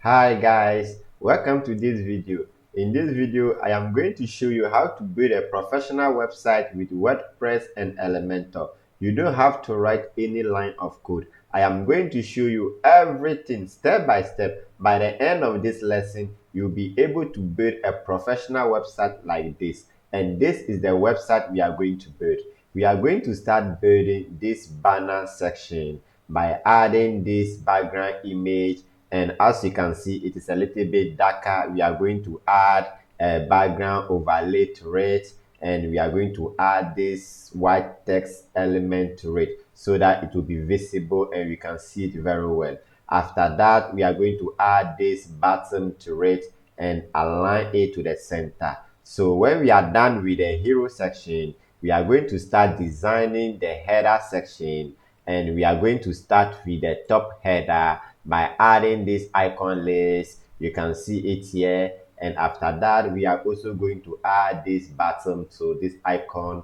Hi guys, welcome to this video. In this video, I am going to show you how to build a professional website with WordPress and Elementor. You don't have to write any line of code. I am going to show you everything step by step. By the end of this lesson, you'll be able to build a professional website like this. And this is the website we are going to build. We are going to start building this banner section by adding this background image, and as you can see it is a little bit darker. We are going to add a background overlay to it, and we are going to add this white text element to it so that it will be visible and we can see it very well. After that, we are going to add this button to it and align it to the center. So when we are done with the hero section, we are going to start designing the header section, and we are going to start with the top header by adding this icon list. You can see it here, and after that we are also going to add this bottom to this icon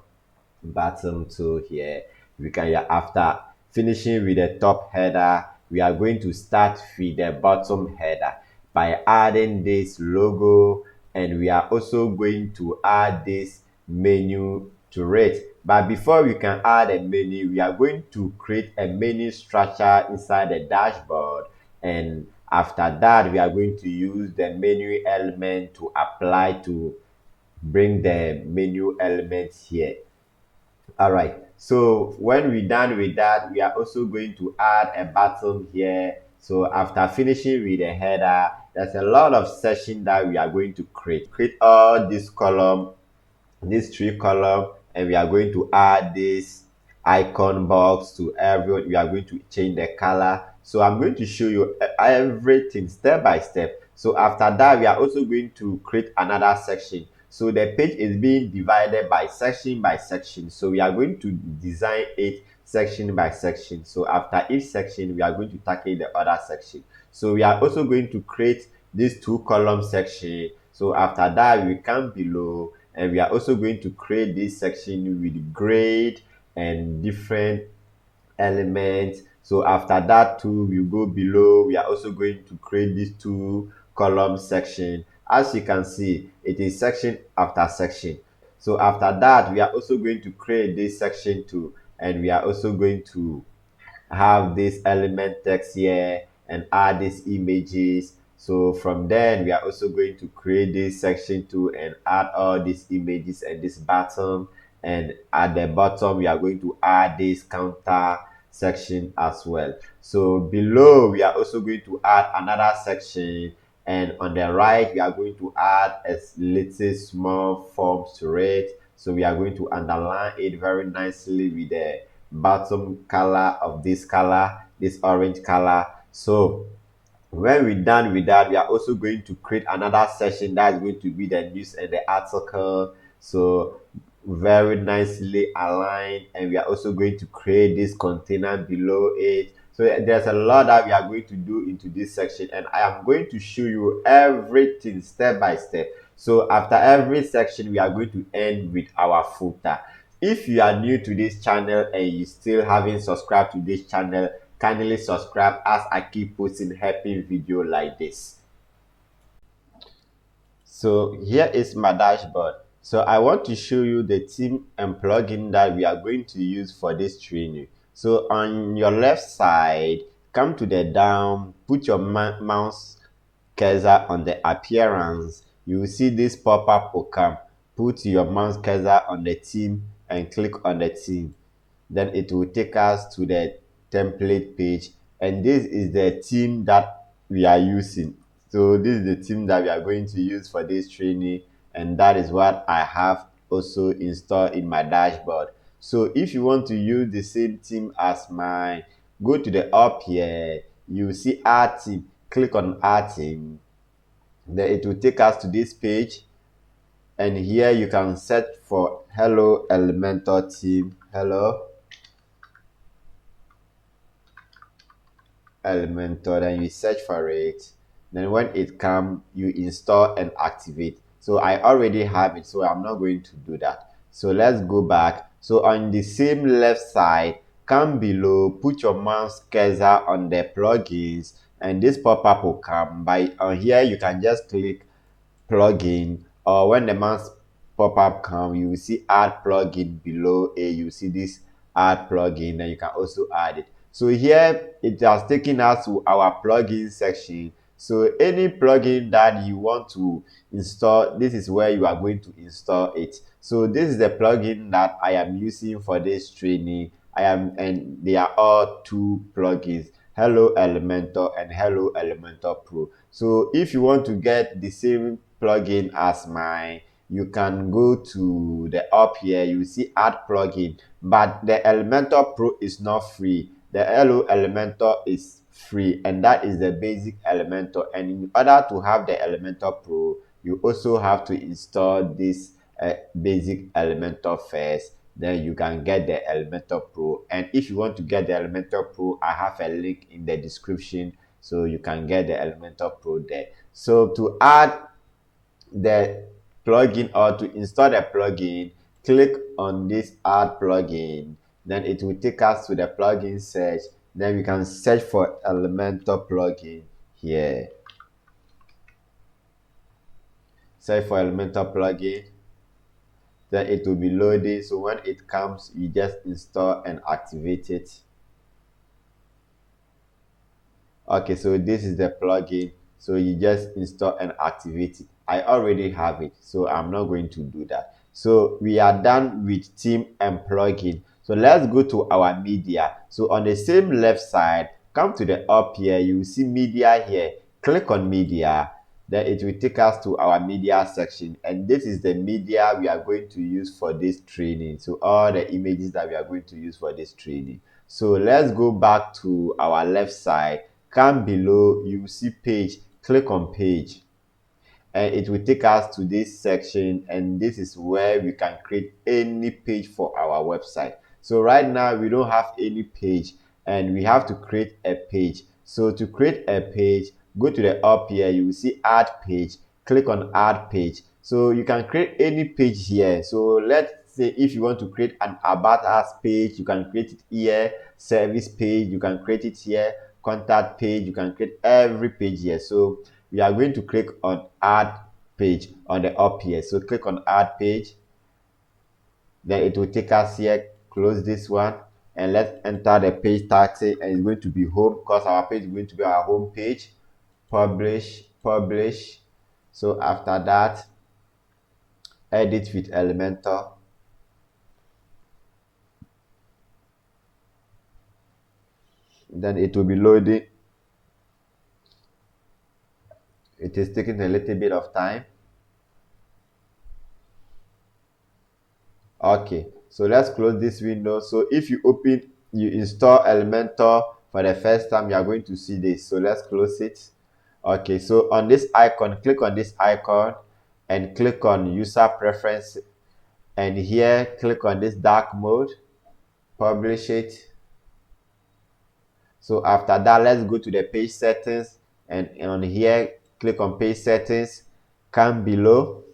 bottom to here. We can, after finishing with the top header, we are going to start with the bottom header by adding this logo, and we are also going to add this menu to it. But before we can add a menu, we are going to create a menu structure inside the dashboard, and after that we are going to use the menu element to apply to bring the menu element here. All right, so when we're done with that, we are also going to add a button here. So after finishing with the header, there's a lot of section that we are going to create all this column, this three column, and we are going to add this icon box to everyone. We are going to change the color. So I'm going to show you everything step by step. So after that, we are also going to create another section. So the page is being divided by section. So we are going to design it section by section. So after each section, we are going to tackle the other section. So we are also going to create this two column section. So after that, we come below, and we are also going to create this section with grade and different elements. So after that too, we go below, we are also going to create this two column section. As you can see, it is section after section. So after that, we are also going to create this section too, and we are also going to have this element text here and add these images. So from then, we are also going to create this section too and add all these images and this button. And at the bottom, we are going to add this counter section as well. So below, we are also going to add another section, and on the right, we are going to add a little small forms to it. So we are going to underline it very nicely with the bottom color of this color, this orange color. So when we're done with that, we are also going to create another section that is going to be the news and the article. So very nicely aligned, and we are also going to create this container below it. So there's a lot that we are going to do into this section, and I am going to show you everything step by step. So after every section, we are going to end with our footer. If you are new to this channel and you still haven't subscribed to this channel, kindly subscribe as I keep posting helping video like this. So here is my dashboard. So I want to show you the theme and plugin that we are going to use for this training. So on your left side, come to the down, put your mouse cursor on the appearance. You will see this pop-up will come. Put your mouse cursor on the theme and click on the theme. Then it will take us to the template page, and this is the theme that we are using. So this is the theme that we are going to use for this training, and that is what I have also installed in my dashboard. So if you want to use the same theme as mine, go to the up here, you see add theme, click on add theme. Then it will take us to this page, and here you can search for hello Elementor theme. Hello Elementor, then you search for it. Then when it comes, you install and activate. So I already have it, so I'm not going to do that. So let's go back. So on the same left side, come below, put your mouse cursor on the plugins, and this pop-up will come. By on here you can just click plugin, or when the mass pop-up come, you will see add plugin below a, you see this add plugin, then you can also add it. So here it has taken us to our plugin section. So any plugin that you want to install, this is where you are going to install it. So this is the plugin that I am using for this training. And they are all two plugins, Hello Elementor and Hello Elementor Pro. So if you want to get the same plugin as mine, you can go to the up here, you see add plugin, but the Elementor Pro is not free. The Hello Elementor is free, and that is the basic Elementor. And in order to have the Elementor Pro, you also have to install this basic Elementor first, then you can get the Elementor Pro. And if you want to get the Elementor Pro, I have a link in the description, so you can get the Elementor Pro there. So to add the plugin or to install the plugin, click on this add plugin, then it will take us to the plugin search. Then we can search for Elementor plugin here. Search for Elementor plugin, then it will be loading. So when it comes, you just install and activate it. Okay, so this is the plugin, so you just install and activate it. I already have it, so I'm not going to do that. So we are done with theme and plugin. So let's go to our media. So on the same left side, come to the up here, you will see media here. Click on media, then it will take us to our media section, and this is the media we are going to use for this training. So all the images that we are going to use for this training. So let's go back to our left side. Come below, you see page, click on page, and it will take us to this section, and this is where we can create any page for our website. So right now we don't have any page, and we have to create a page. So to create a page, go to the up here, you will see add page, click on add page. So you can create any page here. So let's say if you want to create an about us page, you can create it here. Service page, you can create it here. Contact page, you can create every page here. So we are going to click on add page on the up here. So click on add page, then it will take us here. Close this one, and let's enter the page tag, and it's going to be home, because our page is going to be our home page. Publish. So after that, edit with Elementor. Then it will be loading. It is taking a little bit of time. Okay, so let's close this window. So if you install Elementor for the first time, you are going to see this. So let's close it. Okay, so on this icon, click on this icon and click on user preference, and here click on this dark mode, publish it. So after that, let's go to the page settings, and on here click on page settings. Come below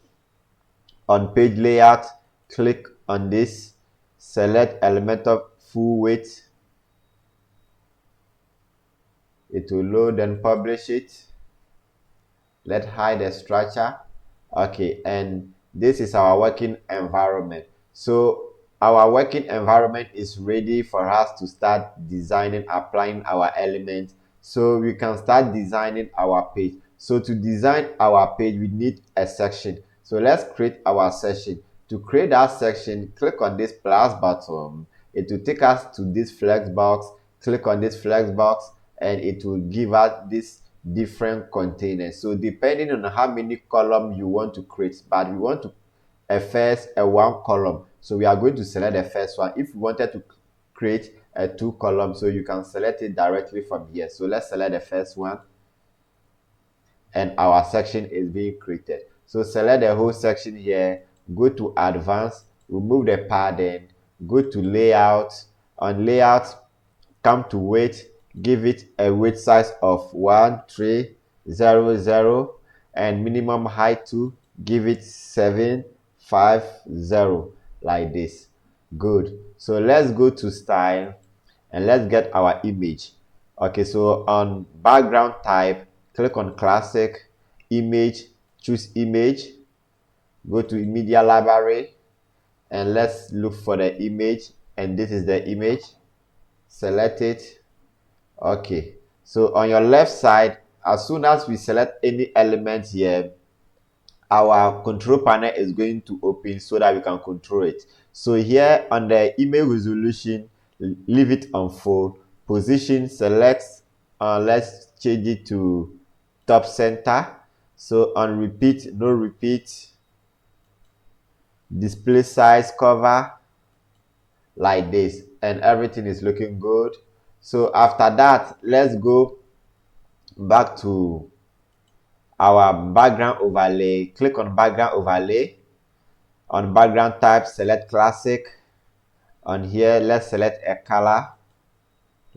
on page layout, click on this, select Elementor full width. It will load and publish it. Let's hide the structure. Okay, and this is our working environment. So our working environment is ready for us to start designing, applying our elements, so we can start designing our page. So to design our page, we need a section. So let's create our section. To create that section, click on this plus button. It will take us to this flex box. Click on this flex box, and it will give us this different containers. So depending on how many columns you want to create, but we want to first a one column, so we are going to select the first one. If you wanted to create a two column, so you can select it directly from here. So let's select the first one, and our section is being created. So select the whole section here, go to advanced, remove the padding, go to layout. On layout, come to weight, give it a weight size of 1300, and minimum height to give it 750, like this. Good. So let's go to style, and let's get our image. Okay, so on background type, click on classic, image, choose image, go to media library, and let's look for the image, and this is the image. Select it. Okay, so on your left side, as soon as we select any element here, our control panel is going to open so that we can control it. So here on the image resolution, leave it on full. Position, select, let's change it to top center. So on repeat, no repeat. Display size, cover, like this, and everything is looking good. So after that, let's go back to our background overlay. Click on background overlay. On background type, select classic. On here, let's select a color.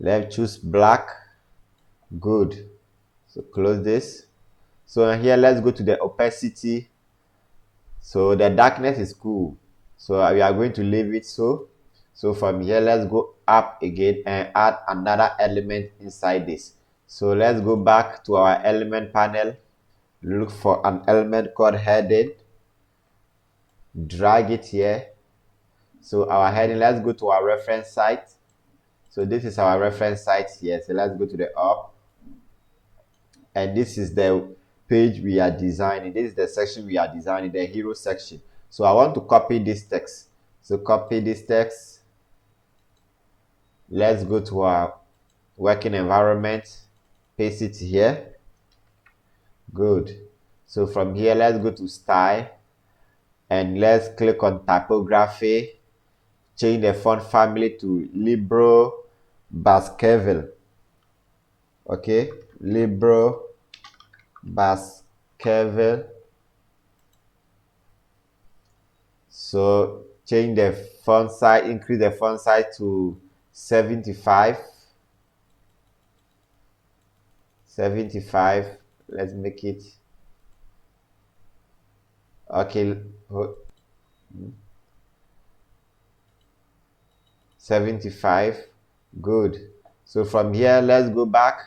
Let's choose black. Good. So close this. So here, let's go to the opacity. So the darkness is cool. So we are going to leave it so. So from here, let's go up again and add another element inside this. So let's go back to our element panel. Look for an element called heading. Drag it here. So our heading, let's go to our reference site. So this is our reference site here. So let's go to the up. And this is the page we are designing. This is the section we are designing, the hero section. So I want to copy this text. So copy this text. Let's go to our working environment. Paste it here. Good. So from here, let's go to style. And let's click on typography. Change the font family to Libro Baskerville. Okay, Libro Baskerville. So change the font size, increase the font size to 75. 75. Let's make it. Okay. 75. Good. So from here, let's go back.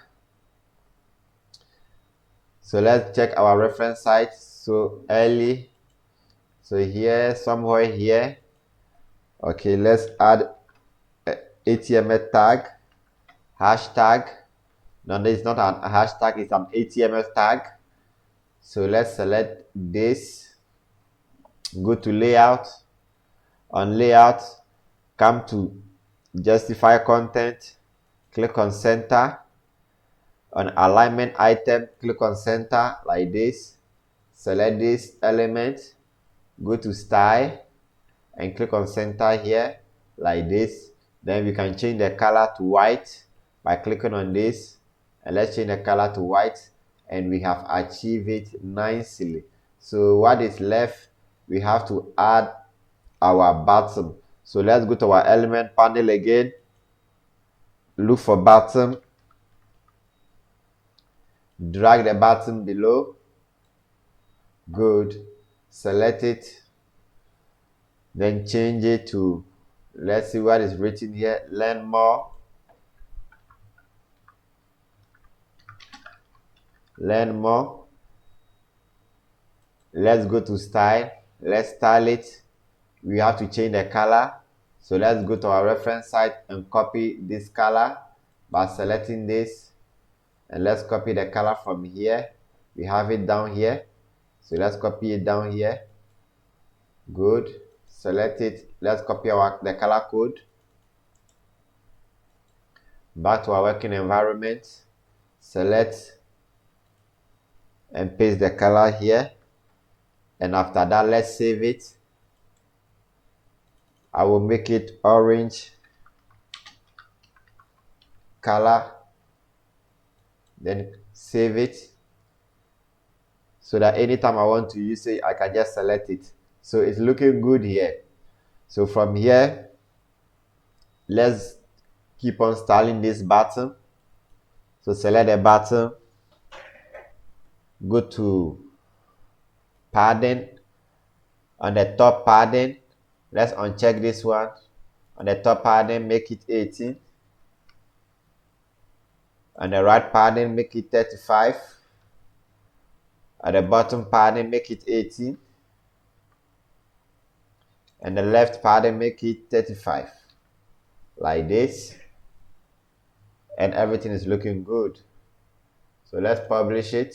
So let's check our reference site. So early. So here, somewhere here. Okay, let's add a HTML tag, hashtag. No, this is not a hashtag, it's an HTML tag. So let's select this. Go to layout. On layout, come to justify content. Click on center. On alignment item, click on center like this. Select this element. Go to style and click on center here like this. Then we can change the color to white by clicking on this, and let's change the color to white, and we have achieved it nicely. So what is left, we have to add our bottom. So let's go to our element panel again, look for bottom, drag the bottom below. Good. Select it, then change it to, let's see what is written here, learn more. Learn more. Let's go to style. Let's style it. We have to change the color. So let's go to our reference site and copy this color by selecting this. And let's copy the color from here. We have it down here. So let's copy it down here. Good. Select it. Let's copy the color code. Back to our working environment. Select and paste the color here. And after that, let's save it. I will make it orange color, then save it, so that anytime I want to use it, I can just select it. So it's looking good here. So from here, let's keep on styling this button. So select the button, go to padding. On the top padding, let's uncheck this one. On the top padding, make it 18. On the right padding, make it 35. At the bottom padding, make it 18. And the left padding, make it 35. Like this. And everything is looking good. So let's publish it.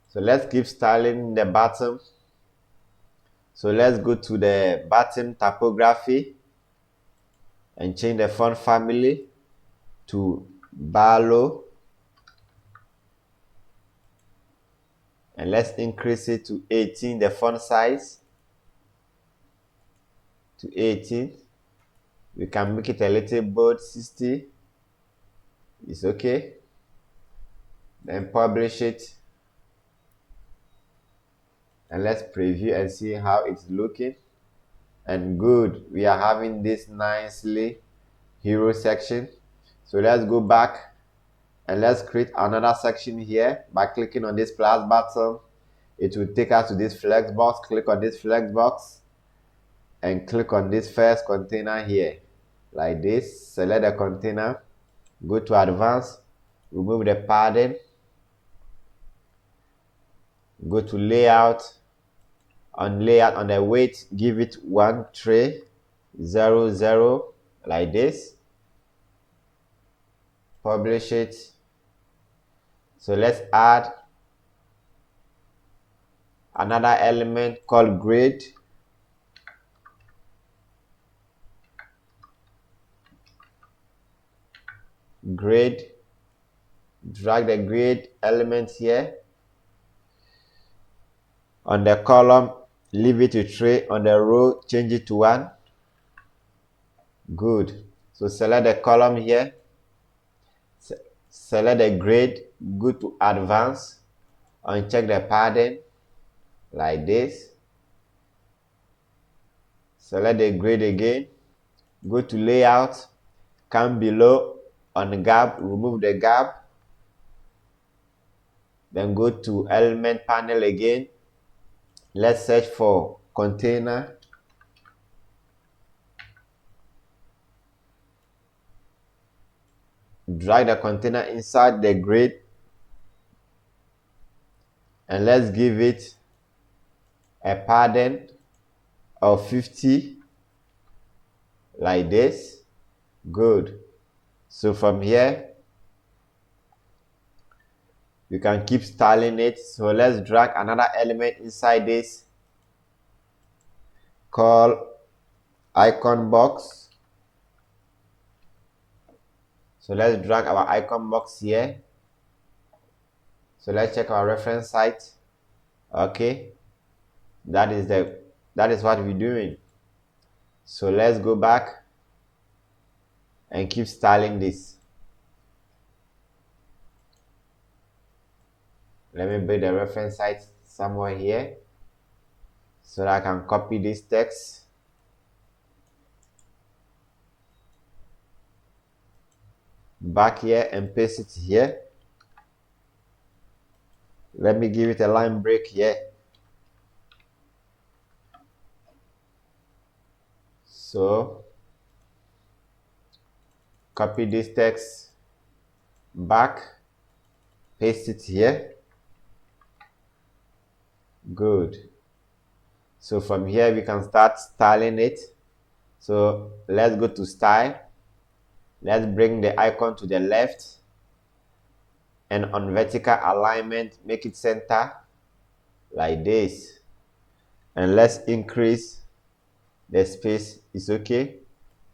So let's keep styling the bottom. So let's go to the bottom typography and change the font family to Barlow. And let's increase it to 18, the font size to 18. We can make it a little bold, 60. It's okay. Then publish it. And let's preview and see how it's looking. And good, we are having this nicely hero section. So let's go back and let's create another section here by clicking on this plus button. It will take us to this flex box. Click on this flex box and click on this first container here like this. Select the container, go to advanced, remove the padding, go to layout. On layout, on the weight, give it 1300 like this. Publish it. So let's add another element called grade. Grade. Drag the grade element here. On the column, leave it to 3. On the row, change it to 1. Good. So select the column here. Select the grade. Go to advanced. Uncheck the padding like this. Select the grade again. Go to layout. Come below on gap. Remove the gap. Then go to element panel again. Let's search for container. Drag the container inside the grid. And let's give it a padding of 50 like this. Good. So from here, you can keep styling it. So let's drag another element inside this called icon box. So let's drag our icon box here. So let's check our reference site. Okay, that is what we're doing. So let's go back and keep styling this. Let me build a reference site somewhere here so that I can copy this text. Back here and paste it here. Let me give it a line break here. So copy this text back, paste it here. Good. So from here we can start styling it. So let's go to style. Let's bring the icon to the left, and on vertical alignment, make it center like this. And let's increase the space. It's okay.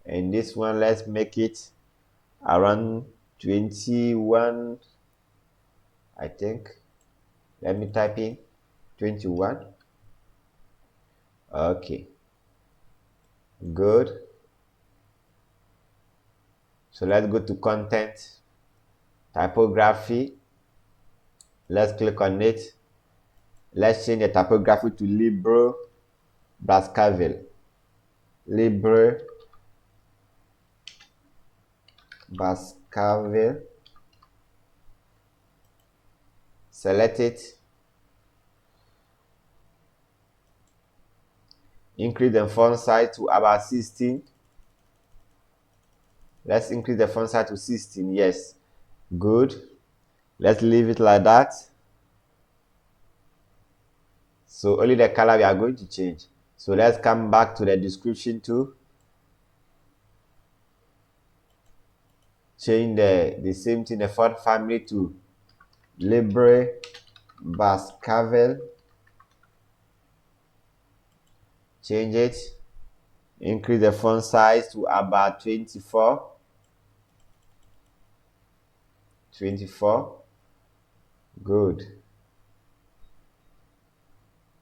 And this one, let's make it around 21, I think. Let me type in 21. Okay. Good. So let's go to content, typography. Let's click on it. Let's change the typography to Libre Baskerville. Libre Baskerville. Select it. Increase the font size to about 16. Let's increase the font size to 16. Yes, good. Let's leave it like that. So only the color we are going to change. So let's come back to the description too. Change the same thing, the font family to Libre Baskerville. Change it. Increase the font size to about 24. 24. Good.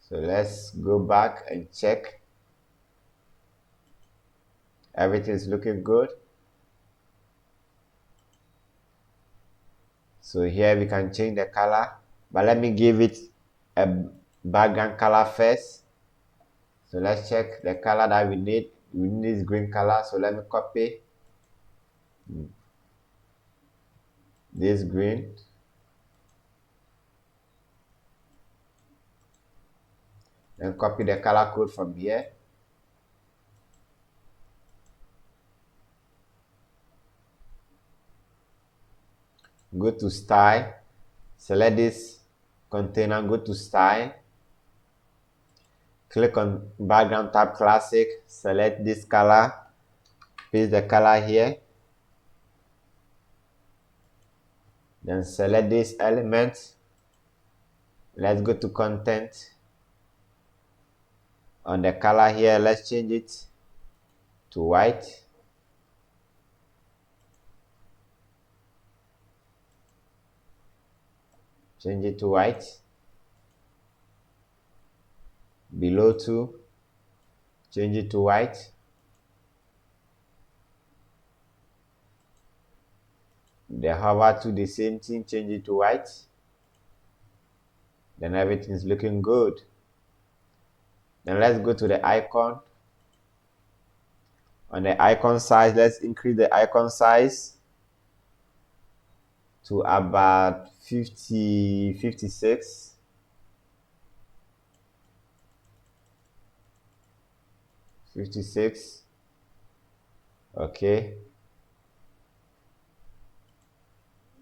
So let's go back and check. Everything is looking good. So here we can change the color, but let me give it a background color first. So let's check the color that we need. We need this green color. So let me copy this green. Then copy the color code from here. Go to style. Select this container. Go to style. Click on background tab classic. Select this color. Paste the color here. Then select this element. Let's go to content. On the color here, let's change it to white. Change it to white. Below too, change it to white. The hover to the same thing, change it to white. Then everything is looking good. Then let's go to the icon. On the icon size, let's increase the icon size to about 56. 56. Okay.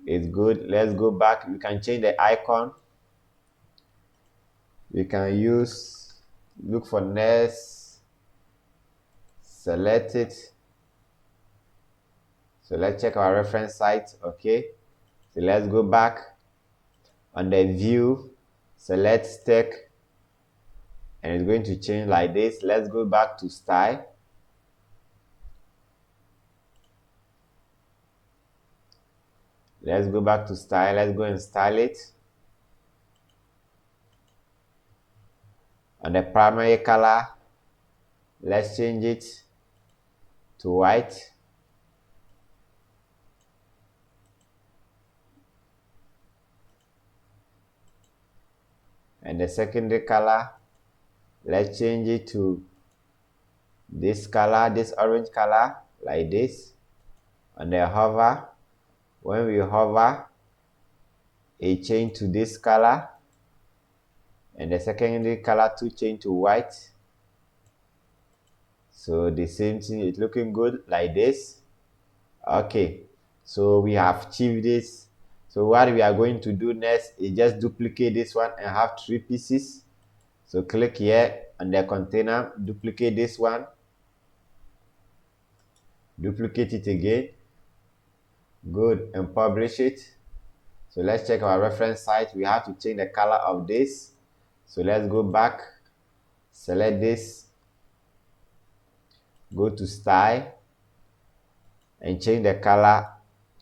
It's good. Let's go back. We can change the icon. We can look for next, select it. So let's check our reference site. Okay. So let's go back. On the view, select stack, and it's going to change like this. Let's go back to style. Let's go back to style. Let's go and style it. On the primary color, let's change it to white. And the secondary color, let's change it to this color, this orange color, like this. On the hover, when we hover, it change to this color, and the secondary color to change to white. So the same thing is looking good like this. Okay, so we have achieved this. So what we are going to do next is just duplicate this one and have 3 pieces. So click here on the container, duplicate this one, duplicate it again, good, and publish it. So let's check our reference site. We have to change the color of this. So let's go back, select this, go to style, and change the color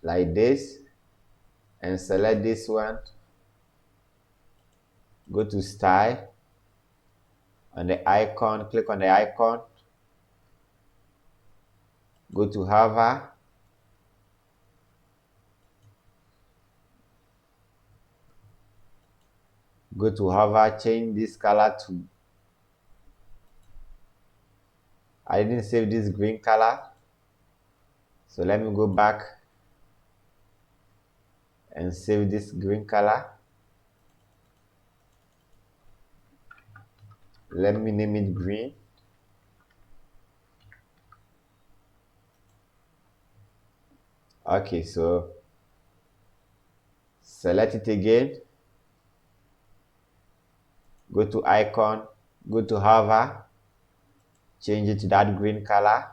like this, and select this one, go to style, on the icon, click on the icon, go to hover, change this color to, I didn't save this green color, so let me go back and save this green color. Let me name it green. Okay, so select it again, go to icon, go to hover, change it to that green color.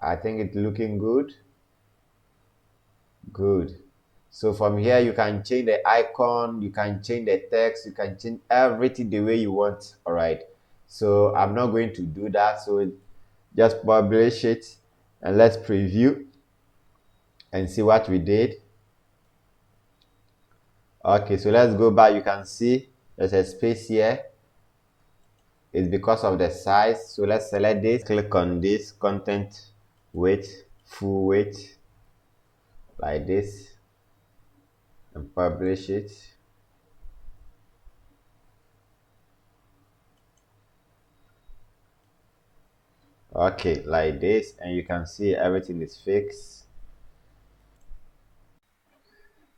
I think it's looking good. Good. So from here, you can change the icon, you can change the text, you can change everything the way you want. All right. So I'm not going to do that. So just publish it and let's preview and see what we did. Okay, so let's go back. You can see there's a space here. It's because of the size. So let's select this, click on this content weight, full weight, like this, and publish it. Okay, like this, and you can see everything is fixed.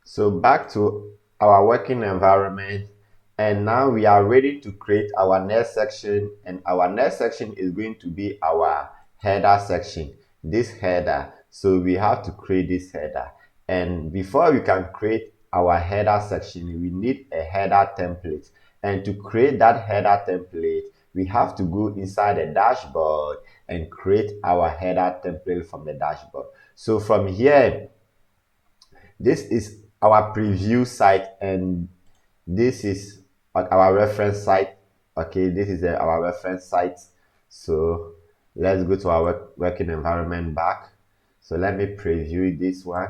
So back to our working environment, and now we are ready to create our next section, and our next section is going to be our header section, this header. So we have to create this header, and before we can create our header section, we need a header template. And to create that header template, we have to go inside the dashboard and create our header template from the dashboard. So from here, this is our preview site, and this is our reference site. Okay, this is our reference site. So let's go to our working environment back. So let me preview this one.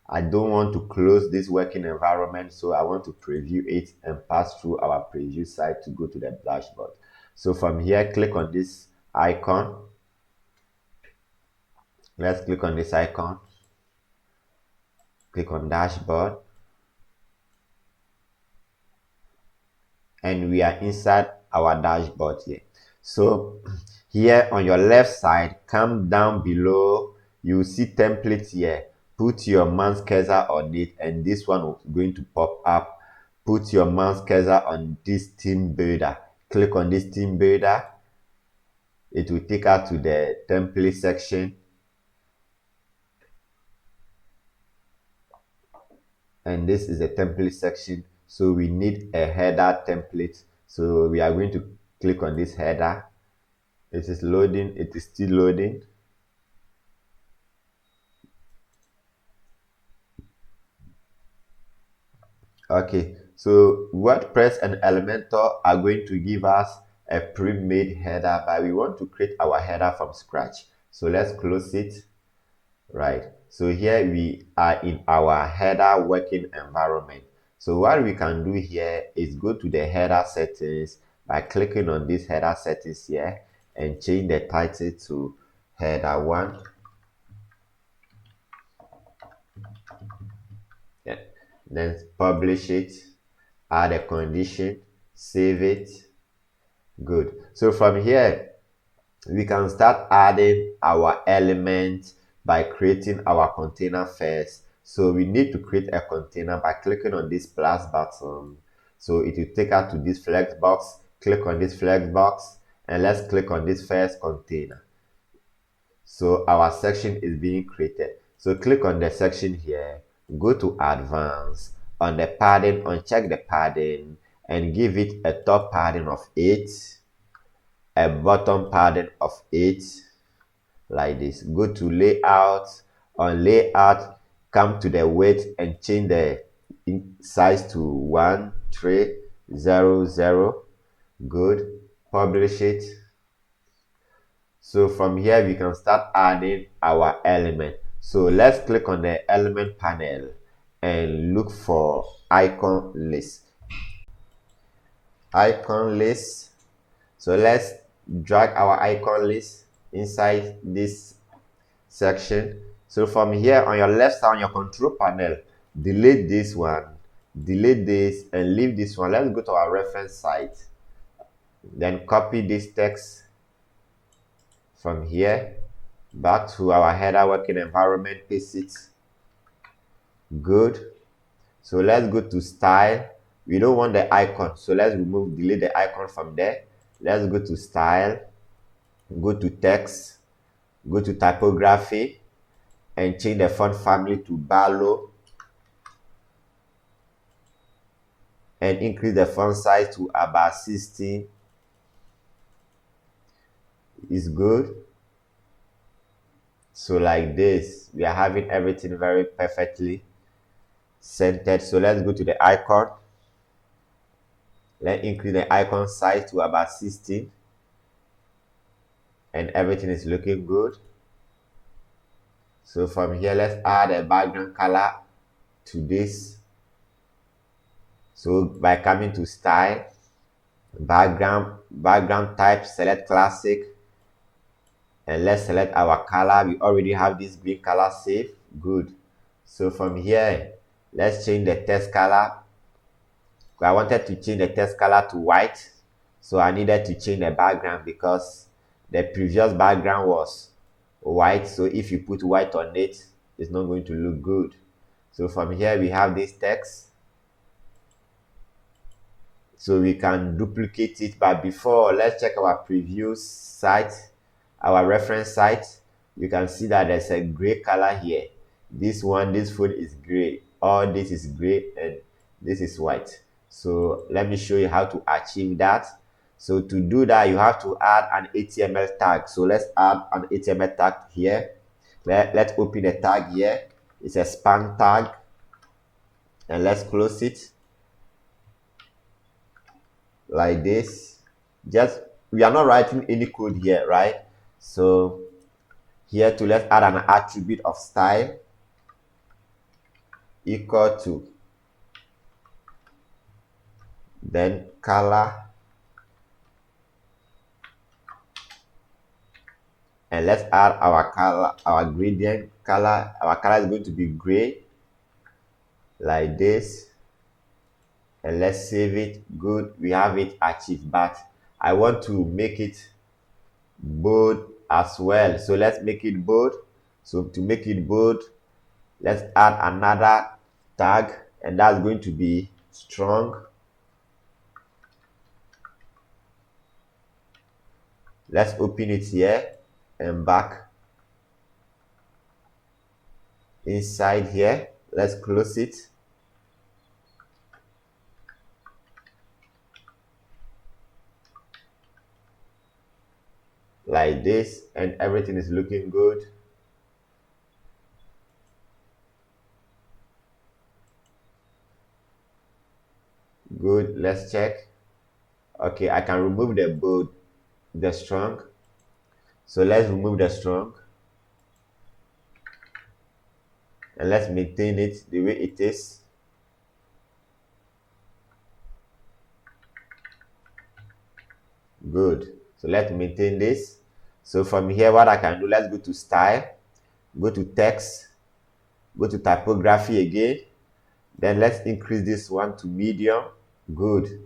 I don't want to close this working environment, so I want to preview it and pass through our preview site to go to the dashboard. So from here, click on this icon. Let's click on this icon. Click on dashboard. And we are inside our dashboard here. So here on your left side, come down below, you see template here. Put your mouse cursor on it, and this one is going to pop up. Put your mouse cursor on this theme builder. Click on this theme builder. It will take us to the template section. And this is the template section. So we need a header template. So we are going to click on this header. It is loading. It is still loading. Okay, so WordPress and Elementor are going to give us a pre-made header, but we want to create our header from scratch. So let's close it. Right. So here we are in our header working environment. So what we can do here is go to the header settings by clicking on this header settings here and change the title to header 1. Yeah. Then publish it, add a condition, save it. Good. So from here, we can start adding our elements by creating our container first. So we need to create a container by clicking on this plus button. So it will take us to this flex box. Click on this flex box and let's click on this first container. So our section is being created. So click on the section here, go to advanced. On the padding, uncheck the padding and give it a top padding of 8, a bottom padding of 8, like this. Go to layout. On layout, come to the width and change the size to 1300. Good. Publish it. So from here we can start adding our element. So let's click on the element panel and look for icon list. Icon list. So let's drag our icon list inside this section. So from here on your left side on your control panel, delete this one, delete this and leave this one. Let's go to our reference site. Then copy this text from here back to our header working environment, paste it. Good. So let's go to style. We don't want the icon, so let's delete the icon from there. Let's go to style, go to text, go to typography, and change the font family to Barlow and increase the font size to about 16 is good. So like this, we are having everything very perfectly centered. So let's go to the icon. Let's increase the icon size to about 16 and everything is looking good. So from here, let's add a background color to this. So by coming to style, background type, select classic, and let's select our color. We already have this green color saved. Good. So from here, let's change the text color. I wanted to change the text color to white, so I needed to change the background because the previous background was white. So if you put white on it, it's not going to look good. So from here we have this text, so we can duplicate it. But before, let's check our preview site, our reference site. You can see that there's a gray color here. This phone is gray. All this is gray and this is white. So let me show you how to achieve that. So to do that, you have to add an HTML tag. So let's add an HTML tag here. Let's open a tag here. It's a span tag, and let's close it like this. Just, we are not writing any code here, right? So here too, let's add an attribute of style equal to, then color, and let's add our color, our gradient color. Our color is going to be gray like this, and let's save it. Good, we have it achieved, but I want to make it bold as well. So let's make it bold. So to make it bold, let's add another tag, and that's going to be strong. Let's open it here and back inside here. Let's close it. Like this, and everything is looking good. Good, let's check. Okay, I can remove the bold, the strong. So let's remove the strong and let's maintain it the way it is. Good, so let's maintain this. So from here, what I can do, let's go to style, go to text, go to typography again, then let's increase this one to medium. Good,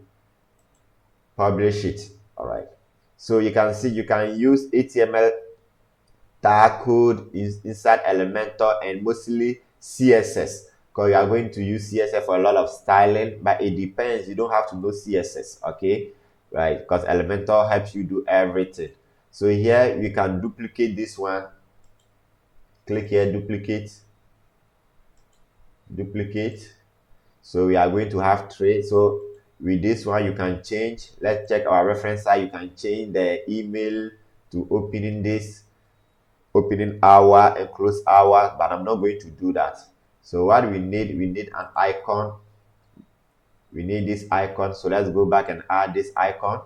publish it. All right, so you can see you can use HTML tag code is inside Elementor and mostly CSS, because you are going to use CSS for a lot of styling, but it depends. You don't have to know CSS, okay, right? Because Elementor helps you do everything. So here we can duplicate this one. Click here, duplicate. So we are going to have three. So with this one, you can change. Let's check our reference site. You can change the email to opening this, opening hour and close hour, but I'm not going to do that. So what we need an icon. We need this icon. So let's go back and add this icon,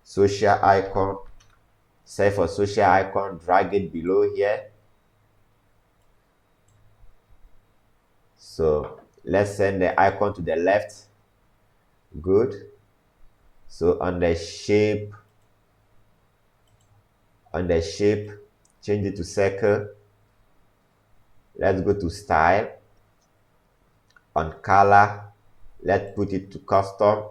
social icon. Search for social icon, drag it below here. So let's send the icon to the left. Good. So on the shape, change it to circle. Let's go to style. On color, let's put it to custom.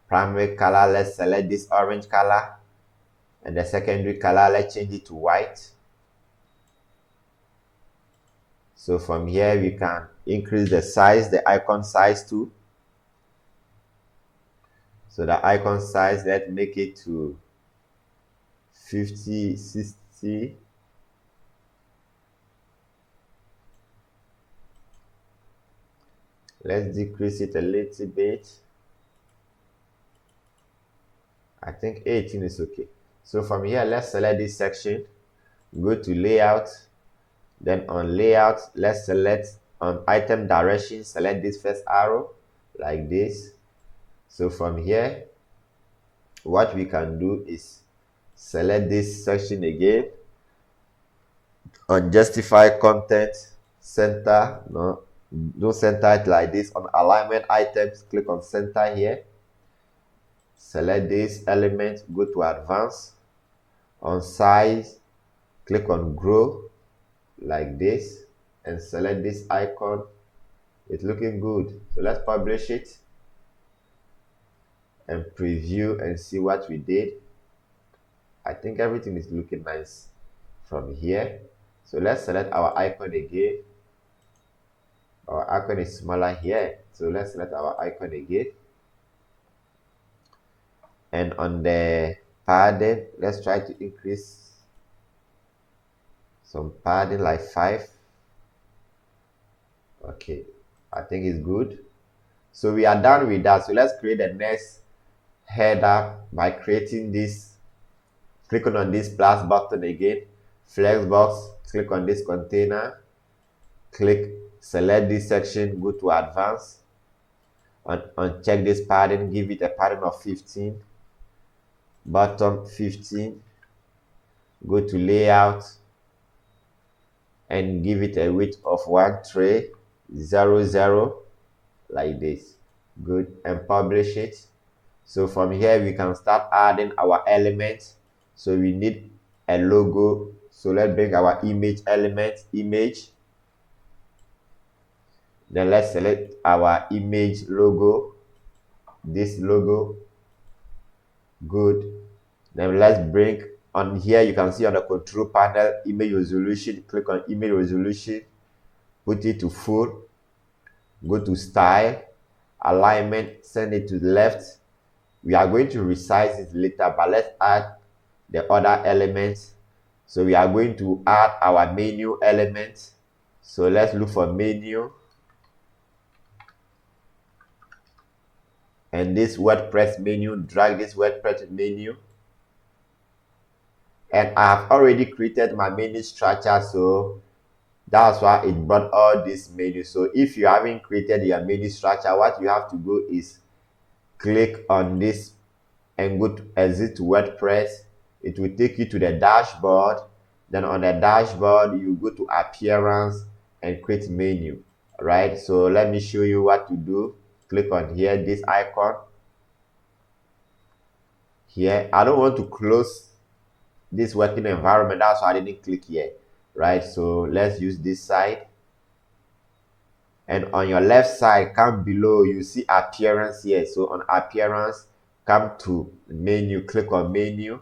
Primary color, let's select this orange color, and the secondary color, let's change it to white. So from here we can increase the size, the icon size too. So the icon size, let's make it to 50, 60. Let's decrease it a little bit. I think 18 is okay. So from here, let's select this section, go to layout, then on layout, let's select on item direction, select this first arrow like this. So from here, what we can do is select this section again, on justify content, center, no, don't center it like this. On alignment items, click on center here, select this element, go to advanced. On size, click on grow like this and select this icon. It's looking good, so let's publish it and preview and see what we did. I think everything is looking nice from here. So let's select our icon again. Our icon is smaller here, so let's select our icon again. And on the padding, let's try to increase some padding like 5. Okay, I think it's good. So we are done with that. So let's create the next header by creating this, clicking on this plus button again, flexbox, click on this container, select this section, go to advanced, uncheck this padding, give it a padding of 15, bottom 15, go to layout and give it a width of 1300 like this. Good, and publish it. So from here we can start adding our elements. So we need a logo, so let's bring our image element, image, then let's select our image logo, this logo. Good, then let's bring on here, you can see on the control panel, image resolution, click on image resolution, put it to full, go to style, alignment, send it to the left. We are going to resize it later, but let's add the other elements. So we are going to add our menu element. So let's look for menu, and this WordPress menu, drag this WordPress menu, and I have already created my menu structure, so that's why it brought all this menu. So if you haven't created your menu structure, what you have to do is click on this and go to exit to WordPress. It will take you to the dashboard. Then on the dashboard, you go to appearance and create menu. All right, so let me show you what to do. Click on here, this icon here. I don't want to close this working environment, that's why I didn't click here. Right, so let's use this side, and on your left side, come below, you see appearance here. So on appearance, come to menu, click on menu,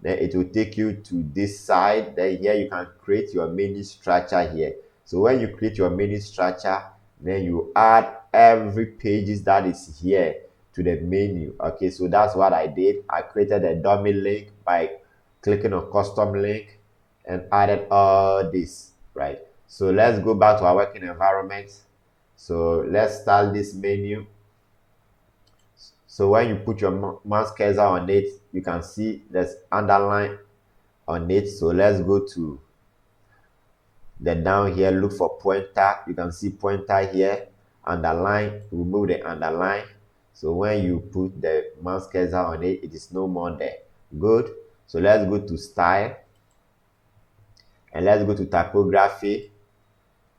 then it will take you to this side. Then here you can create your menu structure here. So when you create your menu structure, then you add every pages that is here to the menu. Okay, so that's what I did. I created a dummy link by clicking on custom link and added all this. Right, so let's go back to our working environment. So let's start this menu. So when you put your mouse cursor on it, you can see there's underline on it. So let's go to the down here, look for pointer. You can see pointer here, underline, remove the underline. So when you put the mouse cursor on it, it is no more there. Good. So let's go to style and let's go to typography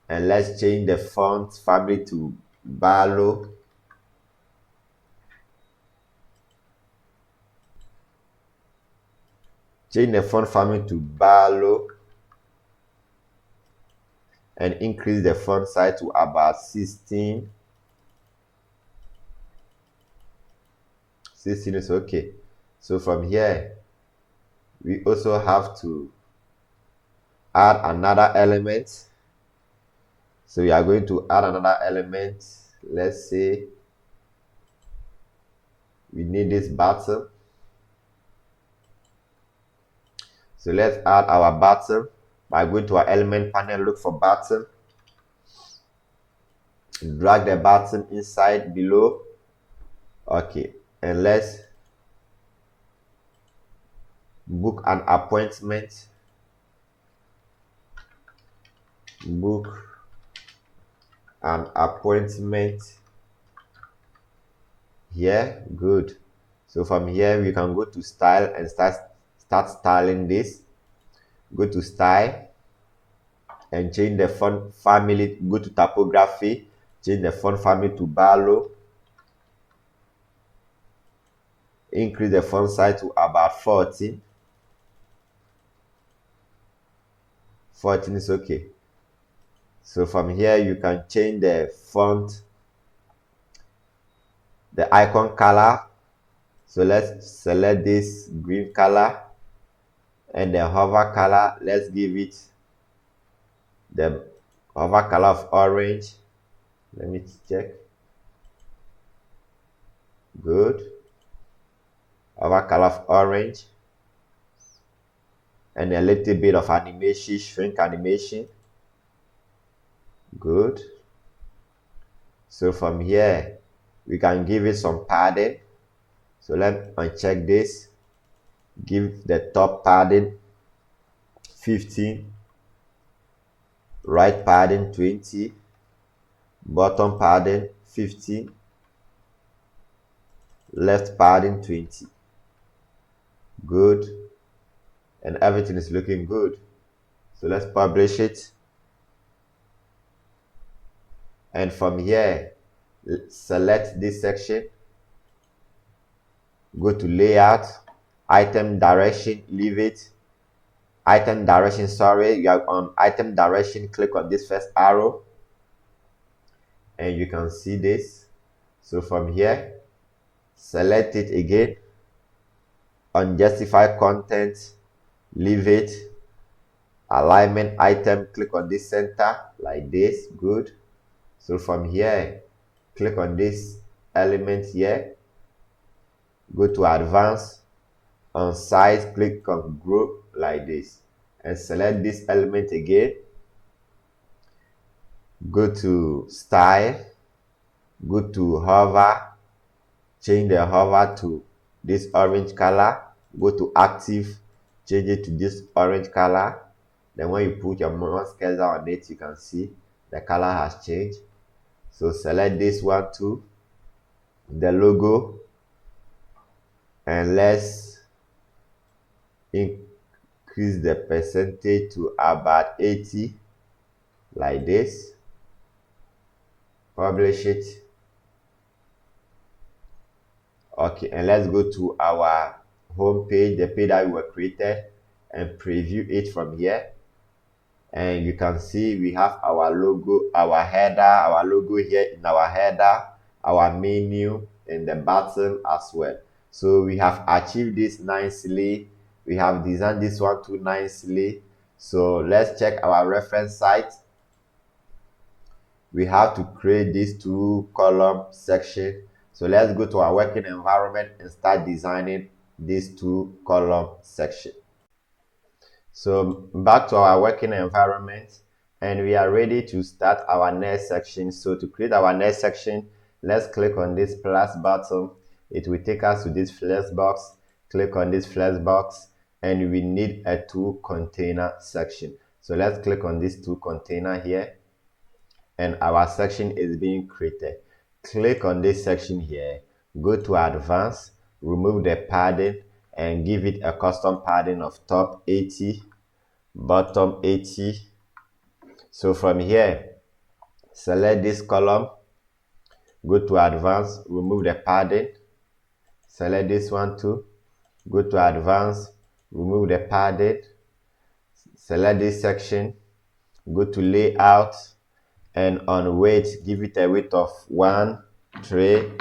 and let's change the font family to Barlow. Change the font family to Barlow and increase the font size to about 16. 16 is okay. So from here, we also have to add another element. So we are going to add another element. Let's say we need this button. So let's add our button by going to our element panel, look for button. drag the button inside below. Okay, and let's book an appointment. Book an appointment here. Good. So from here we can go to style and start styling this. Go to style and change the font family. Go to typography, change the font family to Barlow. Increase the font size to about 14. 14 is okay. So from here you can change the font, the icon color. So let's select this green color, and the hover color, let's give it the hover color of orange. Let me check. Good. Hover color of orange, and a little bit of animation, shrink animation. Good. So from here we can give it some padding. So let's uncheck this. Give the top padding 15, right padding 20, bottom padding 15, left padding 20. Good. And everything is looking good. So let's publish it. And from here, select this section, go to layout, item direction, leave it. Item direction, sorry, you are on item direction, click on this first arrow and you can see this. So from here, select it again, unjustified content, leave it. Alignment item, click on this center like this. Good. So from here, click on this element here, go to advanced, on size, click on group like this, and select this element again. Go to style, go to hover, change the hover to this orange color, go to active, change it to this orange color. Then when you put your mouse cursor on it, you can see the color has changed. So select this one too, the logo, and let's increase the percentage to about 80 like this. Publish it. Okay, and let's go to our home page, the page that we were created, and preview it from here. And you can see we have our logo, our header, our logo here in our header, our menu, and the button as well. So we have achieved this nicely. We have designed this one too nicely. So let's check our reference site. We have to create this 2-column section. So let's go to our working environment and start designing this 2-column section. So back to our working environment, and we are ready to start our next section. So to create our next section, let's click on this plus button. It will take us to this flex box. Click on this flex box, and we need a 2-container section. So let's click on this 2-container here, and our section is being created. Click on this section here, go to advanced, remove the padding, and give it a custom padding of top 80, bottom 80. So from here, select this column, go to advanced, remove the padding, select this one too, go to advanced, remove the padding, select this section, go to layout, and on weight, give it a weight of 1300,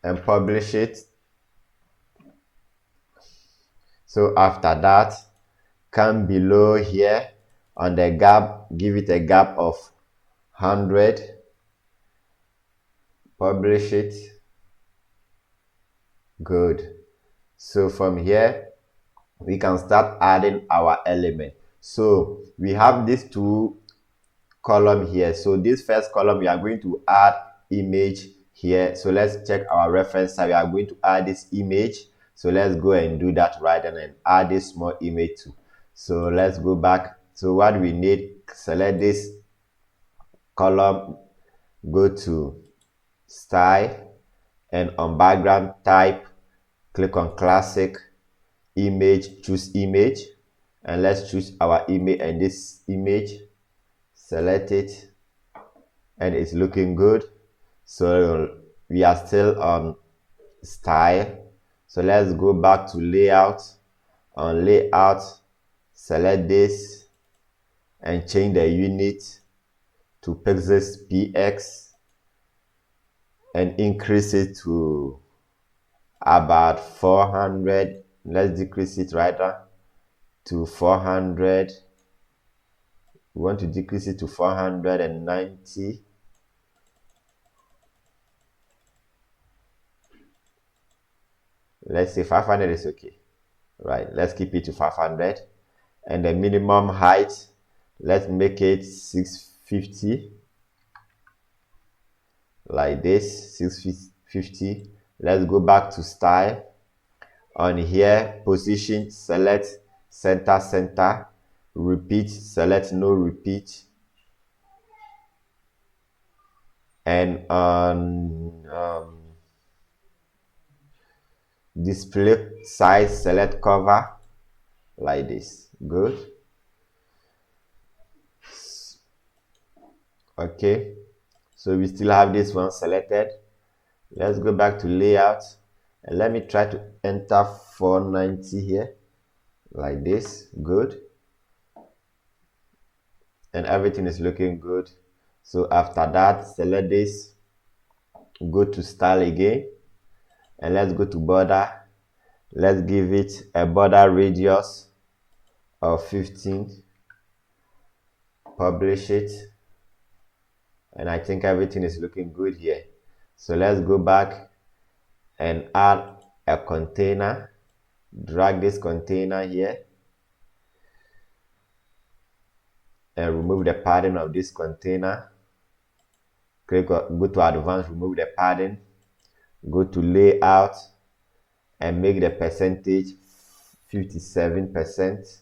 and publish it. So after that, come below here on the gap, give it a gap of 100, publish it. Good. So from here, we can start adding our element. So we have these two column here. So this first column, we are going to add image here. So let's check our reference site. We are going to add this image. So let's go and do that right and then add this small image too. So let's go back. So what we need, select this column, go to style, and on background type, click on classic, image, choose image, and let's choose our image, and this image, select it, and it's looking good. So we are still on style. So let's go back to layout. On layout, select this and change the unit to pixels px and increase it to about 400. Let's decrease it right now to 400. We want to decrease it to 490. Let's say 500 is okay. Right, let's keep it to 500. And the minimum height, let's make it 650. Like this, 650. Let's go back to style. On here, position, select center, center. Repeat, select no repeat. And on display size, select cover like this. Good. Okay, so we still have this one selected. Let's go back to layout and let me try to enter 490 here like this. Good. And everything is looking good. So after that, select this, go to style again, and let's go to border. Let's give it a border radius of 15. Publish it, and I think everything is looking good here. So let's go back and add a container. Drag this container here and remove the padding of this container. Go to advanced, remove the padding, go to layout and make the percentage 57%.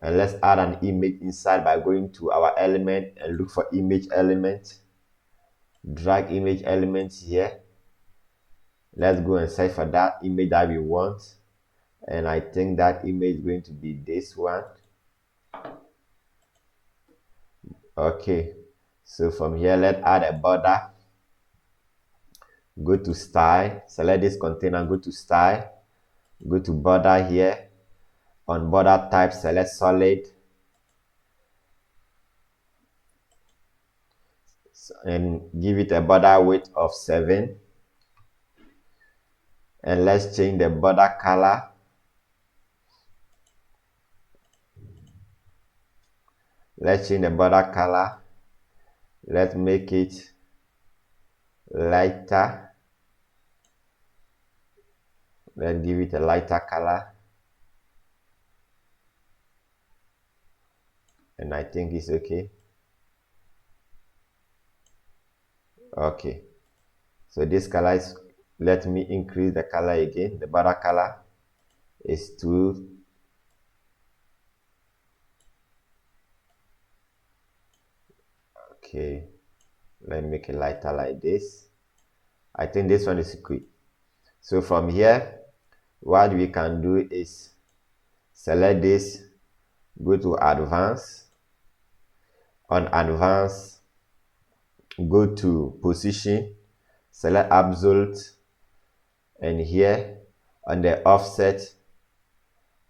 And let's add an image inside by going to our element and look for image element. Drag image elements here. Let's go and search for that image that we want, and I think that image is going to be this one. Okay, so from here, let's add a border. Go to style, select this container, go to style, go to border here. On border type, select solid, and give it a border width of 7. And let's change the border color. Let's change the border color. Let's make it lighter. Let's give it a lighter color. And I think it's okay. Okay, so this color is, let me increase the color again. The border color is 2. Okay, let me make it lighter like this. I think this one is good. So from here, what we can do is select this, go to advanced. On advanced, go to position, select absolute, and here on the offset,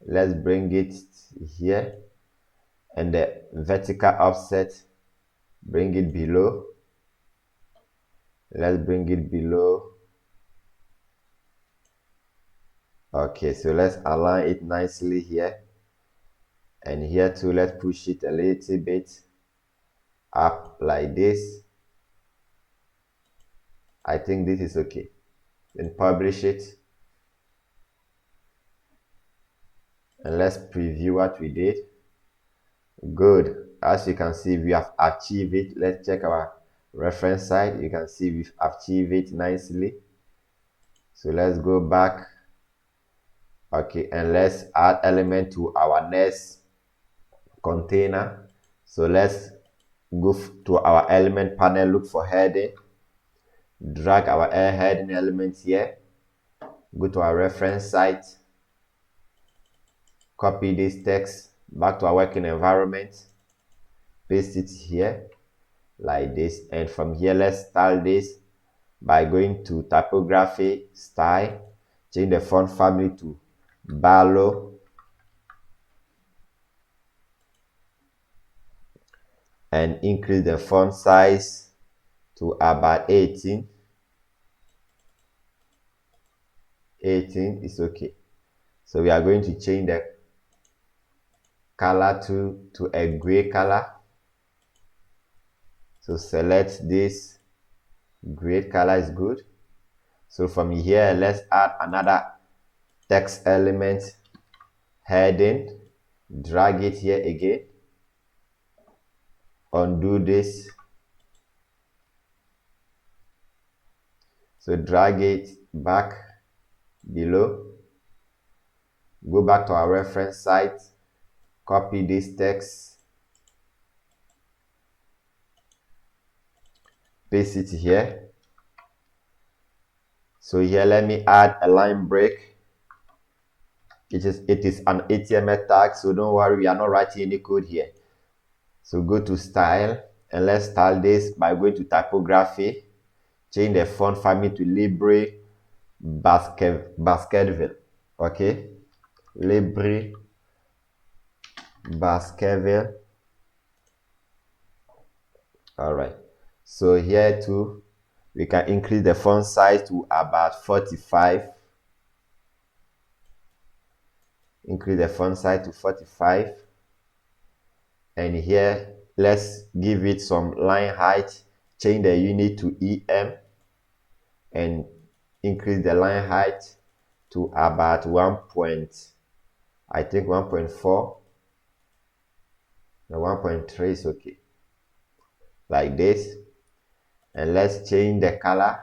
let's bring it here, and the vertical offset, bring it below. Let's bring it below. Okay, so let's align it nicely here, and here too, let's push it a little bit up like this. I think this is okay. Then publish it, and let's preview what we did. Good. As you can see, we have achieved it. Let's check our reference site. You can see we've achieved it nicely. So let's go back. Okay, and let's add element to our next container. So let's go to our element panel, look for heading, drag our heading element here, go to our reference site, copy this text back to our working environment, paste it here like this, and from here let's style this by going to typography, style, change the font family to Barlow, and increase the font size to about 18. 18 is okay. So we are going to change the color to a gray color. So select this gray color is good. So from here, let's add another text element, heading, drag it here again, undo this. So drag it back below, go back to our reference site, copy this text, paste it here. So here, let me add a line break. It is an HTML tag, so don't worry, we are not writing any code here. So go to style, and let's style this by going to typography, change the font family to Libre Baskerville. Okay, Libre Baskerville. All right. So here too, we can increase the font size to about 45. Increase the font size to 45. And here, let's give it some line height. Change the unit to EM and increase the line height to about 1.4. The 1.3 is okay. Like this. And let's change the color.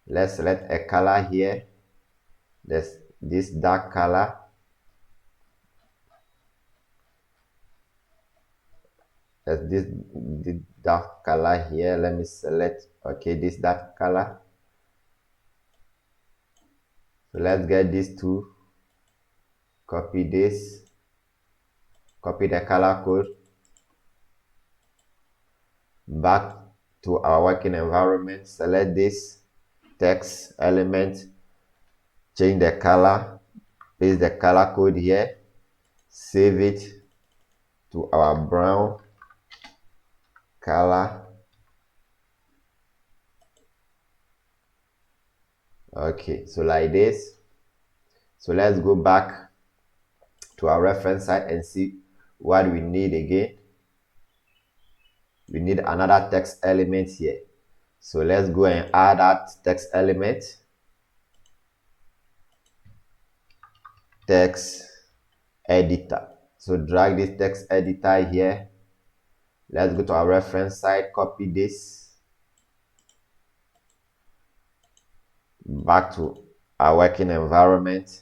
Let's select a color here. This dark color. This dark color here. Let me select, okay, this dark color. So let's get these two. Copy this. Copy the color code. Back to our working environment. Select this text element. Change the color. Paste the color code here. Save it to our brown color. Okay, so like this. So let's go back to our reference site and see what we need again. We need another text element here. So let's go and add that text element. Text editor. So drag this text editor here. Let's go to our reference site, copy this back to our working environment,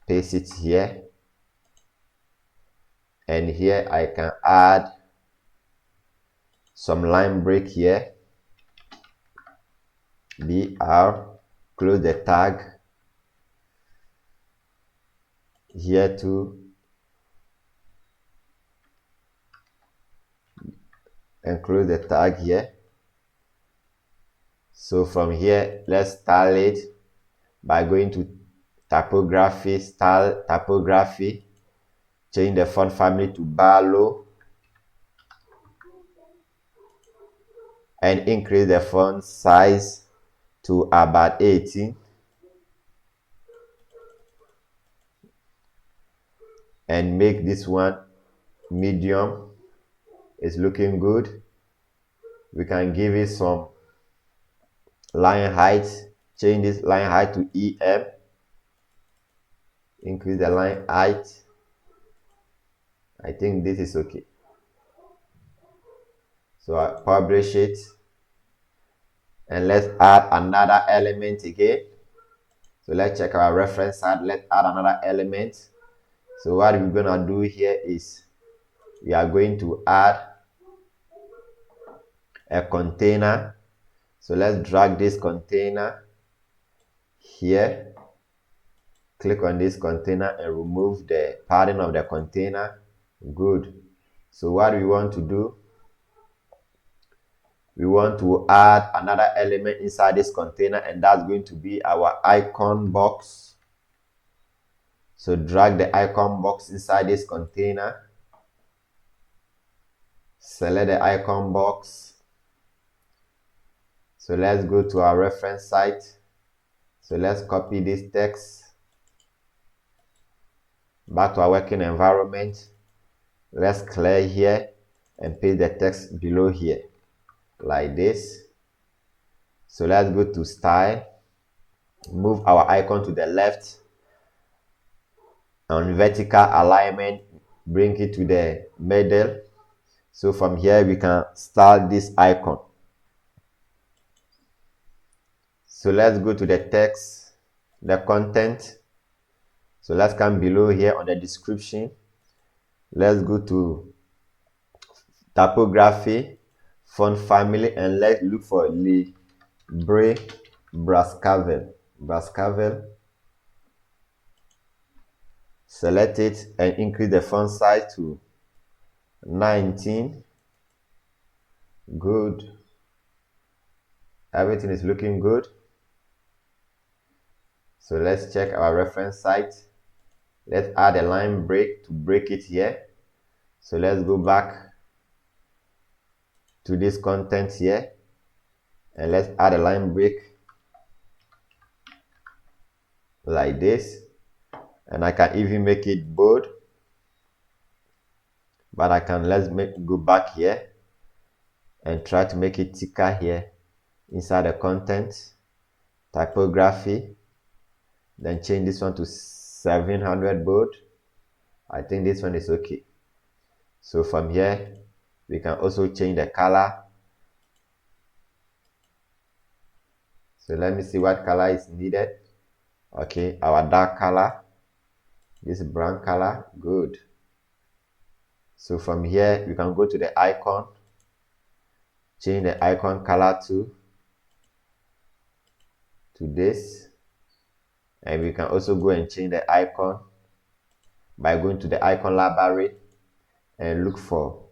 paste it here, and here I can add some line break here, BR, close the tag here too, and close the tag here. So from here, let's style it by going to typography, style typography, change the font family to Barlow, and increase the font size to about 18. And make this one medium. It's looking good. We can give it some line height. Change this line height to EM. Increase the line height. I think this is okay. So I publish it, and let's add another element again. So let's check our reference side. Let's add another element. So what we're gonna do here is we are going to add a container. So let's drag this container here. Click on this container and remove the padding of the container. Good. So what we want to do, we want to add another element inside this container, and that's going to be our icon box. So drag the icon box inside this container. Select the icon box. So let's go to our reference site. So let's copy this text back to our working environment. Let's clear here and paste the text below here like this. So let's go to style, move our icon to the left. On vertical alignment, bring it to the middle. So from here we can style this icon. So let's go to the text, the content. So let's come below here on the description. Let's go to typography, font family, and let's look for Libre Brascavel. Select it and increase the font size to 19. Good. Everything is looking good. So let's check our reference site. Let's add a line break to break it here. So let's go back to this content here and let's add a line break like this. And I can even make it bold, but let's go back here and try to make it thicker here inside the content, typography, then change this one to 700 bold. I think this one is okay. So from here we can also change the color. So let me see what color is needed. Okay, our dark color, this brown color. Good. So from here we can go to the icon, change the icon color to this, and we can also go and change the icon by going to the icon library and look for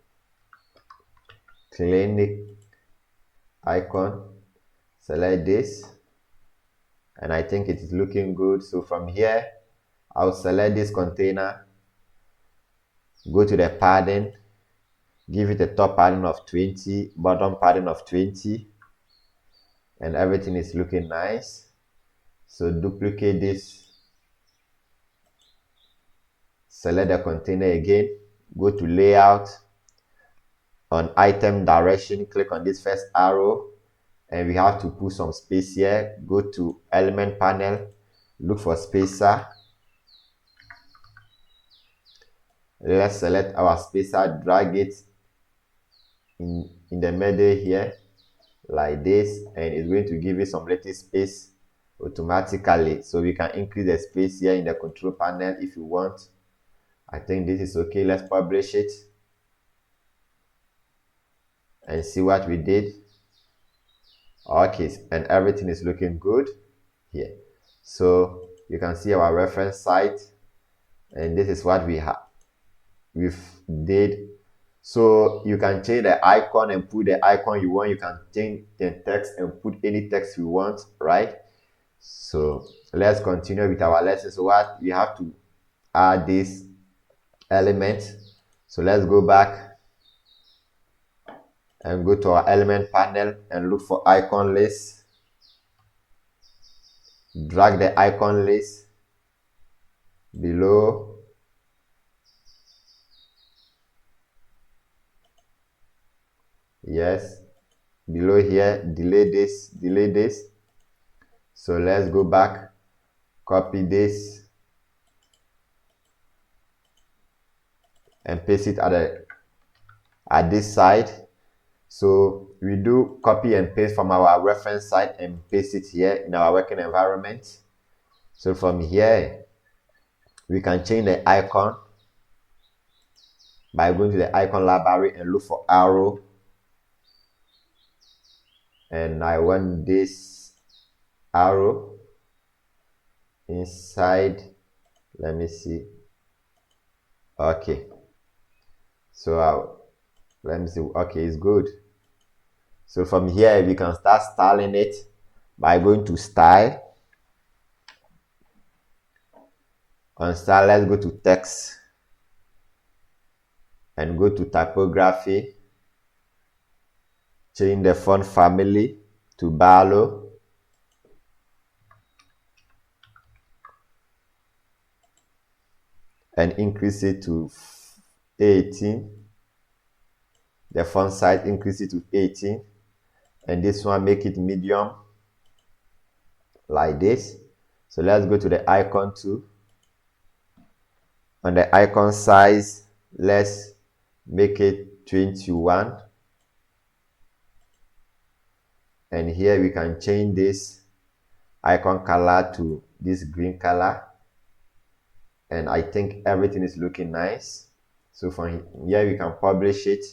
clinic icon. Select this, and I think it is looking good. So from here I'll select this container, go to the padding, give it a top padding of 20, bottom padding of 20, and everything is looking nice. So duplicate this, select the container again, go to layout, on item direction, click on this first arrow, and we have to put some space here. Go to element panel, look for spacer. Let's select our spacer, drag it in the middle here like this, and it's going to give it some little space automatically. So we can increase the space here in the control panel if you want. I think this is okay. Let's publish it and see what we did. Okay, and everything is looking good here. So you can see our reference site, and this is what we've did. So you can change the icon and put the icon you want. You can change the text and put any text you want, right? So let's continue with our lesson. So what we have to add this element. So let's go back and go to our element panel and look for icon list. Drag the icon list below. Yes, below here, delete this. So let's go back, copy this, and paste it at this side. So we do copy and paste from our reference site and paste it here in our working environment. So from here, we can change the icon by going to the icon library and look for arrow. And I want this arrow inside. Let me see. Okay. So let me see. Okay, it's good. So from here, we can start styling it by going to style. On style, let's go to text and go to typography. Change the font family to Barlow. And increase it to 18. The font size, increase it to 18. And this one, make it medium, like this. So let's go to the icon too. On the icon size, let's make it 21. And here we can change this icon color to this green color. And I think everything is looking nice. So from here we can publish it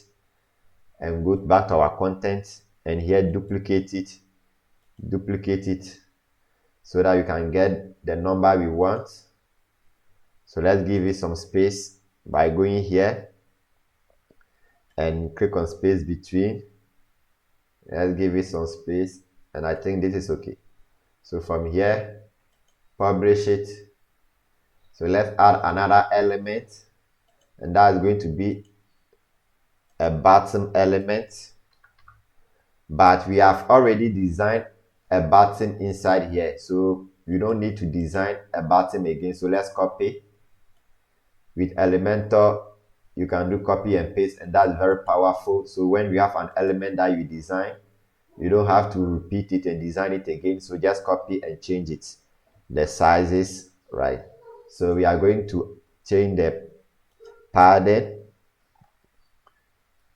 and go back to our content, and here duplicate it so that you can get the number we want. So let's give it some space by going here and click on space between. Let's give it some space, and I think this is okay. So from here, publish it. So let's add another element, and that is going to be a button element. But we have already designed a button inside here, so we don't need to design a button again. So let's copy. With Elementor, you can do copy and paste, and that's very powerful. So when we have an element that you design, you don't have to repeat it and design it again. So just copy and change it, the sizes, right? So we are going to change the padding.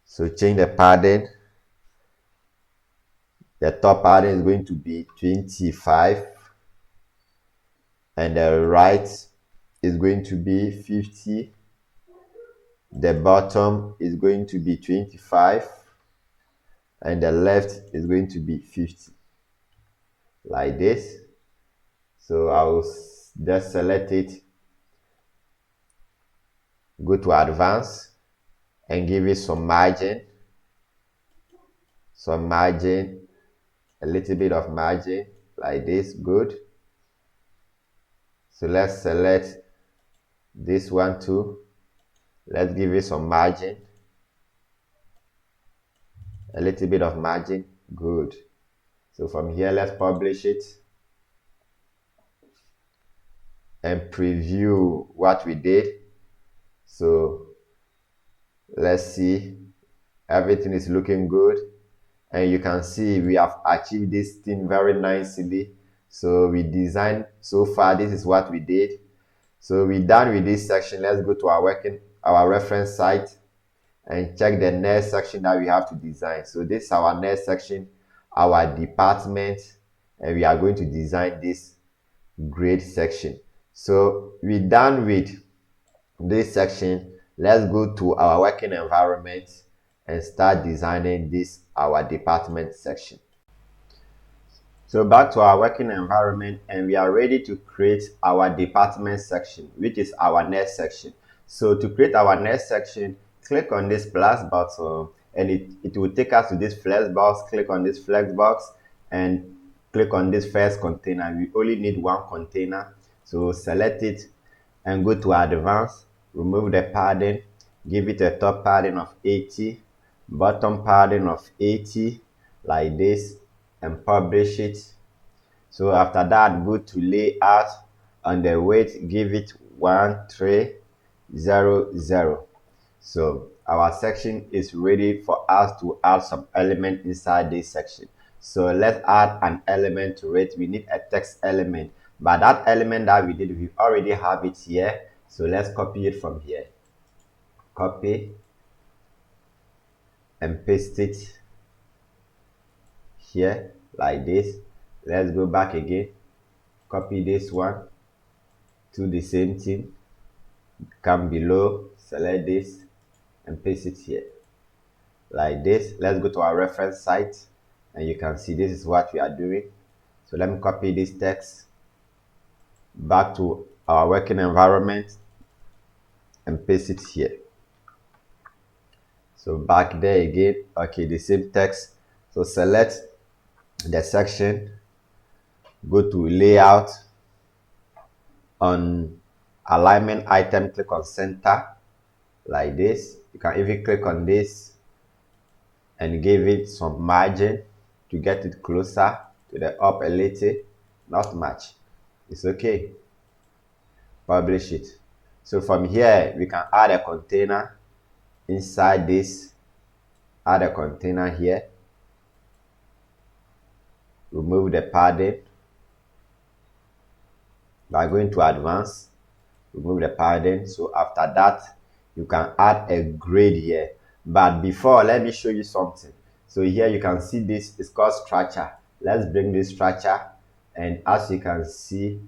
So change the padding. The top padding is going to be 25, and the right is going to be 50. The bottom is going to be 25, and the left is going to be 50, like this. So I will just select it, go to advanced, and give it some margin, a little bit of margin, like this. Good. So let's select this one too. Let's give it some margin, a little bit of margin. Good. So from here, let's publish it and preview what we did. So let's see, everything is looking good, and you can see we have achieved this thing very nicely. So we designed, so far this is what we did. So we're done with this section. Let's go to our reference site and check the next section that we have to design. So this is our next section, our department, and we are going to design this grade section. So we're done with this section. Let's go to our working environment and start designing this our department section. So back to our working environment, and we are ready to create our department section, which is our next section. So to create our next section, click on this plus button, and it will take us to this flex box. Click on this flex box and click on this first container. We only need one container, so select it and go to advanced, remove the padding, give it a top padding of 80, bottom padding of 80, like this, and publish it. So after that, go to layout, on the weight, give it 1300. So our section is ready for us to add some element inside this section. So let's add an element to it. We need a text element, but that element that we did, we already have it here. So let's copy it from here. copy and paste it here like this. Let's go back again, copy this one, do the same thing, come below, select this and paste it here like this. Let's go to our reference site and you can see this is what we are doing. So let me copy this text back to our working environment and paste it here. So back there again, okay, the same text. So select the section, go to layout, on alignment item, click on center like this. You can even click on this and give it some margin to get it closer to the up a little, not much, it's okay. Publish it. So from here we can add a container inside this, add a container here, remove the padding by going to advanced, remove the padding. So after that you can add a grade here, but before let me show you something. So here you can see this is called structure. Let's bring this structure, and as you can see,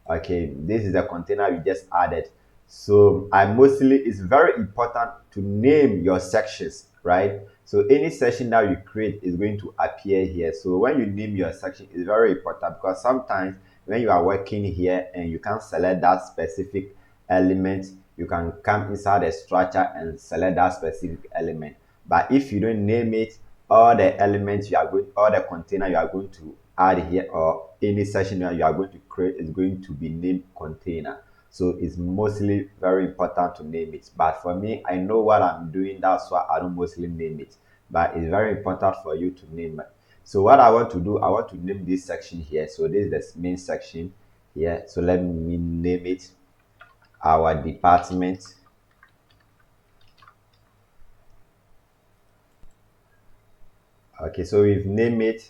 okay, this is the container we just added. So it's very important to name your sections, right? So any section that you create is going to appear here. So when you name your section, it's very important, because sometimes when you are working here and you can't select that specific element, you can come inside the structure and select that specific element. But if you don't name it, all the elements all the container you are going to add here, or any section that you are going to create, is going to be named container. So it's mostly very important to name it. But for me, I know what I'm doing, that's why I don't mostly name it. But it's very important for you to name it. So what I want to do, I want to name this section here. So this is the main section here. So let me name it our department. Okay, so we've named it.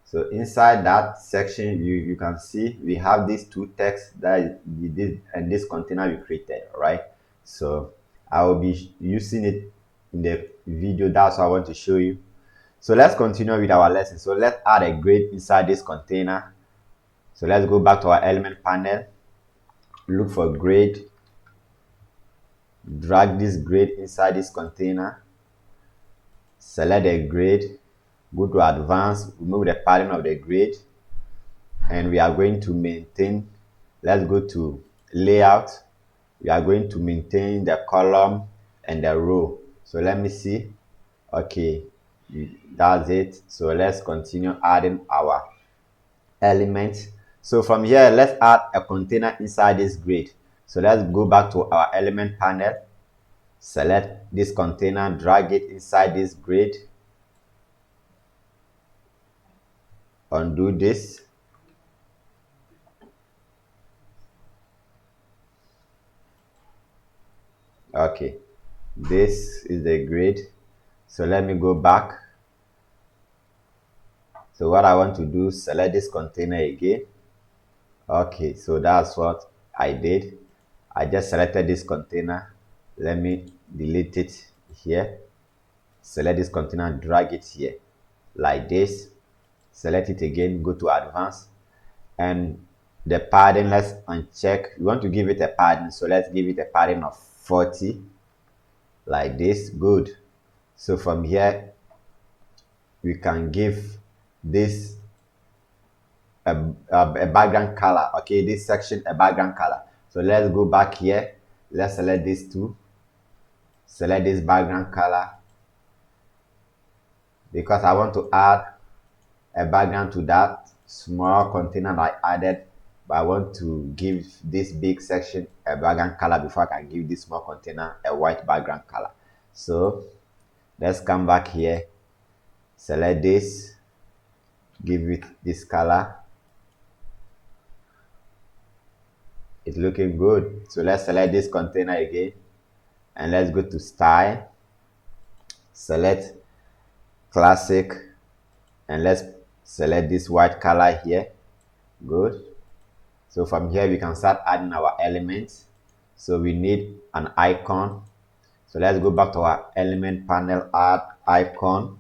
So inside that section, you can see we have these two texts that we did and this container we created, right? So I will be using it in the video. That's what I want to show you. So let's continue with our lesson. So let's add a grade inside this container. So let's go back to our element panel, look for grade, drag this grade inside this container, select the grade, go to advanced, remove the padding of the grade, and we are going to maintain. Let's go to layout. We are going to maintain the column and the row. So let me see. Okay, that's it. So let's continue adding our elements. So from here, let's add a container inside this grid. So let's go back to our element panel, select this container, drag it inside this grid, undo this, okay, this is the grid. So let me go back. So what I want to do, select this container again. Okay, so that's what I did. I just selected this container. Let me delete it here. Select this container, drag it here like this. Select it again, go to advanced, and the padding, let's uncheck. We want to give it a padding, so let's give it a padding of 40 like this. Good. So from here we can give this a background color. Okay, this section a background color. So let's go back here, let's select these two, select this background color, because I want to add a background to that small container I added, but I want to give this big section a background color before I can give this small container a white background color. So let's come back here, select this, give it this color. It's looking good. So let's select this container again, and let's go to style, select classic, and let's select this white color here. Good. So from here we can start adding our elements. So we need an icon. So let's go back to our element panel, add icon,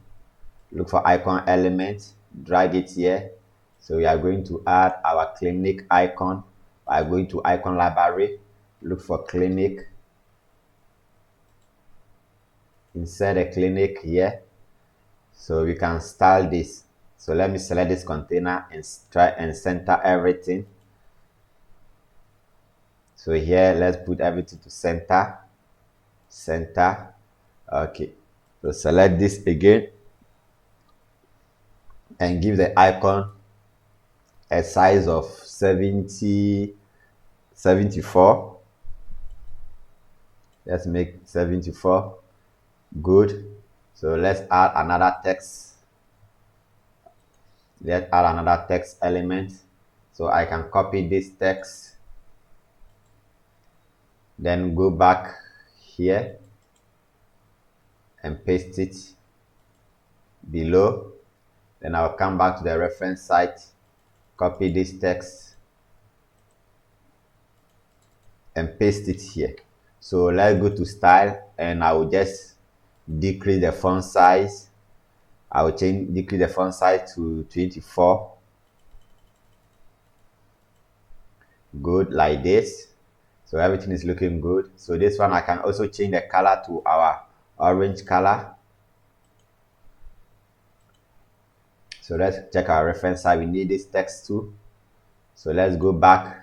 look for icon element, drag it here. So we are going to add our clinic icon. We are going to icon library, look for clinic, insert a clinic here. So we can style this. So let me select this container and try and center everything. So here, let's put everything to center. Okay, so select this again and give the icon a size of 74. Let's make 74. Good. So let's add another text. Let's add another text element. So I can copy this text, then go back here and paste it below. Then I'll come back to the reference site, copy this text and paste it here. So let's go to style and I will just decrease the font size. I will decrease the font size to 24. Good, like this. So everything is looking good. So this one I can also change the color to our orange color. So let's check our reference site. We need this text too. So let's go back.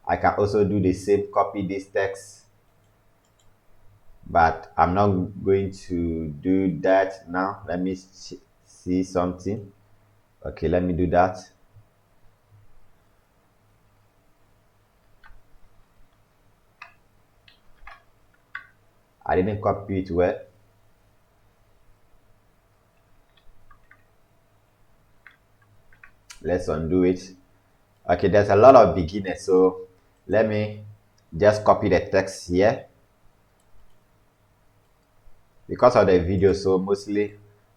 I can also do the same, copy this text, but I'm not going to do that now. Let me see something. Okay, let me do that. I didn't copy it well. Let's undo it. Okay, there's a lot of beginners, so let me just copy the text here. Because of the video, so mostly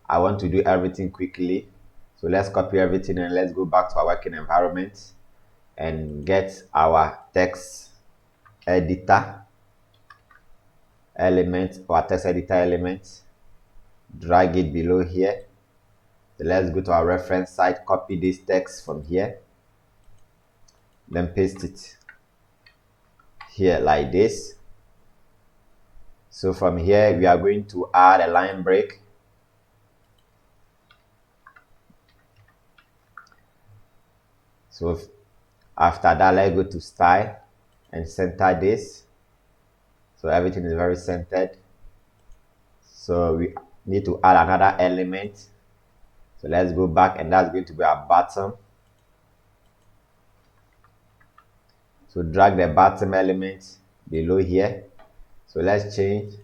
I want to do everything quickly. So let's copy everything and let's go back to our working environment and get our text editor element, or text editor element, drag it below here. So let's go to our reference site, copy this text from here, then paste it here like this. So from here we are going to add a line break. So after that, let's go to style and center this. So everything is very centered. So we need to add another element. So let's go back and that's going to be our bottom. So drag the bottom element below here. So let's change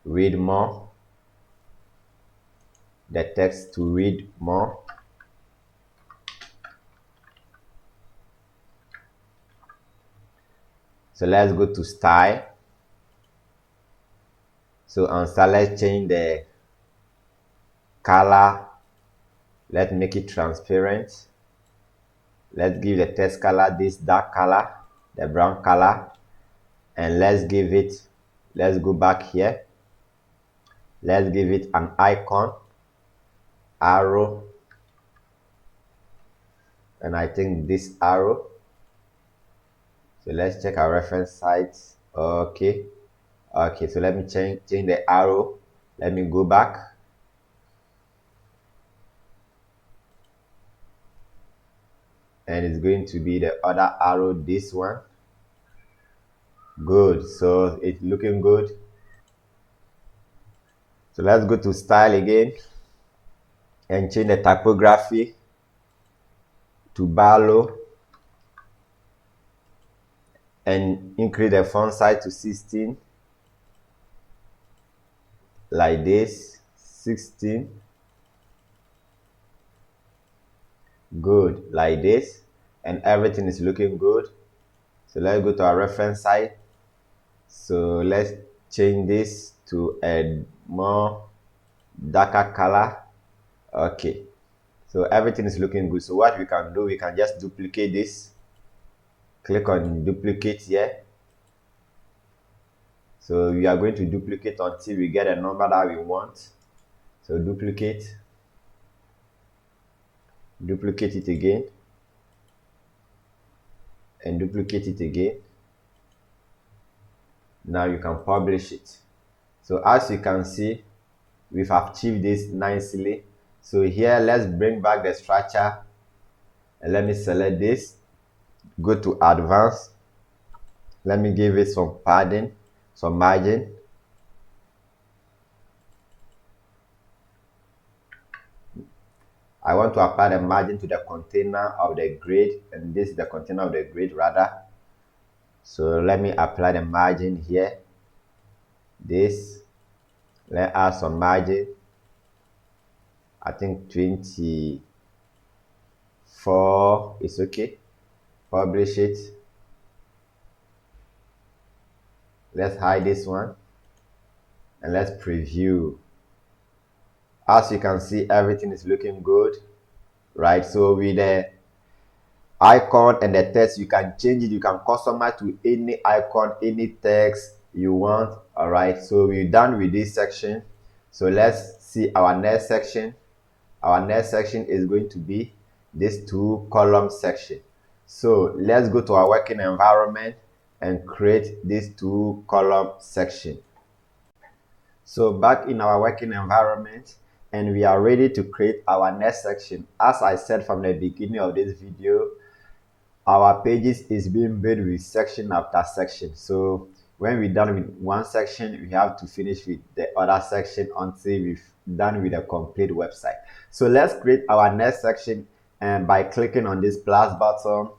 read more, the text to read more. So let's go to style. So on style, let's change the color. Let's make it transparent. Let's give the text color this dark color, the brown color, and let's go back here. Let's give it an icon, arrow, and I think this arrow. So let's check our reference sites. Okay, so let me change the arrow. Let me go back. And it's going to be the other arrow, this one. Good, so it's looking good. So let's go to style again and change the typography to Barlow and increase the font size to 16, like this. 16. Good, like this, and everything is looking good. So let's go to our reference site. So let's change this to a more darker color. Okay, so everything is looking good. So what we can do, we can just duplicate this. Click on duplicate here So we are going to duplicate until we get a number that we want. So duplicate it again, and duplicate it again. Now you can publish it. So as you can see, we've achieved this nicely. So here, let's bring back the structure, and let me select this, go to advanced. Let me give it some padding, some margin. I want to apply the margin to the container of the grid, and this is the container of the grid rather. So let me apply the margin here. This, let's add some margin. I think 24 is okay. Publish it. Let's hide this one, and let's preview. As you can see, everything is looking good, right? So with the icon and the text, you can change it, you can customize to any icon, any text you want. All right, so we're done with this section. So let's see our next section. Our next section is going to be this 2-column section. So let's go to our working environment and create this 2-column section. So back in our working environment, and we are ready to create our next section. As I said from the beginning of this video, our pages is being built with section after section. So when we're done with one section, we have to finish with the other section until we've done with a complete website. So let's create our next section, and by clicking on this plus button,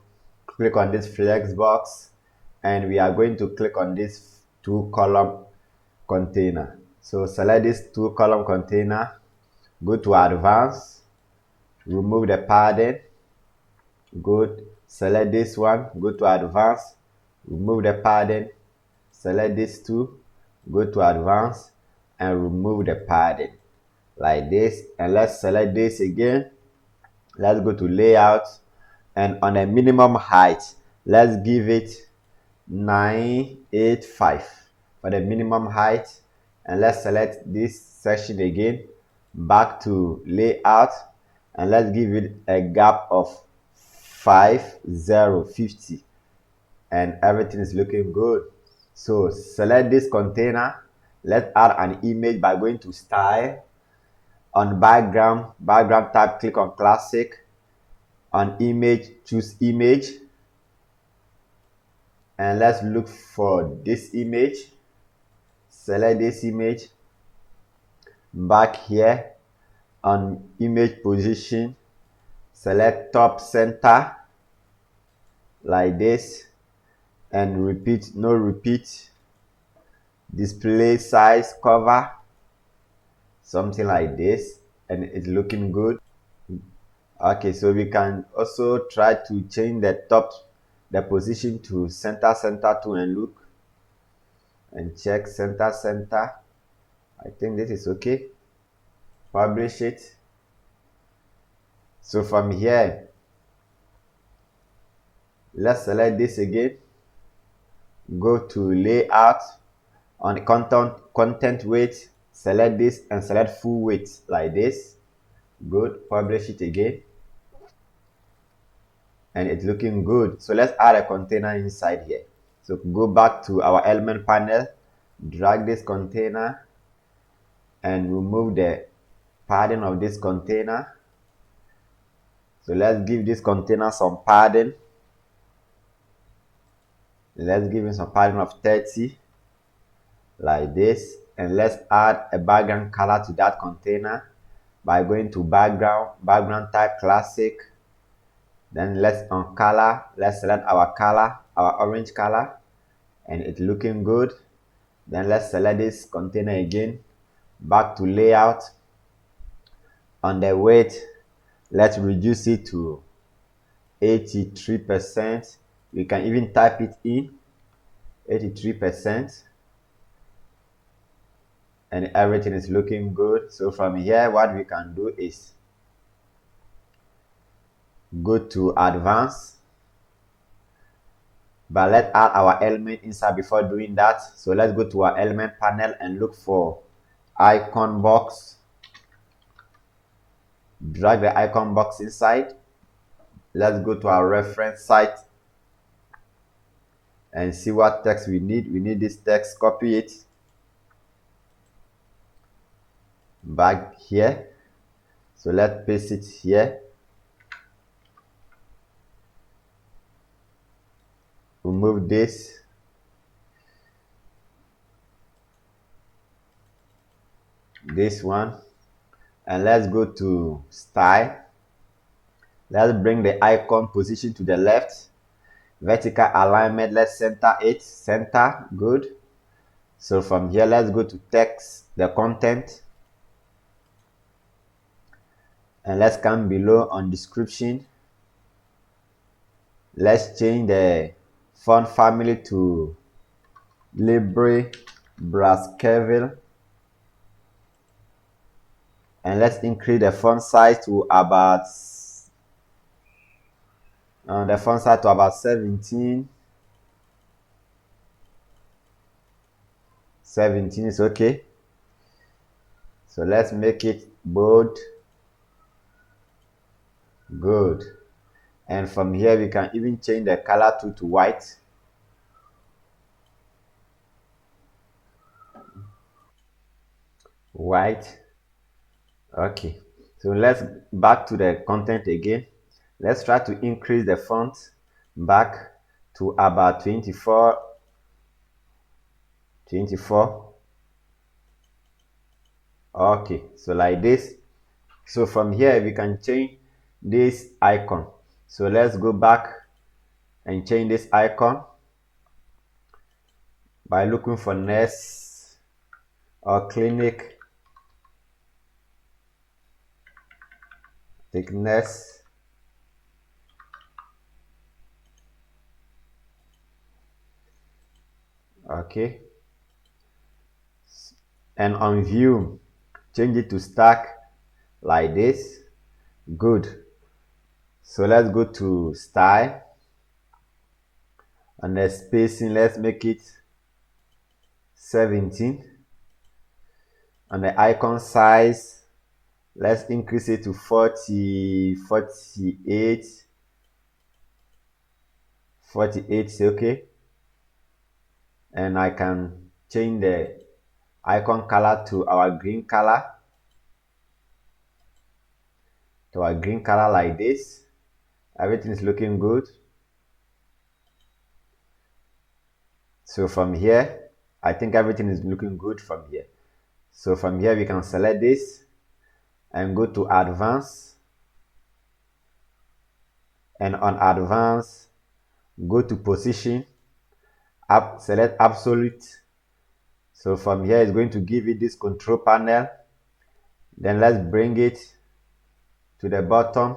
click on this flex box, and we are going to click on this 2-column container. So select this 2-column container, go to advanced, remove the padding, good. Select this one, go to advanced, remove the padding, select this two, go to advanced, and remove the padding like this. And let's select this again. Let's go to layout, and on a minimum height, let's give it 985 for the minimum height. And let's select this section again, back to layout, and let's give it a gap of 5050, and everything is looking good. So select this container. Let's add an image by going to style, on background tab, click on classic, on image, choose image, and let's look for this image. Select this image. Back here on image position, select top center like this, and repeat, no repeat. Display size cover, something like this, and it's looking good. Okay, so we can also try to change the position to center too, and look and check center. I think this is okay. Publish it. So from here, let's select this again, go to layout, on content weight, select this and select full weight like this. Good. Publish it again, and it's looking good. So let's add a container inside here. So go back to our element panel, drag this container, and remove the padding of this container. So let's give this container some padding. Let's give it some padding of 30 like this, and let's add a background color to that container by going to background type classic. Then let's on color, let's select our color, our orange color, and it's looking good. Then let's select this container again, back to layout. On the weight, let's reduce it to 83%. We can even type it in 83%, and everything is looking good. So from here, what we can do is go to advanced, but let's add our element inside before doing that. So let's go to our element panel and look for icon box. Drag the icon box inside. Let's go to our reference site and see what text we need. We need this text. Copy it back here. So let's paste it here. Remove this. This one. And let's go to style. Let's bring the icon position to the left. Vertical alignment, let's center it. Center, good. So from here, let's go to text, the content. And let's come below on description. Let's change the font family to Libre Braskerville. And let's increase the font size to about 17. 17 is okay. So let's make it bold. Good. And from here we can even change the color to white. White. Okay. So let's back to the content again. Let's try to increase the font back to about 24. Okay, so like this. So from here we can change this icon. So let's go back and change this icon by looking for nurse or clinic thickness. Okay, and on view change it to stack like this. Good. So let's go to style and the spacing, let's make it 17. And the icon size, let's increase it to 48. 48 is okay. And I can change the icon color to our green color. Like this. Everything is looking good. So from here, I think everything is looking good from here. So from here, we can select this and go to advanced. And on advanced, go to position, select absolute. So from here, it's going to give it this control panel. Then let's bring it to the bottom.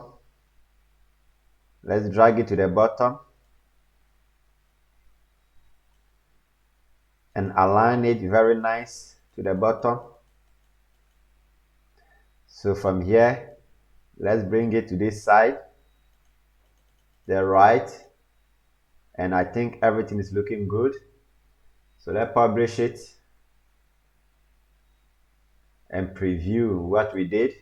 Let's drag it to the bottom and align it very nice to the bottom. So from here, let's bring it to this side, the right, and I think everything is looking good. So let's publish it and preview what we did.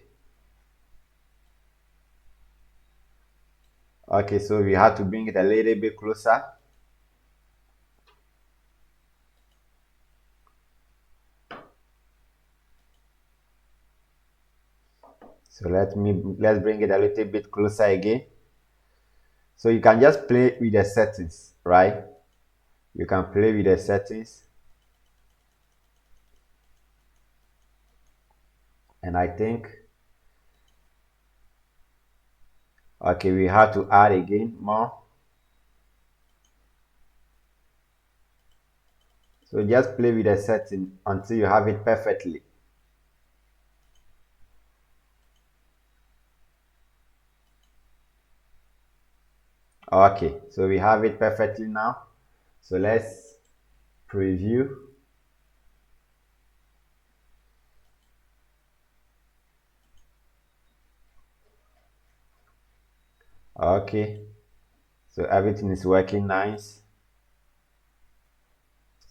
Okay, so we have to bring it a little bit closer. So let's bring it a little bit closer again. So you can just play with the settings, right? You can play with the settings. And I think, okay, we have to add again more. So just play with the setting until you have it perfectly. Okay, so we have it perfectly now. So let's preview. Okay, so everything is working nice.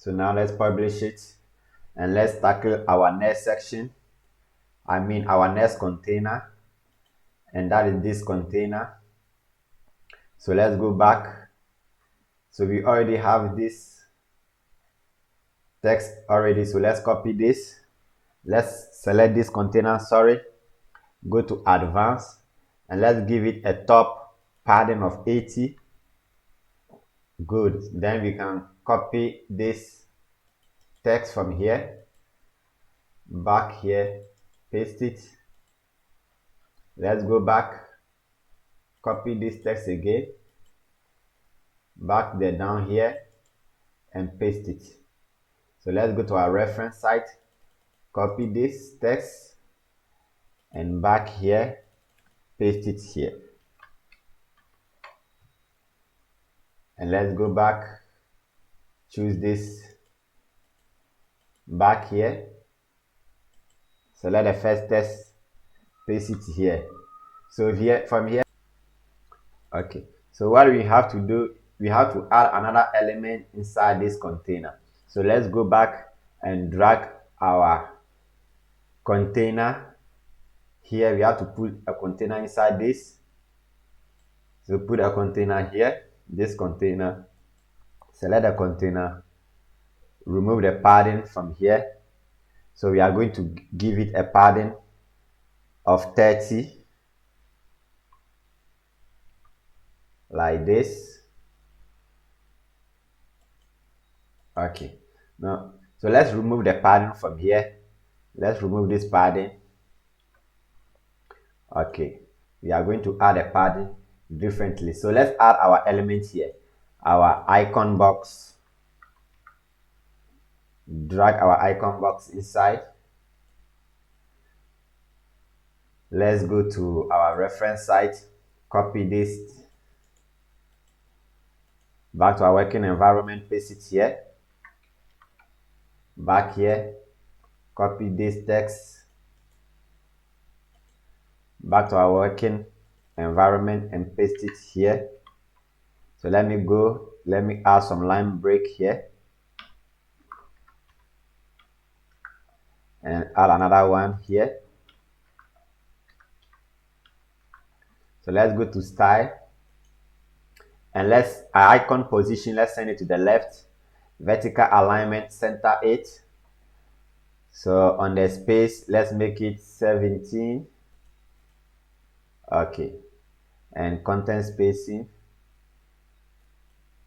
So now let's publish it, and let's tackle our next section. Our next container, and that is this container. So let's go back. So we already have this text already, so let's copy this. Let's select this container, go to advanced, and let's give it a top padding of 80. Good. Then we can copy this text from here back here, paste it. Let's go back, copy this text again, back there down here, and paste it. So let's go to our reference site, copy this text, and back here, paste it here. And let's go back, choose this back here, select the first text, paste it here. So here, from here, okay, so what we have to do, we have to add another element inside this container. So let's go back and drag our container here. We have to put a container inside this. So put a container here, this container, select the container, remove the padding from here. So we are going to give it a padding of 30, like this. Okay, now so let's remove the padding from here. Let's remove this padding. Okay, we are going to add a padding differently. So let's add our element here, our icon box. Drag our icon box inside. Let's go to our reference site, copy this back to our working environment, paste it here, back here, copy this text back to our working environment and paste it here. So let me add some line break here and add another one here. So let's go to style, and our icon position, let's send it to the left, vertical alignment, center 8. So on the space, let's make it 17. Okay, and content spacing,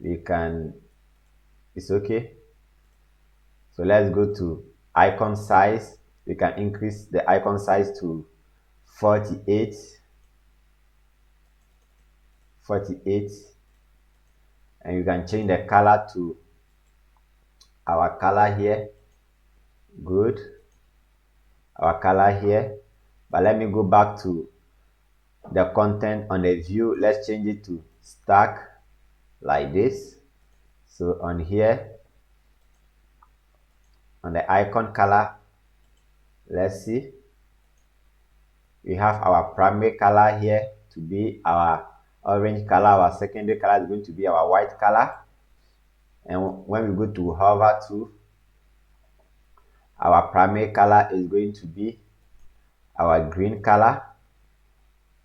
it's okay. So let's go to icon size. We can increase the icon size to 48, and you can change the color to our color here. Good, our color here. But let me go back to the content on the view. Let's change it to stack, like this. So on here, on the icon color, let's see, we have our primary color here to be our orange color. Our secondary color is going to be our white color. And when we go to hover to, our primary color is going to be our green color,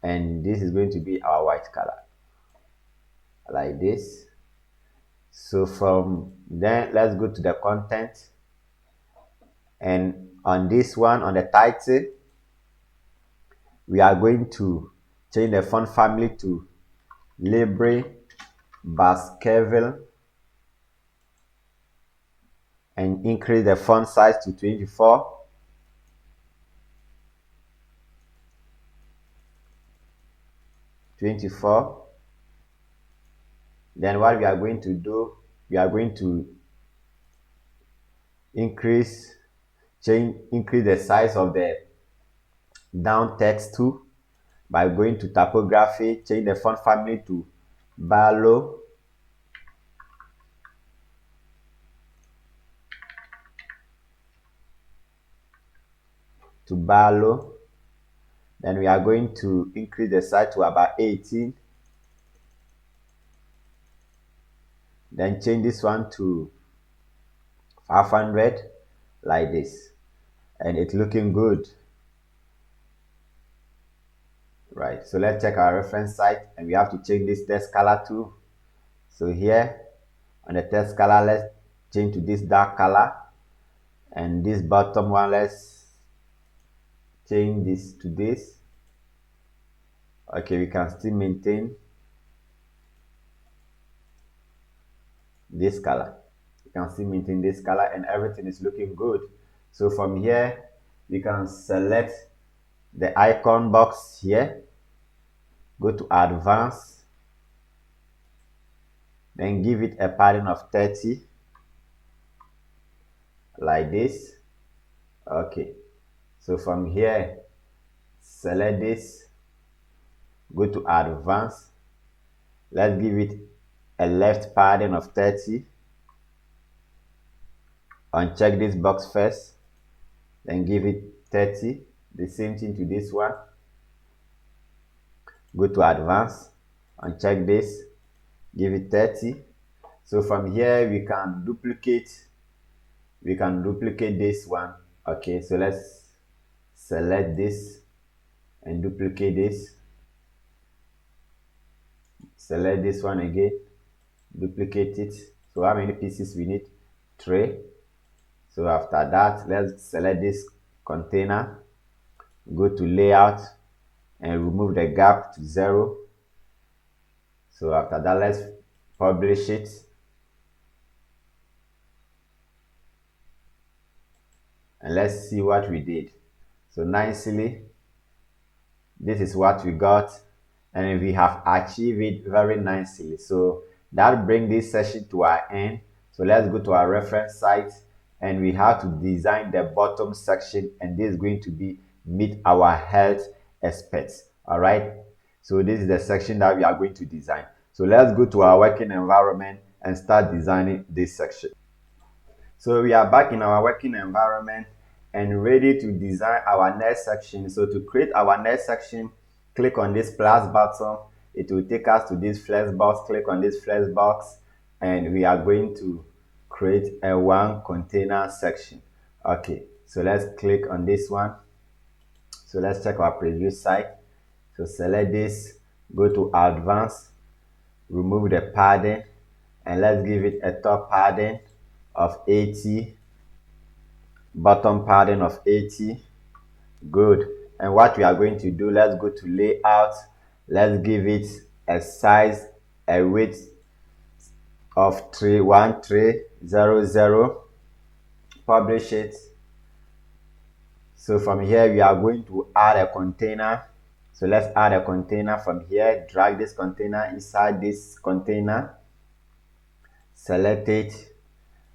and this is going to be our white color, like this. So from then, let's go to the content, and on this one, on the title, we are going to change the font family to Libre Baskerville and increase the font size to 24. Then what we are going to do, we are going to increase the size of the down text too by going to typography, change the font family to Barlow. Then we are going to increase the size to about 18. Then change this one to 500 like this, and it's looking good. Right, so let's check our reference site, and we have to change this text color too. So here on the text color, let's change to this dark color, and this bottom one, let's change this to this. Okay, we can still maintain this color. You can still maintain this color, and everything is looking good. So from here, we can select the icon box here, go to advanced, then give it a padding of 30 like this. Okay, so from here, select this, go to advanced, let's give it a left padding of 30. Uncheck this box first, then give it 30. The same thing to this one. Go to advanced, uncheck this, give it 30. So from here we can duplicate this one. Okay, so let's select this and duplicate this. Select this one again, duplicate it. So how many pieces we need? 3. So after that, let's select this container, go to layout and remove the gap to 0. So after that, let's publish it. And let's see what we did. So nicely, this is what we got, and we have achieved it very nicely. So that brings this session to our end. So let's go to our reference site, and we have to design the bottom section, and this is going to be meet our health experts. All right, so this is the section that we are going to design. So let's go to our working environment and start designing this section. So we are back in our working environment and ready to design our next section. So to create our next section, click on this plus button. It will take us to this flex box. Click on this flex box, and we are going to create a one container section. Okay, so let's click on this one. So let's check our preview site. So select this, go to advanced, remove the padding, and let's give it a top padding of 80, bottom padding of 80. Good. And what we are going to do, let's go to layout, let's give it a size, a width of 1300, publish it. So from here we are going to add a container. So let's add a container from here. Drag this container inside this container, select it,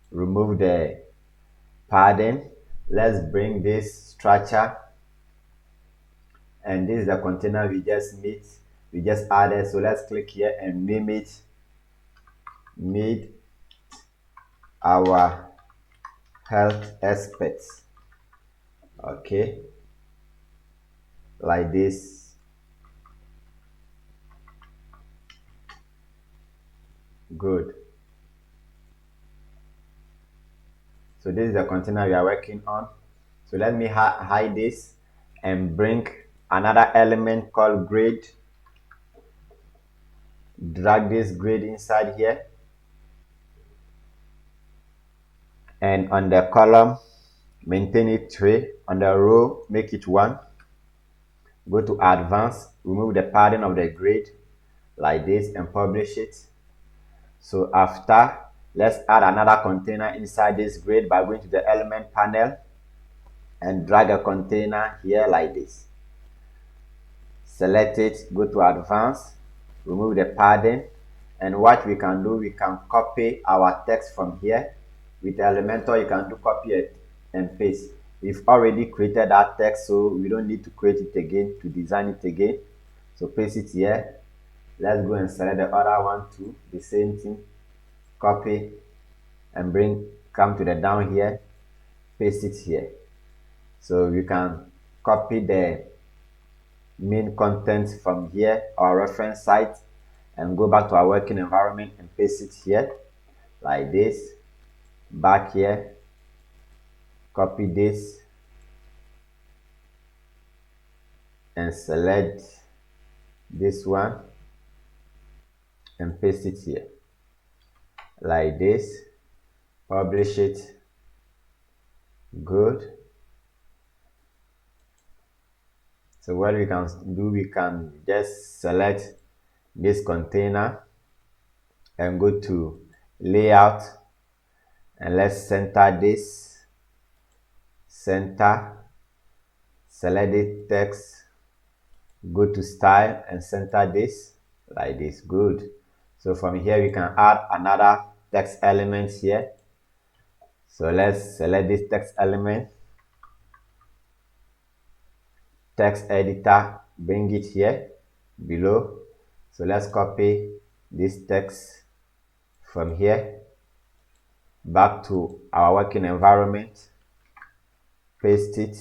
remove the padding. Let's bring this structure, and this is the container we just added. So let's click here and name it meet our health experts. Okay, like this. Good. So this is the container we are working on. So let me hide this and bring another element called grade. Drag this grade inside here, and on the column maintain it 3, on the row make it 1. Go to advanced, remove the padding of the grade like this and publish it. So after, let's add another container inside this grade by going to the element panel and drag a container here like this. Select it, go to advanced, remove the padding, and what we can do, we can copy our text from here. With Elementor, you can do copy it and paste. We've already created that text, so we don't need to create it again to design it again. So paste it here. Let's go and select the other one too, the same thing. Copy and come to the down here, paste it here. So you can copy the main content from here, our reference site, and go back to our working environment and paste it here like this. Back here, copy this and select this one and paste it here like this. Publish it. Good. So what we can do, we can just select this container and go to layout, and let's center this. Center, select the text, go to style and center this like this. Good. So from here we can add another text element here. So let's select this text element, text editor, bring it here below. So let's copy this text from here back to our working environment, paste it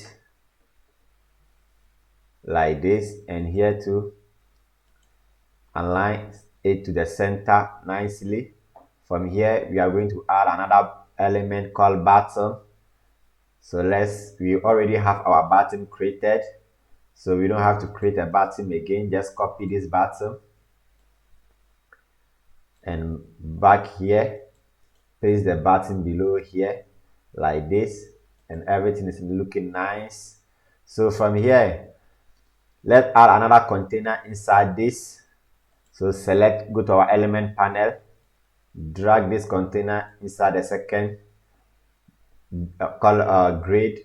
like this, and here too align it to the center nicely. From here we are going to add another element called button. So we already have our button created, so we don't have to create a button again. Just copy this button and back here, paste the button below here like this, and everything is looking nice. So from here, let's add another container inside this. So select, go to our element panel, drag this container inside the second color grid.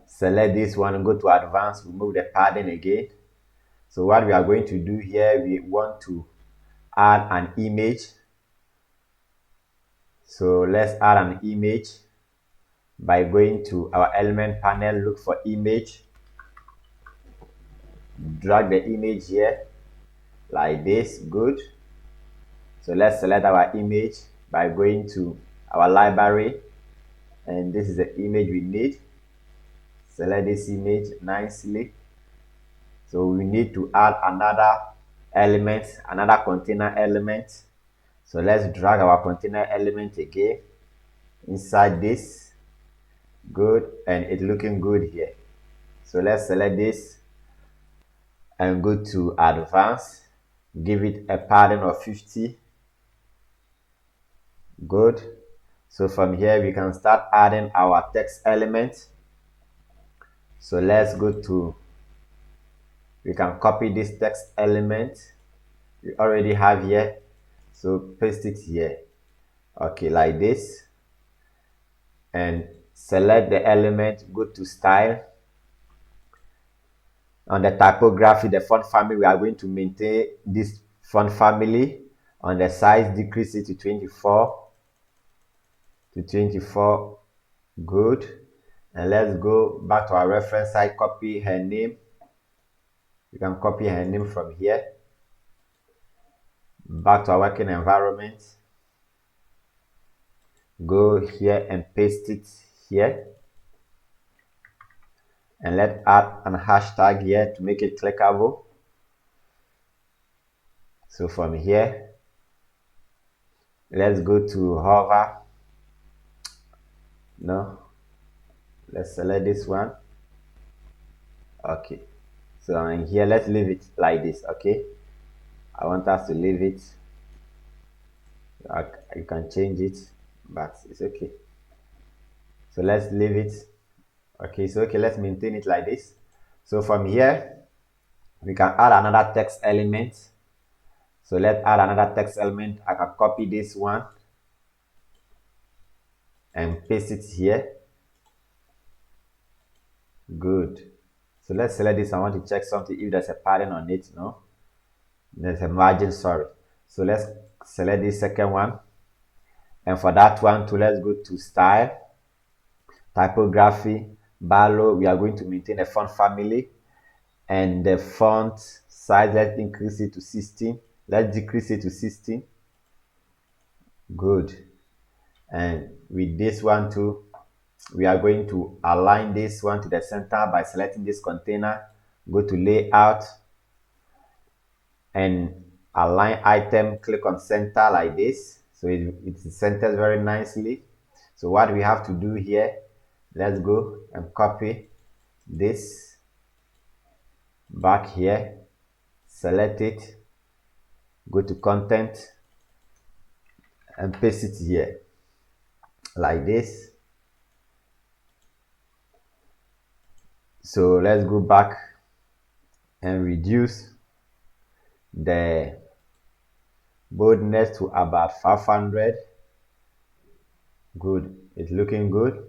Select this one and go to advanced, remove the padding again. So what we are going to do here, we want to add an image. So let's add an image by going to our element panel, look for image, drag the image here like this. Good. So let's select our image by going to our library, and this is the image we need. Select this image nicely. So we need to add another element, another container element. So let's drag our container element again inside this. Good, and it's looking good here. So let's select this and go to advanced, give it a padding of 50. Good. So from here we can start adding our text element. So let's go to, we can copy this text element we already have here, so paste it here, okay, like this, and select the element, go to style. On the typography, the font family, we are going to maintain this font family. On the size, decrease it to 24. Good. And let's go back to our reference site, copy her name. You can copy her name from here. Back to our working environment. Go here and paste it here. And let's add an hashtag here to make it clickable. So from here, let's go to hover. No, let's select this one. Okay, so in here, let's leave it like this. Okay, I want us to leave it. You can change it, but it's okay. So let's leave it. Okay, so okay, let's maintain it like this. So from here, we can add another text element. So let's add another text element. I can copy this one and paste it here. Good. So let's select this. I want to check something, if there's a pattern on it. No, there's a margin, sorry. So let's select this second one, and for that one too, let's go to style, typography, Barlow. We are going to maintain a font family, and the font size, let's increase it to 16. Let's decrease it to 16. Good. And with this one too, we are going to align this one to the center by selecting this container, go to layout and align item, click on center like this. So it centers very nicely. So what we have to do here, let's go and copy this back here, select it, go to content and paste it here like this. So let's go back and reduce the boldness to about 500. Good, it's looking good.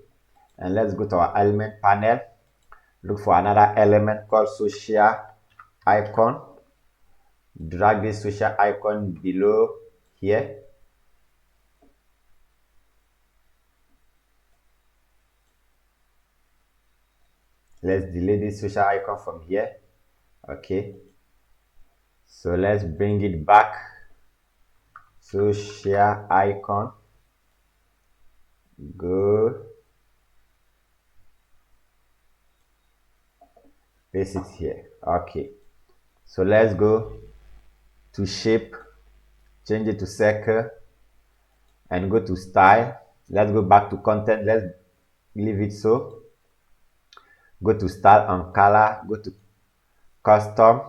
And let's go to our element panel, look for another element called social icon, drag this social icon below here. Let's delete this social icon from here. Okay, so let's bring it back. Social icon, go paste it here. Okay, so let's go to shape, change it to circle and go to style. Let's go back to content, let's leave it so. Go to style and color, go to custom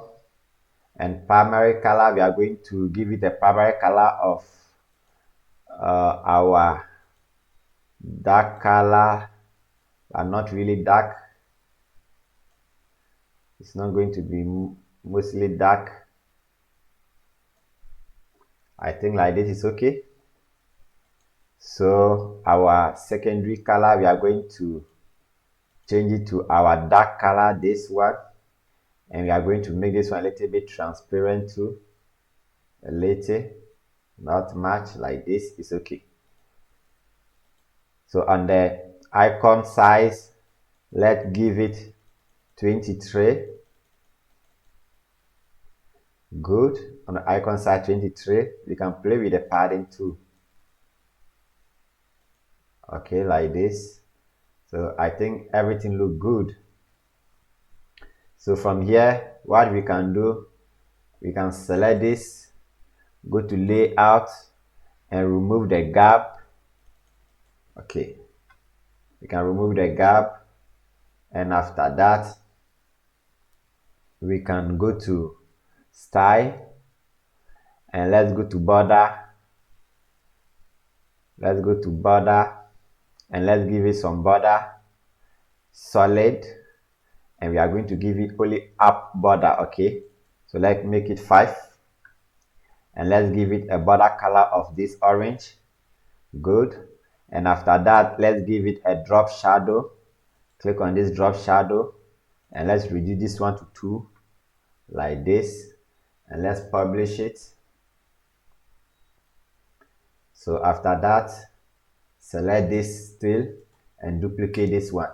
and primary color. We are going to give it a primary color of our dark color, but not really dark. It's not going to be mostly dark. I think like this is okay. So our secondary color, we are going to change it to our dark color, this one, and we are going to make this one a little bit transparent too, a little, not much. Like this is okay. So on the icon size, let's give it 23. Good. On the icon size 23, we can play with the padding too. Okay, like this. So I think everything look good. So from here, what we can do, we can select this, go to layout and remove the gap. Okay, we can remove the gap, and after that we can go to style and let's go to border. Let's go to border and let's give it some border solid, and we are going to give it only up border. Okay, so let's make it 5 and let's give it a border color of this orange. Good. And after that, let's give it a drop shadow. Click on this drop shadow and let's reduce this one to 2 like this, and let's publish it. So after that, select this still and duplicate this one.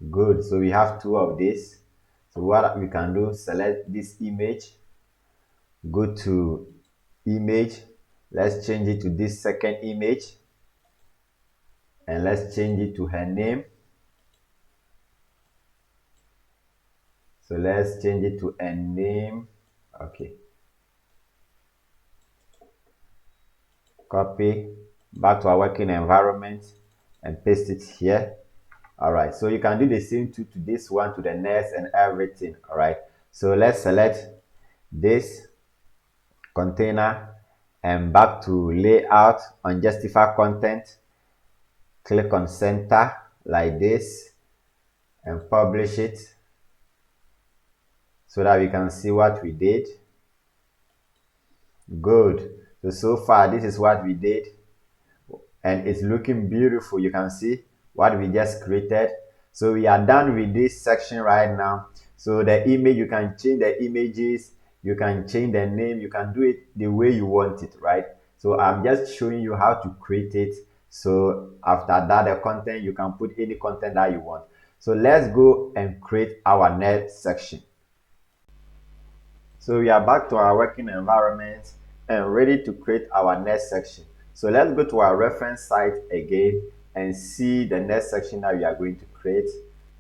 Good. So we have 2 of this. So what we can do, select this image, go to image, let's change it to this second image and let's change it to her name. So let's change it to a name. Okay, copy back to our working environment and paste it here. All right, so you can do the same to this one, to the next, and everything. All right, so let's select this container and back to layout, on justify content, click on center like this and publish it so that we can see what we did. Good. So far this is what we did and it's looking beautiful. You can see what we just created. So we are done with this section right now. So the image, you can change the images, you can change the name, you can do it the way you want it, right? So I'm just showing you how to create it. So after that, the content, you can put any content that you want. So let's go and create our next section. So we are back to our working environment and ready to create our next section. So let's go to our reference site again and see the next section that we are going to create.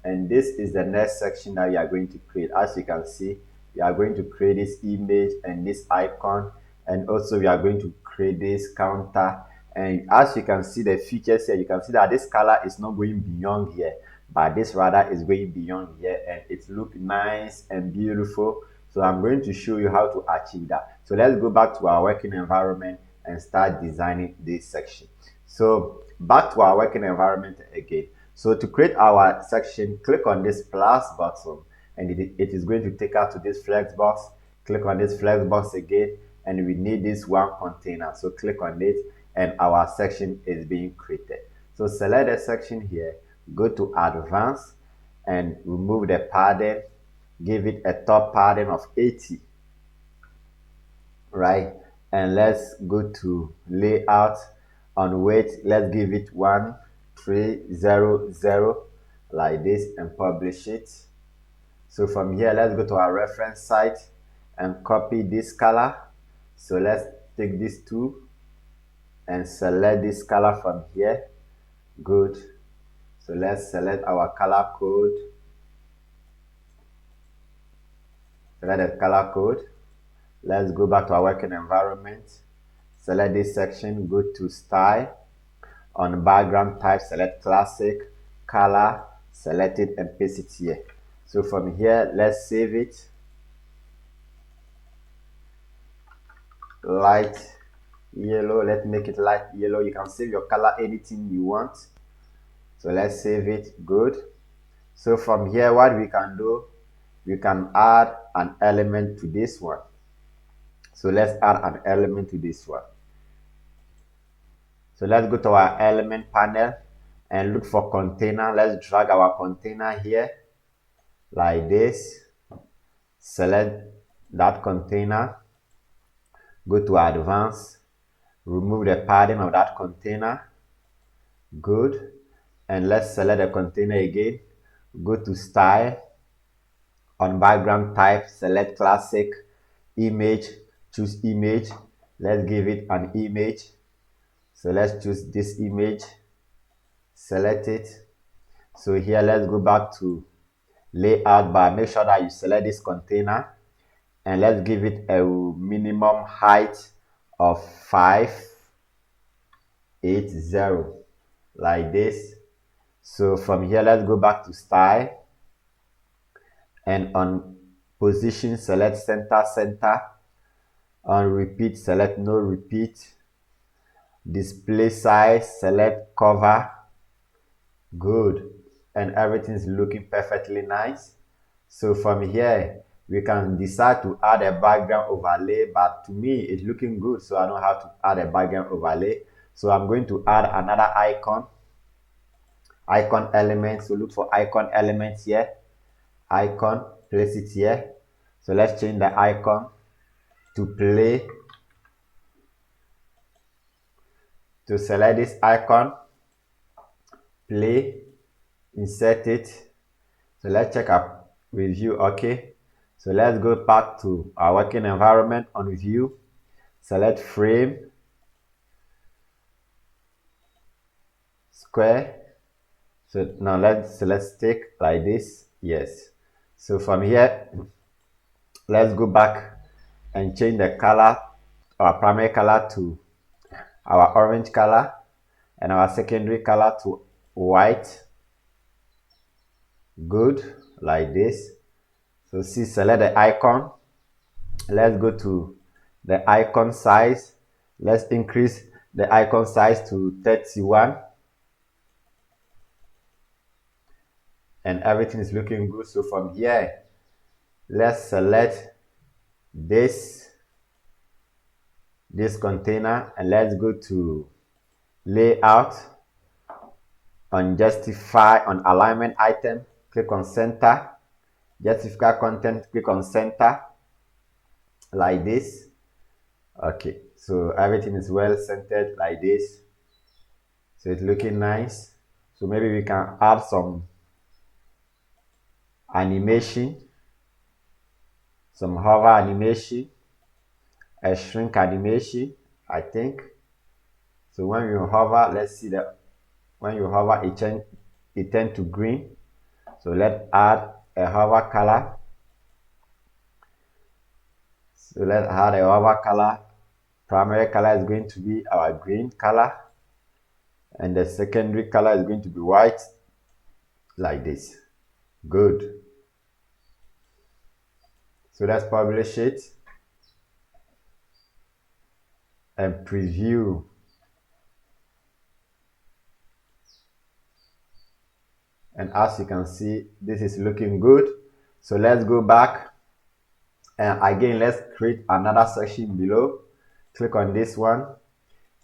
And this is the next section that we are going to create. As you can see, we are going to create this image and this icon, and also we are going to create this counter And as you can see the features here, you can see that this color is not going beyond here, but this rather is going beyond here, and it looks nice and beautiful. So I'm going to show you how to achieve that. So let's go back to our working environment and start designing this section. So back to our working environment again. So to create our section, click on this plus button, and it is going to take us to this flex box. Click on this flex box again, and we need this one container. So click on it, and our section is being created. So select the section here, go to advanced, and remove the padding. Give it a top padding of 80, right? And let's go to layout. On weight, let's give it 1300 like this, and publish it. So from here, let's go to our reference site and copy this color. So let's take this tool and select this color from here. Good. So let's select our color code. Select the color code. Let's go back to our working environment. Select this section, go to style. On background type, select classic, color, select it and paste it here. So from here, let's save it. Light yellow, let's make it light yellow. You can save your color anything you want. So let's save it. Good. So from here, what we can do, we can add an element to this one. So let's add an element to this one. So let's go to our element panel and look for container. Let's drag our container here like this. Select that container. Go to advanced. Remove the padding of that container. Good. And let's select the container again. Go to style. On background type, select classic, image, choose image. Let's give it an image. So let's choose this image, select it. So here, let's go back to layout bar. Make sure that you select this container, and let's give it a minimum height of 580 like this. So from here, let's go back to style, and on position, select center. On repeat, select no repeat. Display size, select cover. Good. And everything's looking perfectly nice. So from here, we can decide to add a background overlay, but to me, it's looking good, so I don't have to add a background overlay. So I'm going to add another icon element. So look for icon elements here. Icon, place it here. So let's change the icon to play. To select this icon, play, insert it. So let's check our review. Okay, so let's go back to our working environment. On view, select frame, square. So now let's select stick like this. Yes. So from here, let's go back and change the color, our primary color to our orange color, and our secondary color to white. Good, like this. So see, select the icon. Let's go to the icon size. Let's increase the icon size to 31. And everything is looking good. So from here, let's select this container, and let's go to layout. On justify, on alignment item, click on center. Justify content, click on center like this. Okay, so everything is well centered like this. So it's looking nice. So maybe we can add some animation, some hover animation, a shrink animation, I think. So when you hover, let's see that when you hover, it turns to green. So let's add a hover color. So let's add a hover color Primary color is going to be our green color, and the secondary color is going to be white, like this. Good. So let's publish it and preview. And as you can see, this is looking good. So let's go back, and again let's create another section below. Click on this one,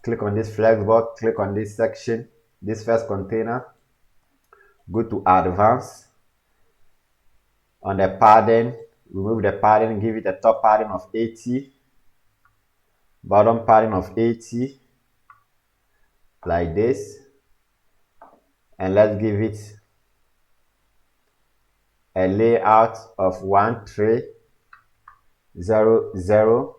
click on this flexbox, click on this section, this first container, go to advanced. On the padding, remove the padding, give it a top padding of 80, bottom padding of 80, like this, and let's give it a layout of 1300.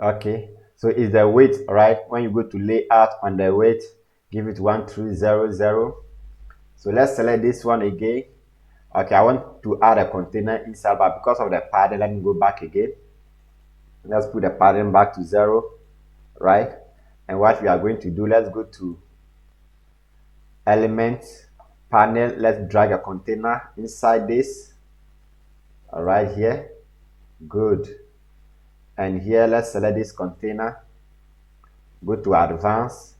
Okay, so it's the weight, right? When you go to layout on the weight, give it 1300. So let's select this one again. Okay, I want to add a container inside, but because of the padding, let me go back again. Let's put the padding back to 0, right? And what we are going to do, let's go to element panel. Let's drag a container inside this. All right, here. Good. And here, let's select this container. Go to advanced,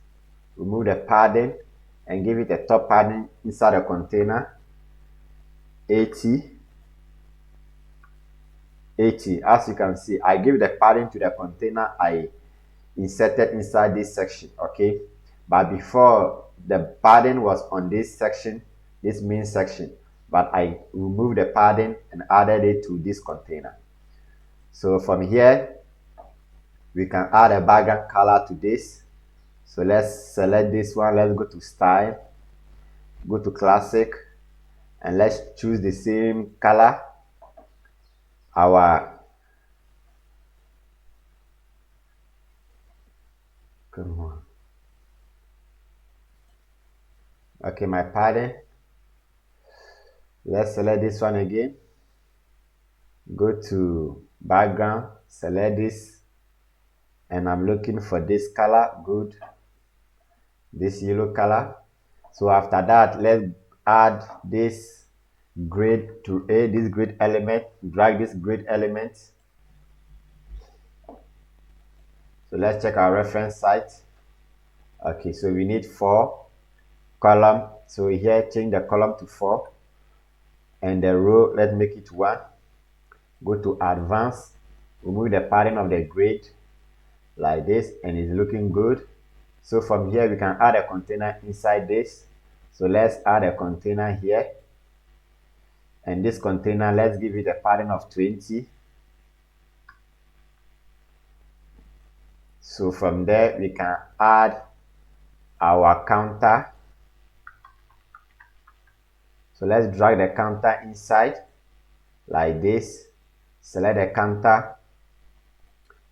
remove the padding, and give it a top padding inside the container. 80. As you can see, I give the padding to the container I inserted inside this section. Okay, but before, the padding was on this section, this main section, but I removed the padding and added it to this container. So from here, we can add a background color to this. So let's select this one. Let's go to style, go to classic, and let's choose the same color. Come on. Okay, my padding. Let's select this one again. Go to background, select this, and I'm looking for this color. Good. This yellow color. So after that, let's add this grid to this grid element. Drag this grid element. So let's check our reference site. Okay, so we need 4 column. So here, change the column to 4, and the row, let's make it 1. Go to advanced, remove the padding of the grid, like this, and it's looking good. So from here, we can add a container inside this. So let's add a container here, and this container, let's give it a padding of 20. So from there, we can add our counter. So let's drag the counter inside, like this. Select the counter,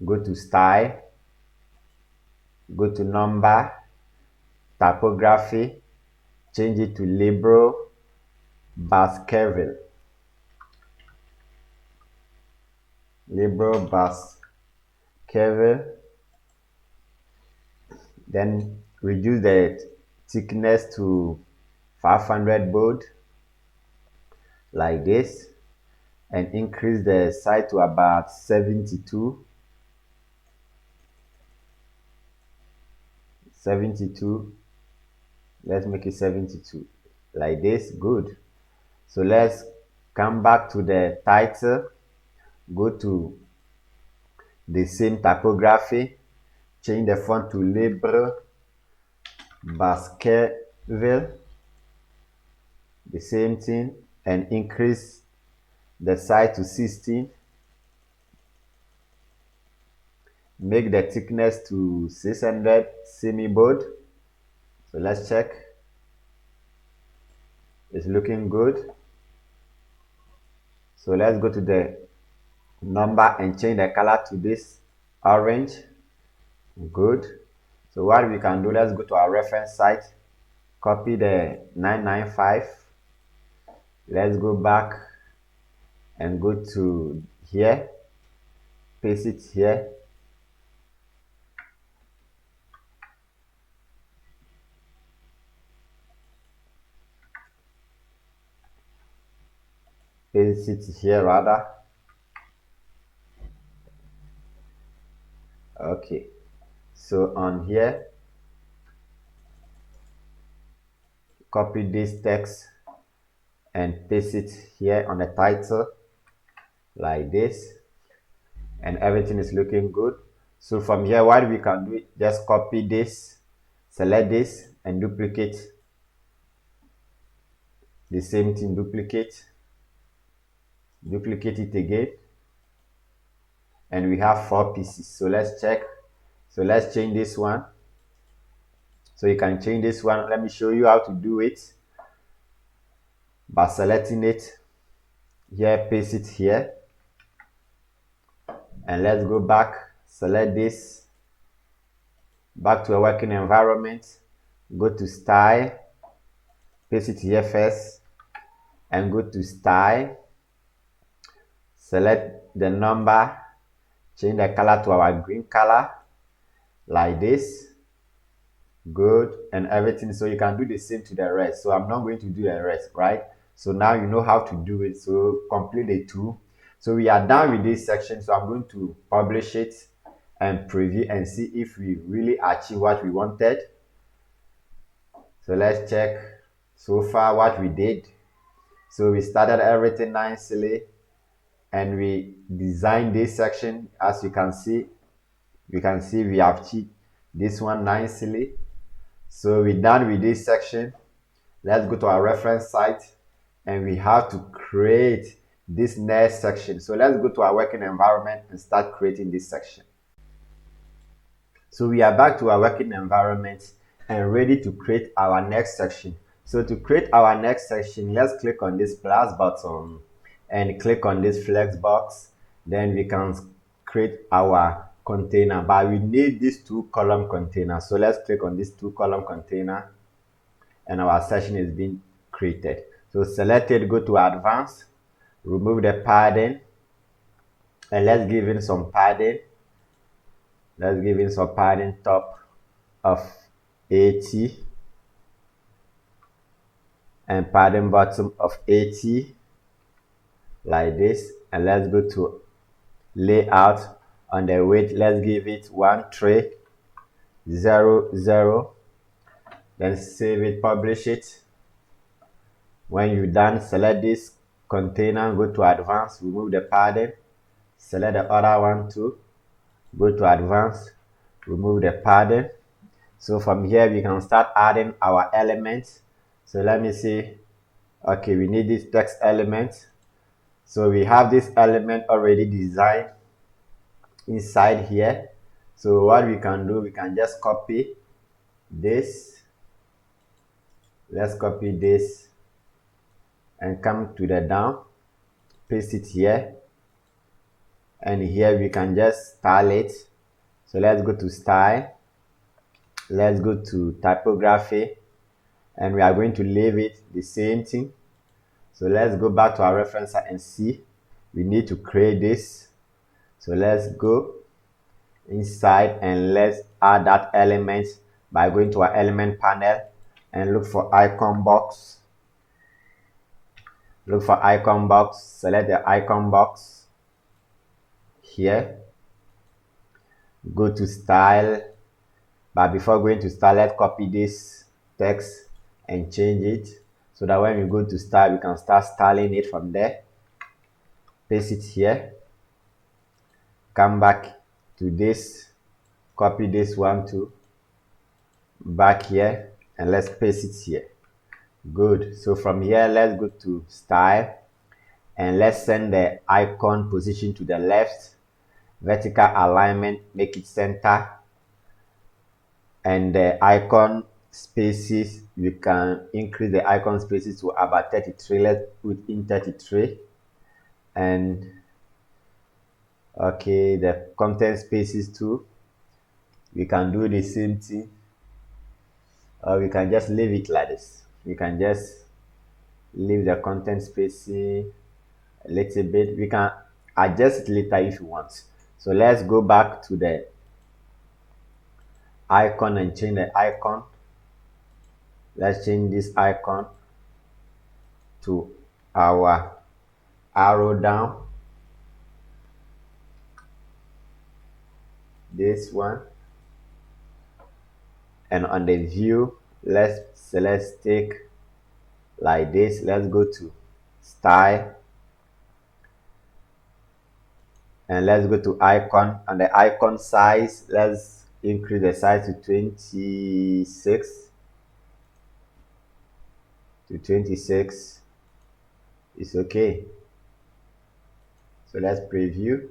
go to style, go to number, typography, change it to liberal Baskerville. Liberal Baskerville. Then reduce the thickness to 500 baud, like this, and increase the size to about 72. Let's make it 72, like this. Good. So let's come back to the title, go to the same typography, change the font to Libre Baskerville, the same thing, and increase the size to 16. Make the thickness to 600 semi-bold. So let's check. It's looking good. So let's go to the number and change the color to this orange. Good. So what we can do, let's go to our reference site, copy the 995. Let's go back and go to here, paste it here, paste it here rather. Okay, so on here, copy this text and paste it here on the title like this, and everything is looking good. So from here, what we can do, just copy this, select this and duplicate the same thing, duplicate it again, and we have 4 pieces. So let's check. So let's change this one. So you can change this one. Let me show you how to do it by selecting it here, paste it here, and let's go back, select this, back to a working environment, go to style, paste it here first, and go to style, select the number, change the color to our green color like this. Good, and everything. So you can do the same to the rest. So I'm not going to do the rest, right? So now you know how to do it. So complete the two. So we are done with this section. So I'm going to publish it and preview and see if we really achieve what we wanted. So let's check so far what we did. So we started everything nicely and we designed this section. As you can see, we have achieved this one nicely. So we're done with this section. Let's go to our reference site and we have to create this next section. So let's go to our working environment and start creating this section. So we are back to our working environment and ready to create our next section. So to create our next section, let's click on this plus button and click on this flex box. Then we can create our container, but we need this 2-column container. So let's click on this 2-column container and our section is being created. So select it, go to advanced, remove the padding, and let's give in some padding. Let's give in some padding top of 80 and padding bottom of 80 like this. And let's go to layout. On the width, let's give it 1300. Then save it, publish it. When you're done, select this container, go to advanced, remove the padding, select the other one too, go to advanced, remove the padding. So from here we can start adding our elements. So let me see. Okay, we need this text element. So we have this element already designed inside here. So what we can do, we can just copy this. Let's copy this and come to the down, paste it here, and here we can just style it. So let's go to style, let's go to typography, and we are going to leave it the same thing. So let's go back to our reference and see we need to create this. So let's go inside and let's add that element by going to our element panel and look for icon box. Look for icon box, select the icon box here, go to style, but before going to style, let's copy this text and change it so that when we go to style, we can start styling it from there. Paste it here, come back to this, copy this one too, back here, and let's paste it here. Good. So from here, let's go to style and let's send the icon position to the left, vertical alignment, make it center, and the icon spaces, you can increase the icon spaces to about 33. Let's put in 33. And okay, the content spaces too, we can do the same thing, or we can just leave it like this. We can just leave the content spacing a little bit. We can adjust it later if you want. So let's go back to the icon and change the icon. Let's change this icon to our arrow down, this one, and on the view, let's select stick like this. Let's go to style, and let's go to icon. On the icon size, let's increase the size to 26 to 26. It's okay. So let's preview.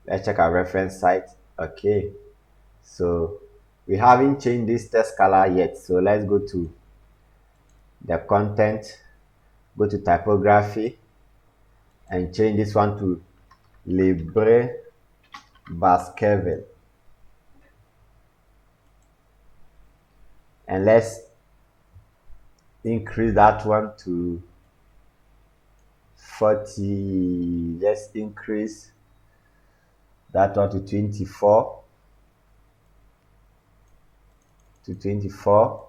Let's check our reference site. Okay, so we haven't changed this text color yet, so let's go to the content, go to typography, and change this one to Libre Baskerville, and let's increase that one to 40. Let's increase that one to 24 to 24.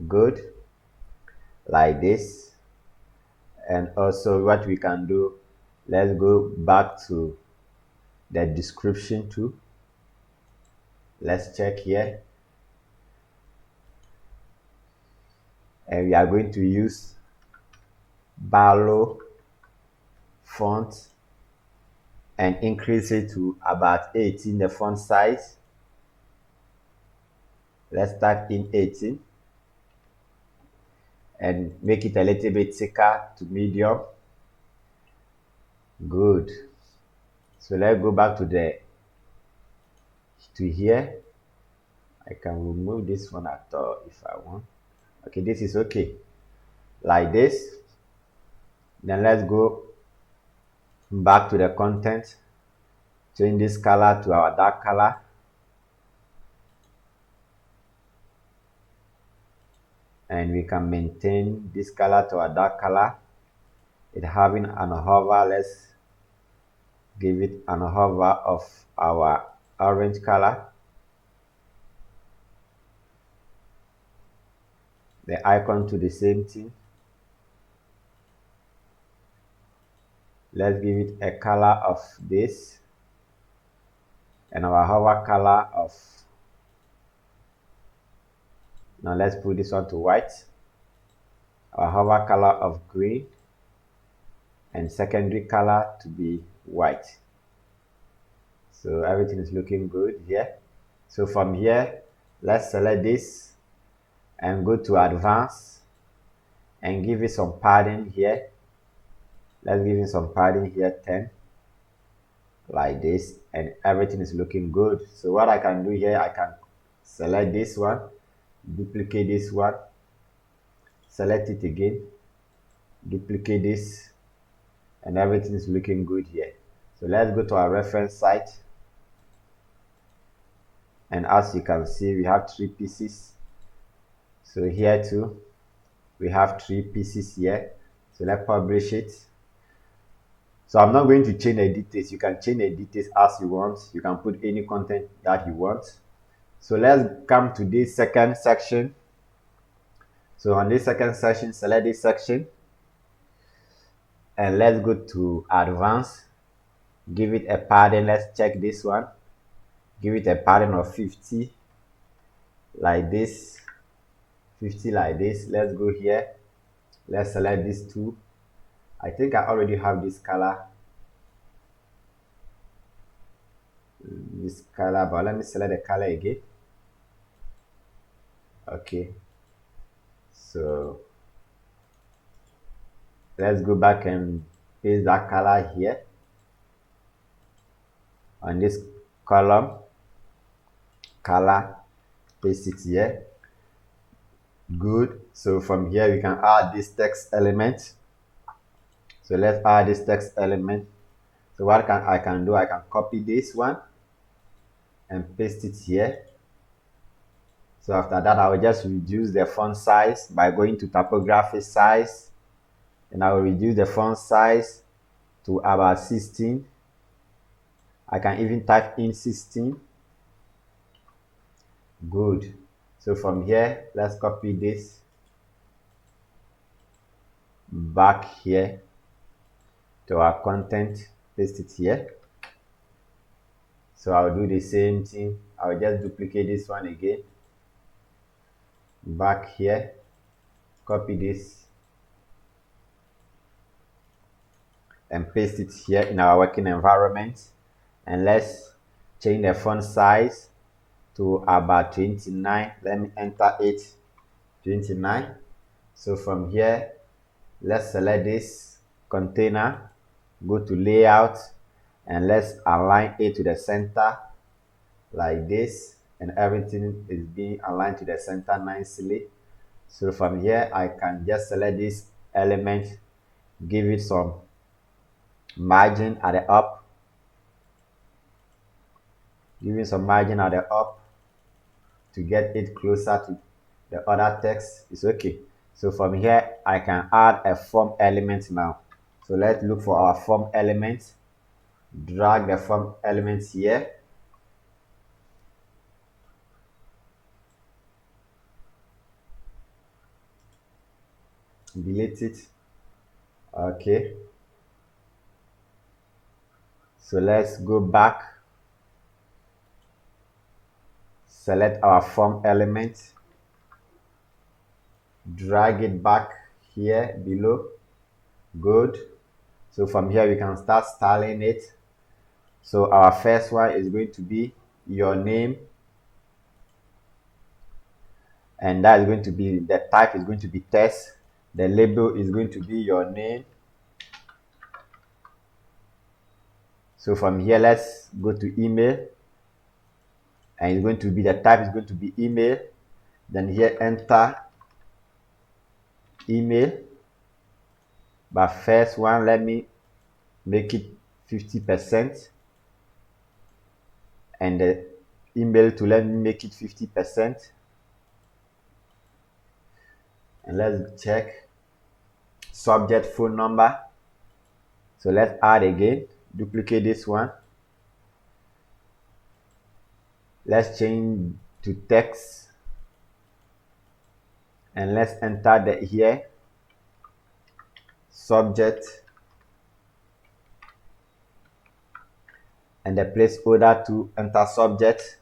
Good, like this. And also what we can do, let's go back to the description too. Let's check here, and we are going to use Barlow font and increase it to about 18, the font size. Let's start in 18 and make it a little bit thicker to medium. Good. So let's go back to here. I can remove this one at all if I want. Okay, this is okay, like this. Then let's go back to the content, change this color to our dark color, and we can maintain this color to our dark color. It having an hover, let's give it an hover of our orange color. The icon to the same thing. Let's give it a color of this, and our hover color of, now let's put this one to white, our hover color of green, and secondary color to be white. So everything is looking good here. So from here, let's select this and go to advanced and give it some padding here. Let's give it some padding here, 10, like this, and everything is looking good. So what I can do here, I can select this one, duplicate this one, select it again, duplicate this, and everything is looking good here. So let's go to our reference site, and as you can see, we have 3 pieces. So here too, we have 3 pieces here. So let's publish it. So I'm not going to change the details. You can change the details as you want. You can put any content that you want. So let's come to this second section. So on this second section, select this section, and let's go to advanced. Give it a padding. Let's check this one. Give it a padding of 50, like this. 50 like this. Let's go here. Let's select these two. I think I already have this color. But let me select the color again. Okay. So let's go back and paste that color here on this column. Color, paste it here. Good. So from here we can add this text element. So let's add this text element. So what I can do, I can copy this one and paste it here. So after that, I will just reduce the font size by going to typography size, and I will reduce the font size to about 16. I can even type in 16. Good. So from here, let's copy this back here. to our content, paste it here. So I'll do the same thing. I'll just duplicate this one again, back here, copy this and paste it here in our working environment. And let's change the font size to about 29. Let me enter it, 29. So from here, let's select this container, go to layout, and let's align it to the center like this, and everything is being aligned to the center nicely. So from here, I can just select this element, give it some margin at the up, giving some margin at the up to get it closer to the other text. It's okay. So from here, I can add a form element now. So let's look for our form element, drag the form element here, delete it. Okay, so let's go back, select our form element, drag it back here below. Good. So from here we can start styling it. So our first one is going to be your name, and that is going to be, the type is going to be text. The label is going to be your name. So from here, let's go to email, and it's going to be, the type is going to be email. Then here, enter email. But first one, let me make it 50%, and the email to, let me make it 50%. And let's check subject phone number. So let's add again, duplicate this one. Let's change to text, and let's enter the here subject and the placeholder to enter subject.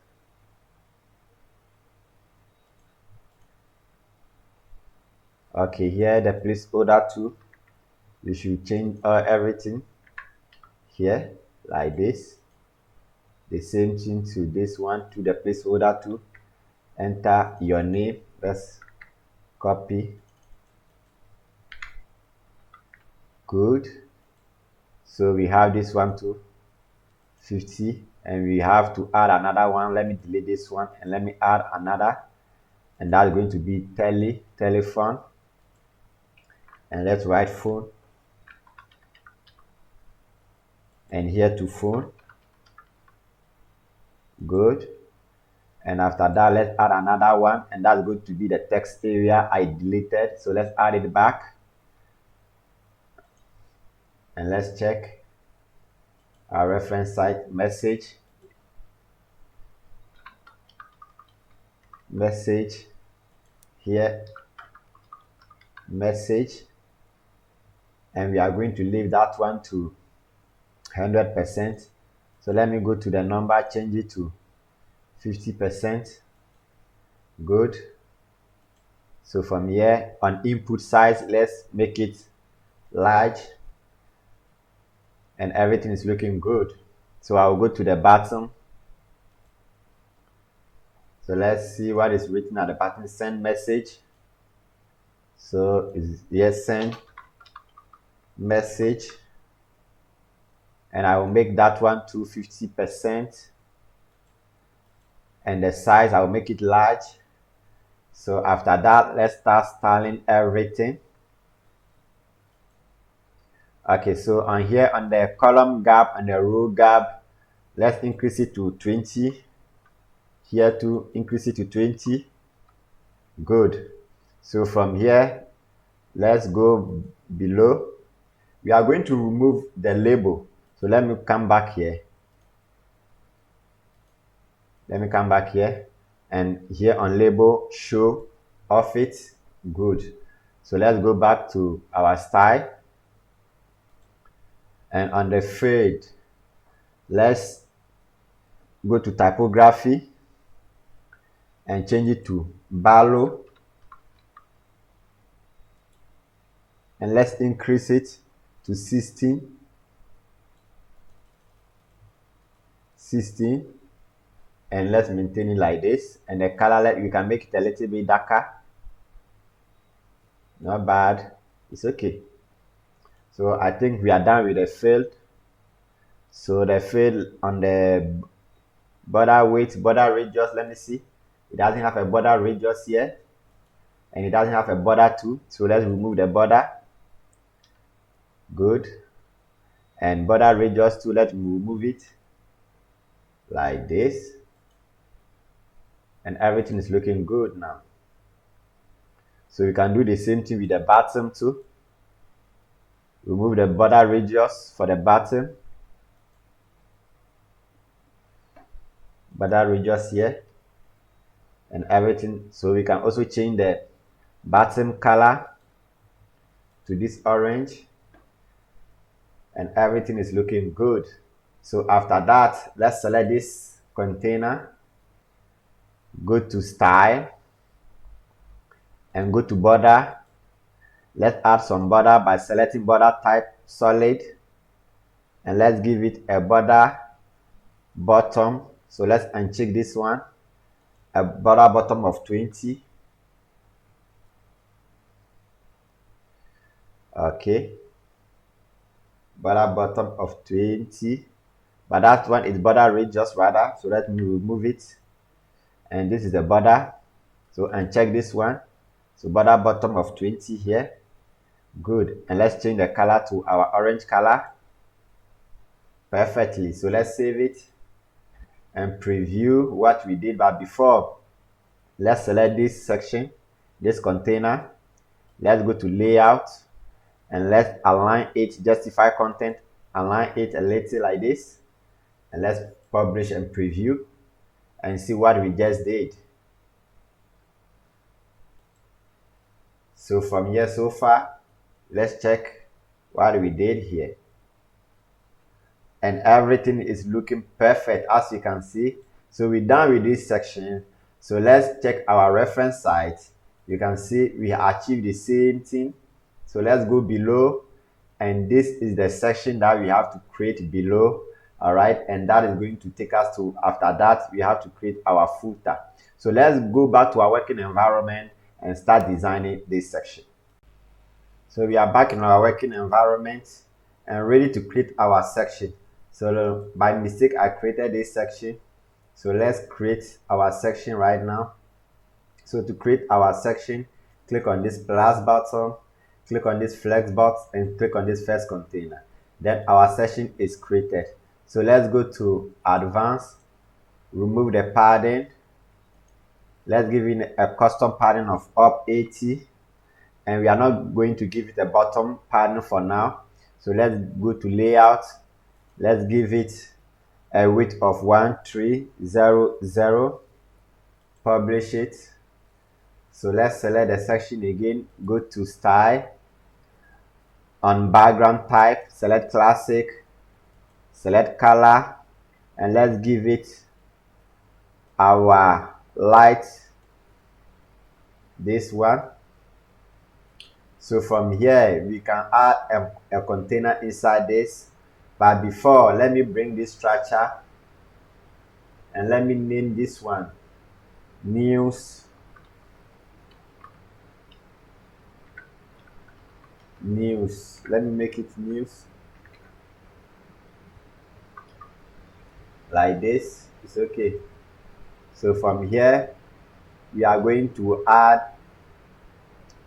Okay, here the placeholder to, you should change everything here like this. The same thing to this one, to the placeholder to enter your name. Let's copy. Good. So we have this one to 50, and we have to add another one. Let me delete this one and let me add another, and that's going to be telephone, and let's write phone, and here to phone. Good. And after that, let's add another one, and that's going to be the text area I deleted. So let's add it back, and let's check our reference site, message, here, message, and we are going to leave that one to 100%. So let me go to the number, change it to 50%. Good. So from here, on input size, let's make it large, and everything is looking good. So I'll go to the bottom. So let's see what is written at the bottom. Send message. So is yes, send message, and I will make that one to 50%, and the size I will make it large. So after that, let's start styling everything. Okay, so on here, on the column gap and the row gap, let's increase it to 20. Here to increase it to 20. Good. So from here, let's go below. We are going to remove the label. So let me come back here. And here on label, show off it. Good. So let's go back to our style. And on the field, let's go to typography and change it to Barlow, and let's increase it to 16, and let's maintain it like this. And the color, we can make it a little bit darker. Not bad, it's okay. So I think we are done with the field. So the field on the border width, border radius, let me see. It doesn't have a border radius here, and it doesn't have a border too. So let's remove the border. Good. And border radius too, let's remove it like this. And everything is looking good now. So you can do the same thing with the bottom too. Remove the border radius for the bottom. Border radius here. And everything. So we can also change the bottom color to this orange. And everything is looking good. So after that, let's select this container. Go to style. And go to border. Let's add some border by selecting border type solid, and let's give it a border bottom. So let's uncheck this one, a border bottom of 20. Okay, border bottom of 20, but that one is border radius rather. So let me remove it, and this is the border. So uncheck this one. So border bottom of 20 here. Good. And let's change the color to our orange color. Perfectly. So let's save it and preview what we did. But before, let's select this section, this container. Let's go to layout, and let's align it, justify content, align it a little like this, and let's publish and preview and see what we just did. So from here so far, let's check what we did here. And everything is looking perfect, as you can see. So we're done with this section. So let's check our reference site. You can see we achieved the same thing. So let's go below, and this is the section that we have to create below. All right, and that is going to take us to, after that, we have to create our footer. So let's go back to our working environment and start designing this section. So we are back in our working environment and ready to create our section. So by mistake, I created this section. So let's create our section right now. So to create our section, click on this plus button, click on this flex box, and click on this first container. Then our section is created. So let's go to advanced, remove the padding. Let's give it a custom padding of up 80. And we are not going to give it a bottom padding for now. So let's go to layout. Let's give it a width of 1300. Publish it. So let's select the section again. Go to style. On background type, select classic. Select color. And let's give it our light. This one. So from here, we can add a container inside this. But before, let me bring this structure, and let me name this one news. Let me make it news. Like this. It's okay. So from here, we are going to add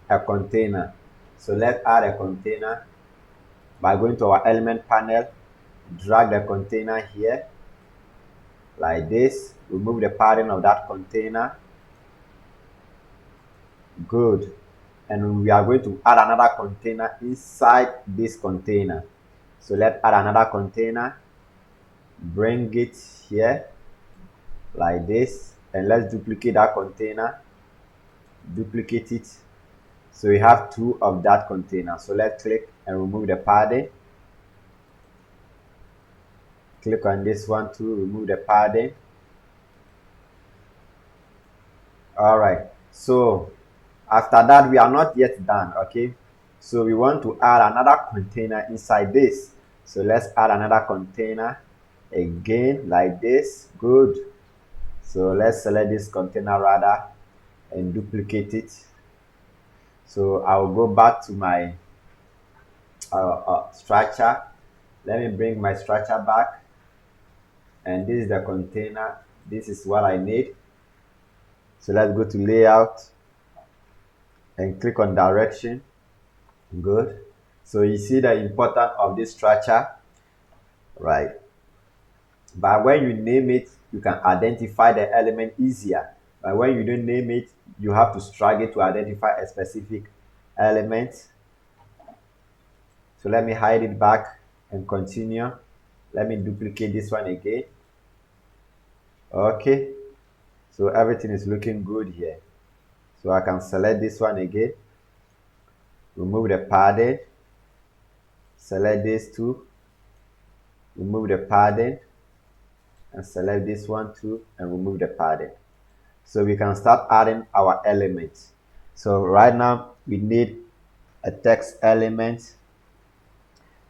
a container. So let's add a container by going to our element panel, drag the container here like this, remove the padding of that container. Good. And we are going to add another container inside this container. So let's add another container, bring it here like this, and let's duplicate that container, duplicate it. So we have two of that container. So let's click and remove the padding. Click on this one to remove the padding. All right, so after that, we are not yet done. Okay, so we want to add another container inside this. So let's add another container again, like this. Good. So let's select this container rather and duplicate it. So I'll go back to my structure. Let me bring my structure back, and this is the container. This is what I need. So let's go to layout and click on direction. Good. So you see the importance of this structure, right? But when you name it, you can identify the element easier. But when you don't name it, you have to struggle to identify a specific element. So let me hide it back and continue. Let me duplicate this one again. Okay. So everything is looking good here. So I can select this one again. Remove the padding. Select this two. Remove the padding. And select this one too and remove the padding. So we can start adding our elements. So right now we need a text element,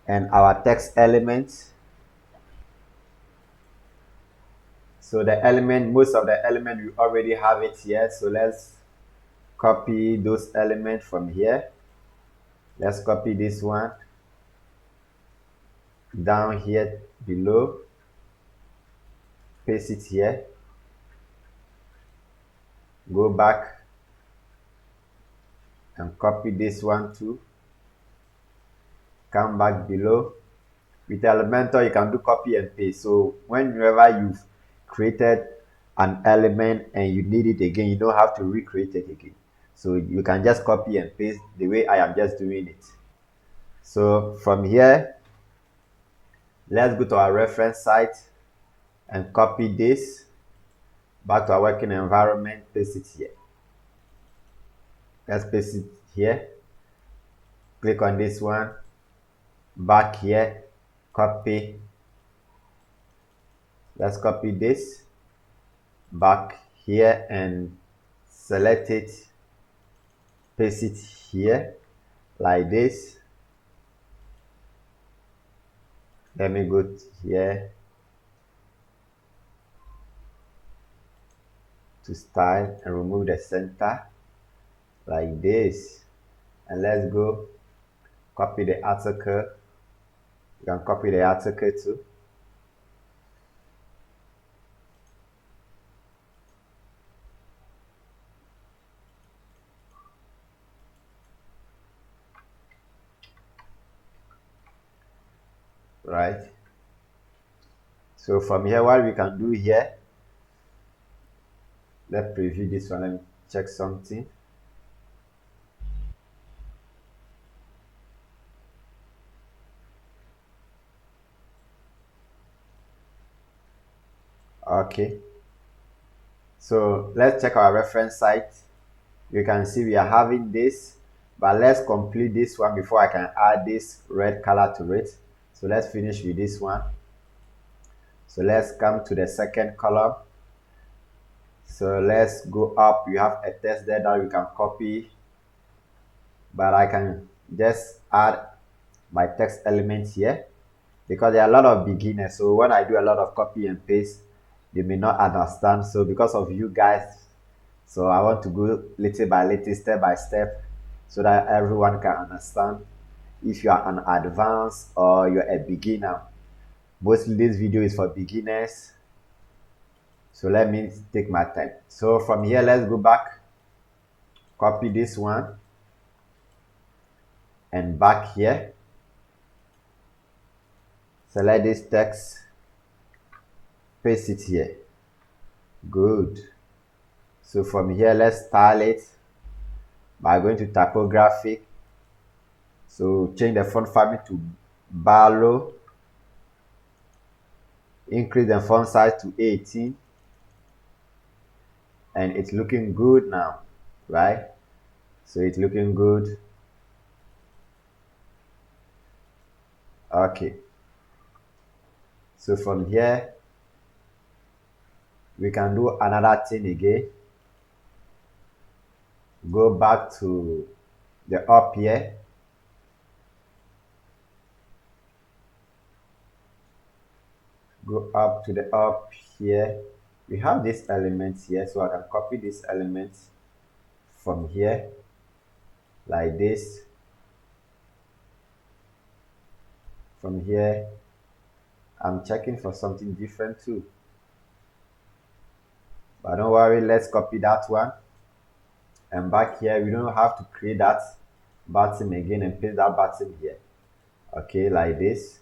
and our text element, so the element, most of the element we already have it here. So let's copy those elements from here. Let's copy this one down here below, paste it here, go back and copy this one too, come back below. With Elementor, you can do copy and paste. So whenever you've created an element and you need it again, you don't have to recreate it again. So you can just copy and paste the way I am just doing it. So from here, let's go to our reference site and copy this back to our working environment, paste it here. Let's paste it here. Click on this one, back here, copy. Let's copy this back here and select it, paste it here like this. Let me go here to style and remove the center like this, and let's go copy the article. You can copy the article too. Right, so from here, what we can do here, let's preview this one. Let me check something. Okay, so let's check our reference site. You can see we are having this, but let's complete this one before I can add this red color to it. So let's finish with this one. So let's come to the second column. So let's go up. You have a text there that we can copy, but I can just add my text element here because there are a lot of beginners. So when I do a lot of copy and paste, they may not understand. So because of you guys, so I want to go little by little, step by step, so that everyone can understand. If you are an advanced or you're a beginner, mostly this video is for beginners. So let me take my time. So from here, let's go back, copy this one and back here, select this text, paste it here. Good. So from here, let's style it by going to typographic. So change the font family to Barlow, increase the font size to 18, and it's looking good now, right? So it's looking good. Okay, So from here, we can do another thing again. Go back to the up here. Go up to the up here. We have this element here, so I can copy this element from here like this. From here, I'm checking for something different too. But don't worry, let's copy that one. And back here, we don't have to create that button again and paste that button here. Okay, like this.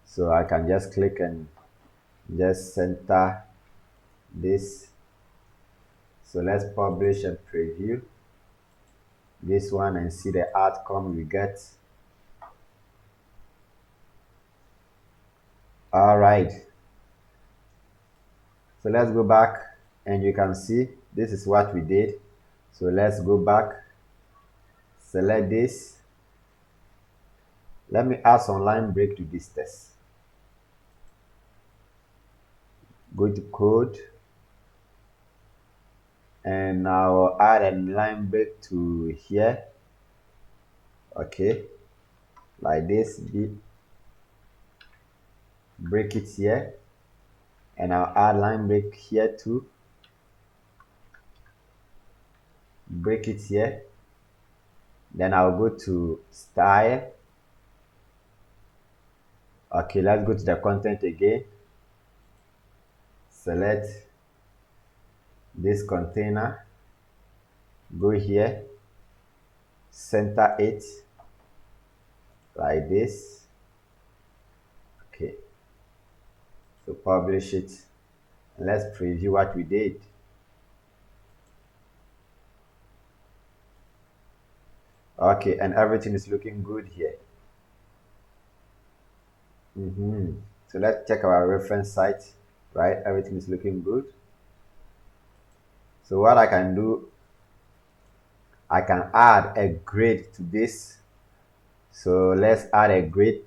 So I can just click and just center this. So let's publish and preview this one and see the outcome we get. All right. So let's go back and you can see this is what we did. So let's go back, select this. Let me add some line break to this test. Go to code and I'll add a line break to here. Okay, like this. Break it here, and I'll add line break here too. Break it here. Then I'll go to style. Okay, let's go to the content again. Select this container. Go here. Center it like this. Okay. So publish it. And let's preview what we did. Okay, and everything is looking good here. So let's check our reference site, right? Everything is looking good. So what I can do, I can add a grade to this. So let's add a grade.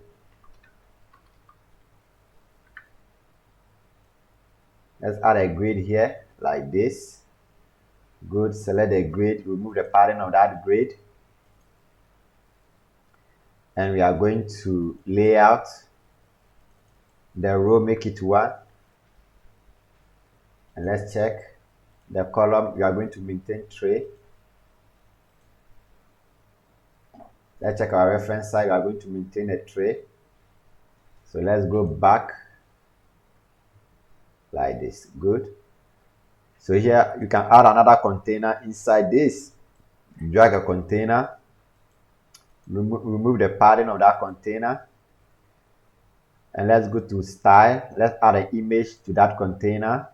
Let's add a grid here like this. Good. Select the grid, remove the pattern of that grid. And we are going to layout the row, make it 1. And let's check the column. We are going to maintain tray. Let's check our reference site. We are going to maintain a tray. So let's go back like this. Good. So here you can add another container inside this. Drag a container, remove the padding of that container, and let's go to style. Let's add an image to that container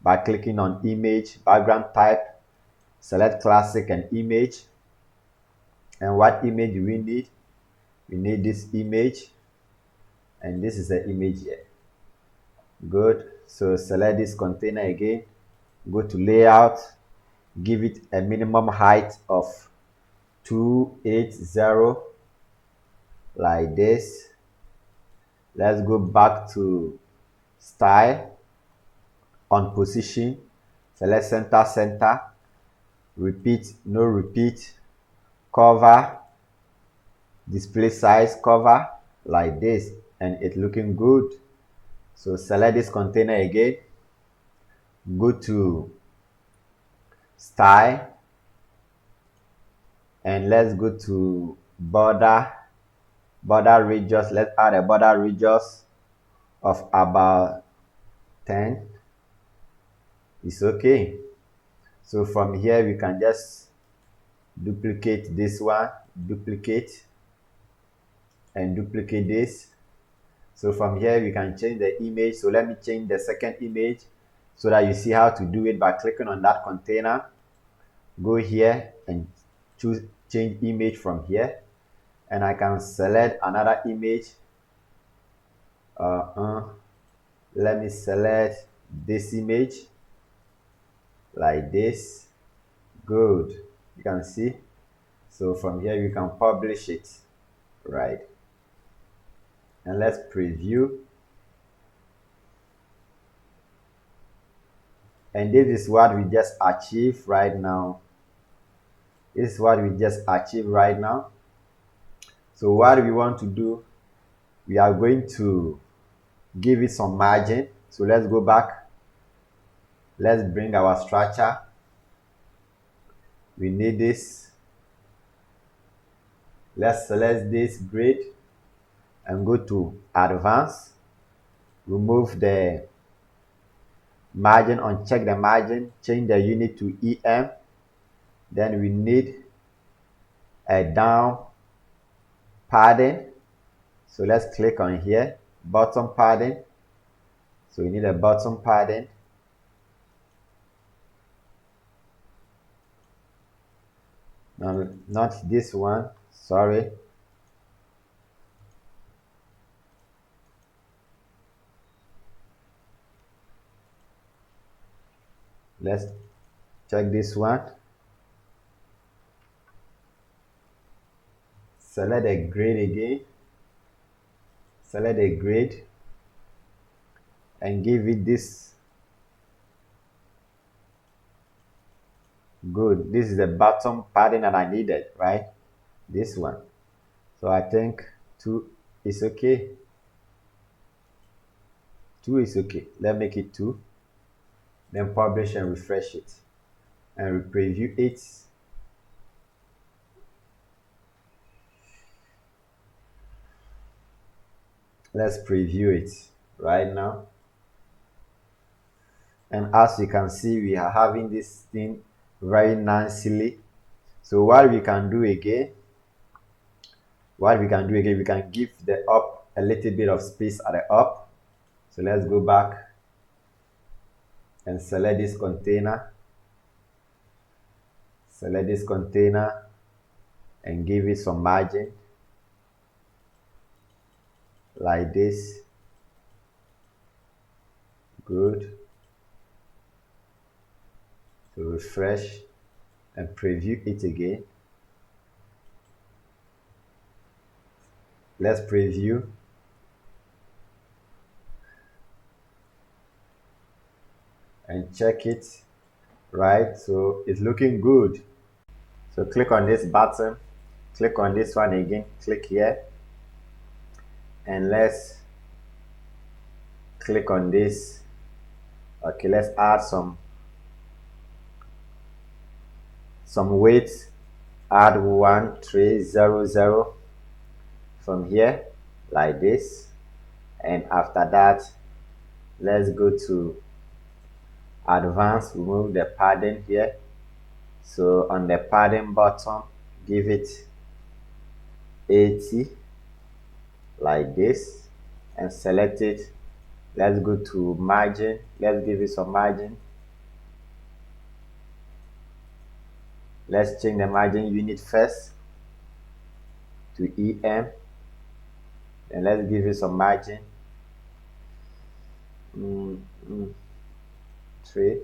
by clicking on image, background type, select classic and image. And what image do we need? We need this image, and this is the image here. Good. So select this container again, go to layout, give it a minimum height of 280 like this. Let's go back to style, on position, select center, repeat, no repeat, cover, display size, cover like this, and it's looking good. So select this container again, go to style, and let's go to border radius. Let's add a border radius of about 10. It's okay. So from here we can just duplicate this one, duplicate, and duplicate this. So from here we can change the image. So let me change the second image so that you see how to do it by clicking on that container. Go here and choose change image from here, and I can select another image. Let me select this image like this. Good. You can see. So from here you can publish it, right? And let's preview. And this is what we just achieved right now. This is what we just achieved right now. So what we want to do, we are going to give it some margin. So let's go back. Let's bring our structure. We need this. Let's select this grid and go to advanced. Remove the margin, uncheck the margin, change the unit to EM. Then we need a down padding. So let's click on here, bottom padding. So we need a bottom padding. No, not this one, sorry. Let's check this one. Select the grid again. Select the grid and give it this. Good. This is the bottom padding that I needed, right? This one. So I think 2 is okay. 2 is okay. Let's make it 2. Then publish and refresh it. And preview it. Let's preview it right now. And as you can see, we are having this thing very nicely. So what we can do again, we can give the up a little bit of space at the up. So let's go back and select this container. Select this container and give it some margin like this. Good. So refresh and preview it again. Let's preview. And check it, right? So it's looking good. So click on this button, click on this one again, click here, and let's click on this. Okay, let's add some weight. Add 1300 from here like this, and after that let's go to advanced, remove the padding here. So on the padding bottom, give it 80 like this and select it. Let's go to margin. Let's give it some margin. Let's change the margin unit first to EM. And let's give it some margin. 3.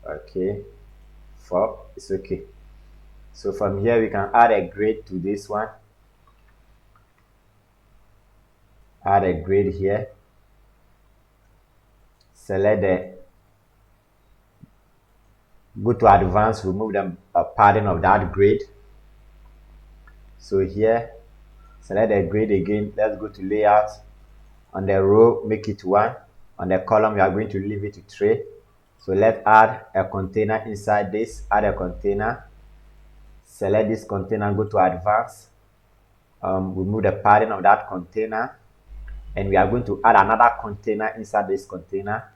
Okay. 4. It's okay. So from here we can add a grid to this one. Add a grid here. Select go to advanced, remove the padding of that grid. So here, select the grid again. Let's go to layout. On the row, make it 1. On the column, we are going to leave it to 3. So let's add a container inside this. Add a container. Select this container, go to advanced. Remove the padding of that container. And we are going to add another container inside this container.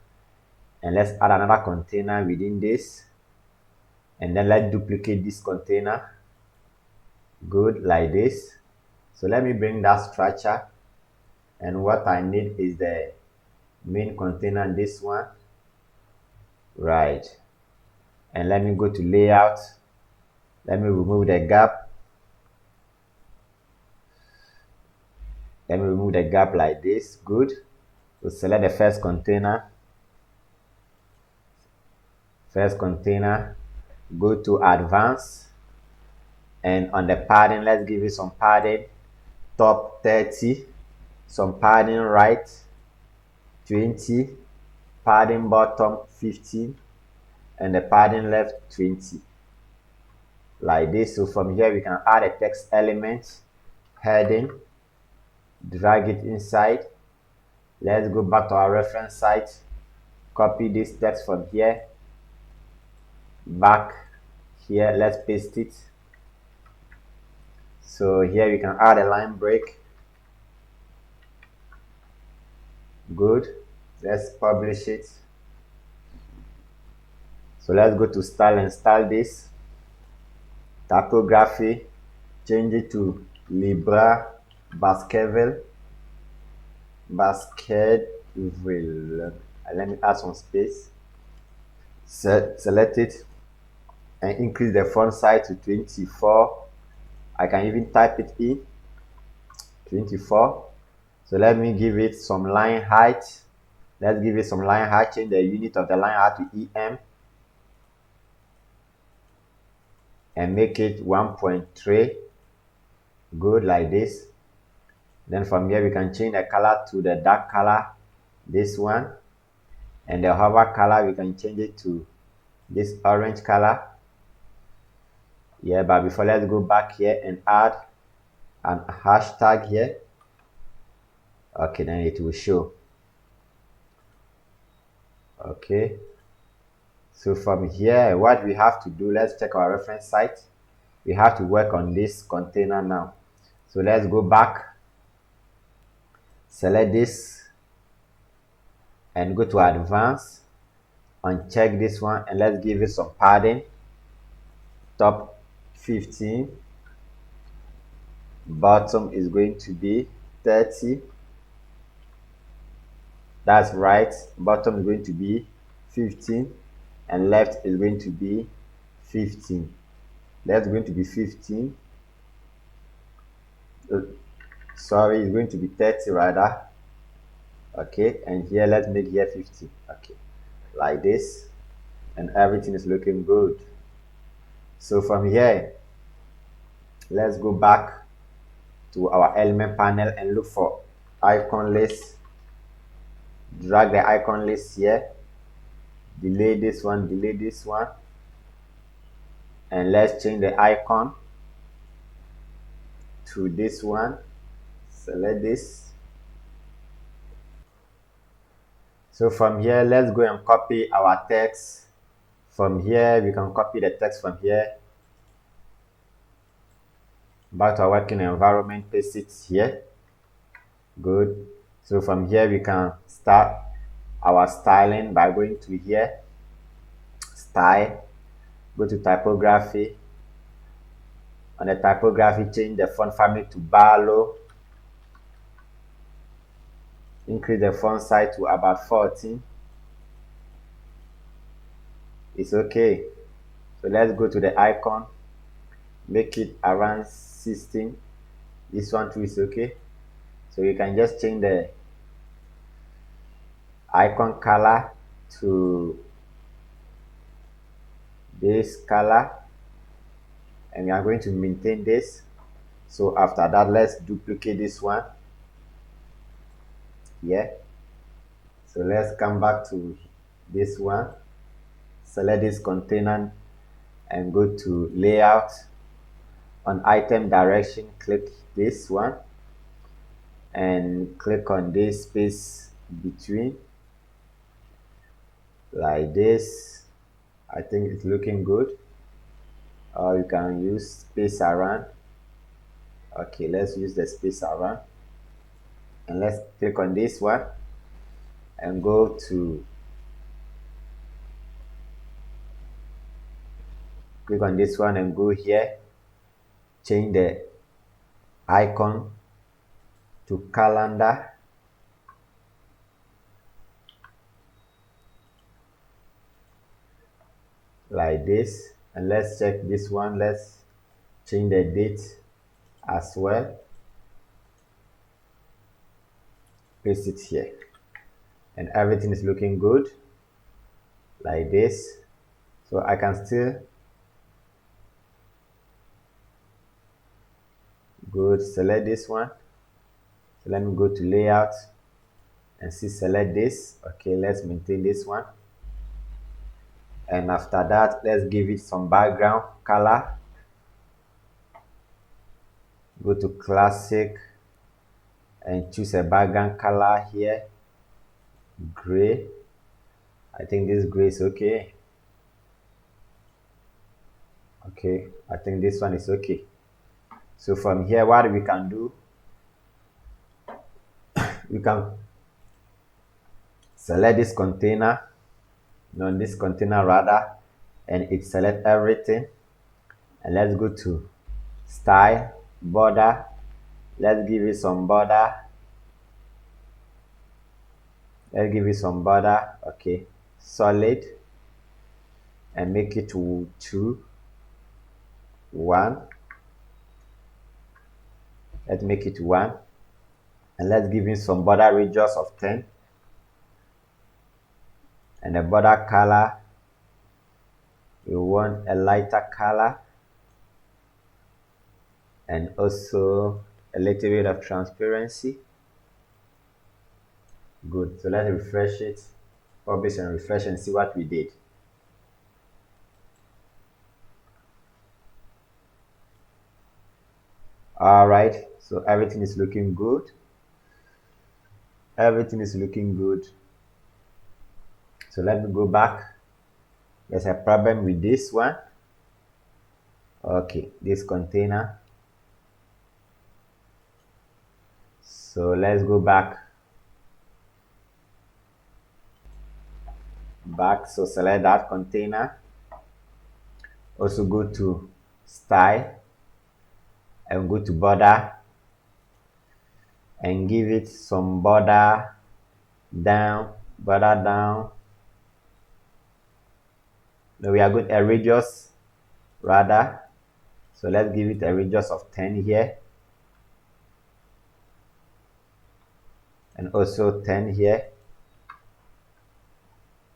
And let's add another container within this. And then let's duplicate this container. Good, like this. So let me bring that structure. And what I need is the main container, this one. Right. And let me go to layout. Let me remove the gap. Let me remove the gap like this. Good. So select the first container. First container. Go to advanced. And on the padding, let's give it some padding. Top 30. Some padding right. 20. Padding bottom 15. and the padding left 20, like this. So from here we can add a text element, heading, drag it inside. Let's go back to our reference site, copy this text from here, back here, let's paste it. So here we can add a line break. Good. Let's publish it. So let's go to style and style this. Typography, change it to Libra Baskerville. Let me add some space. Select it and increase the font size to 24. I can even type it in 24. So let me give it some line height. Let's give it some line height. Change the unit of the line height to EM and make it 1.3. Good, like this. Then from here we can change the color to the dark color, this one, and the hover color we can change it to this orange color. Yeah, but before, let's go back here and add an hashtag here. Okay, then it will show. Okay, so from here what we have to do, let's check our reference site. We have to work on this container now. So let's go back, select this and go to advanced, uncheck this one, and let's give it some padding. Top 15, bottom is going to be 30. That's right, bottom is going to be 15 and left is going to be 15. That's going to be 15. Sorry, it's going to be 30 rather. Okay, and here let's make here 50. Okay, like this, and everything is looking good. So from here, let's go back to our element panel and look for icon list. Drag the icon list here, delete this one, and let's change the icon to this one. Select this. So from here, let's go and copy our text. From here, we can copy the text from here back to our working environment, paste it here. Good. So from here we can start our styling by going to here, style, go to typography. On the typography, change the font family to Barlow, increase the font size to about 14. It's okay. So let's go to the icon, make it around 16. This one too is okay. So you can just change the icon color to this color, and we are going to maintain this. So after that, let's duplicate this one. Yeah. So let's come back to this one, select this container and go to layout. On item direction, click this one and click on this space between, like this. I think it's looking good. Or you can use space around. Okay, let's use the space around, and let's click on this one and go to click on this one and go here, change the icon to calendar, like this, and let's check this one. Let's change the date as well, paste it here, and everything is looking good, like this. So I can still good, select this one. So let me go to layout and see, select this. Okay, let's maintain this one. And after that, let's give it some background color. Go to classic and choose a background color here, gray. I think this gray is okay. Okay, I think this one is okay. So from here, what we can do, we can select this container, this container rather, and it select everything. And let's go to style, border. Let's give it some border. Let's give it some border. Okay, solid, and make it 2, 1. Let's make it 1, and let's give it some border radius of 10, and the border color, we want a lighter color, and also a little bit of transparency. Good. So let's refresh it, publish and refresh, and see what we did. All right, so everything is looking good. Everything is looking good. So let me go back. There's a problem with this one. Okay, this container. So let's go back. So select that container. Also go to style and go to border and give it some border down. No, we are good a radius rather. So let's give it a radius of 10 here, and also 10 here,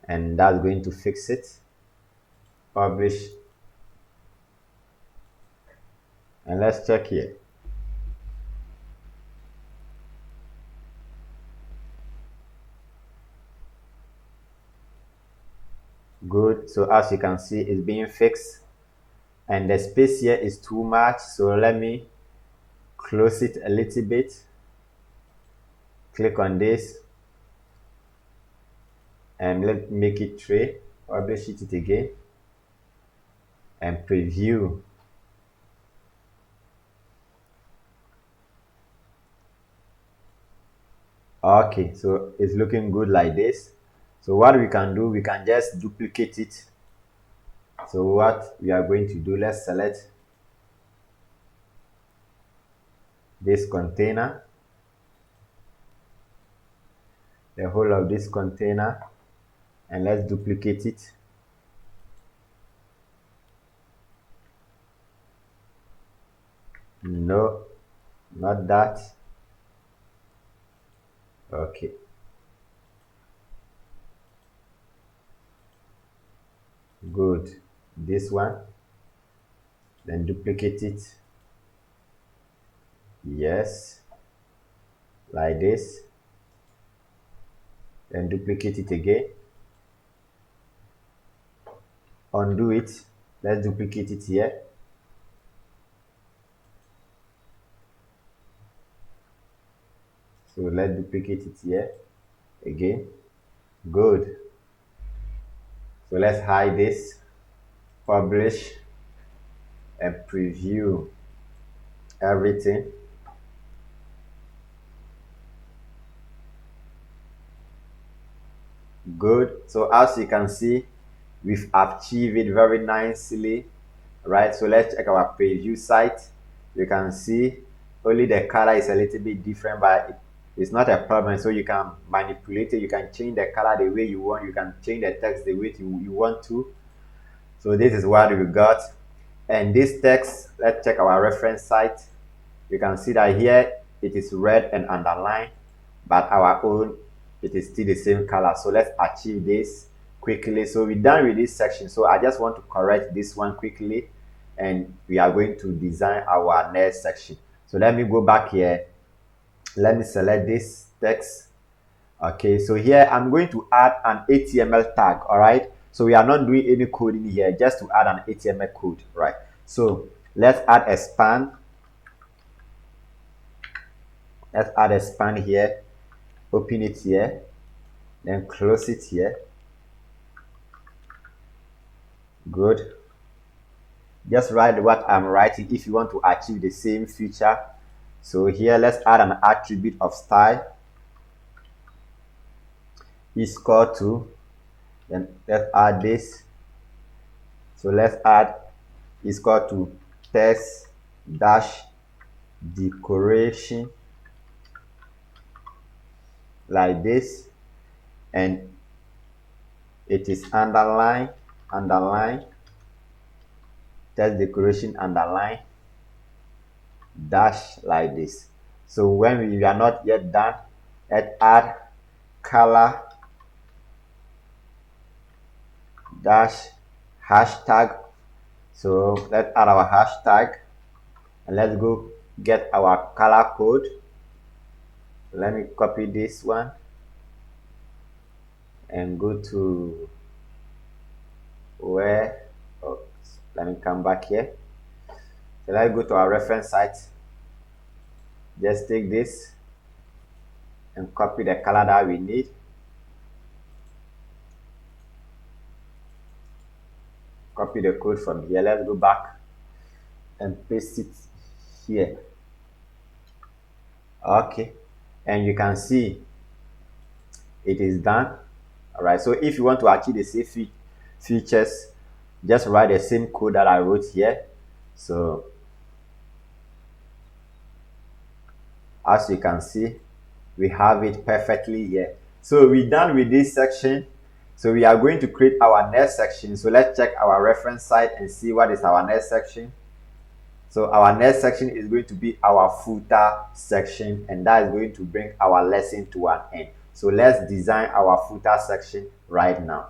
and that's going to fix it. Publish, and let's check here. Good. So as you can see, it's being fixed, and the space here is too much. So let me close it a little bit. Click on this and let's make it 3. Publish it again and preview. Okay, so it's looking good like this. So what we can do, we can just duplicate it. So what we are going to do, let's select this container, the whole of this container, and let's duplicate it. No, not that. Okay. Good. This one. Then duplicate it. Yes. Like this. Then duplicate it again. Undo it. Let's duplicate it here. So let's duplicate it here again. Good. So let's hide this, publish, and preview everything. Good. So as you can see, we've achieved it very nicely, right? So let's check our preview site. You can see only the color is a little bit different, but it's not a problem. So you can manipulate it. You can change the color the way you want. You can change the text the way you want to. So this is what we got. And this text, let's check our reference site. You can see that here it is red and underlined, but our own, it is still the same color. So let's achieve this quickly. So we're done with this section. So I just want to correct this one quickly, and we are going to design our next section. So let me go back here. Let me select this text. Okay, so here I'm going to add an HTML tag. All right, So we are not doing any coding here, just to add an HTML code, right? So let's add a span. Let's add a span here, open it here, then close it here. Good. Just write what I'm writing if you want to achieve the same feature. So here, let's add an attribute of style is equal to, then let's add this. So let's add is equal to text dash decoration, like this, and it is underline text decoration underline dash, like this. So when we are not yet done, let's add color dash hashtag. So let's add our hashtag, and let's go get our color code. Let me copy this one and go to where, oh, let me come back here. So let's go to our reference site. Just take this and copy the color that we need. Copy the code from here. Let's go back and paste it here. Okay, and you can see it is done. All right, so if you want to achieve the same features, just write the same code that I wrote here. So as you can see, we have it perfectly here. So we're done with this section. So we are going to create our next section. So let's check our reference site and see what is our next section. So our next section is going to be our footer section, and that is going to bring our lesson to an end. So let's design our footer section right now.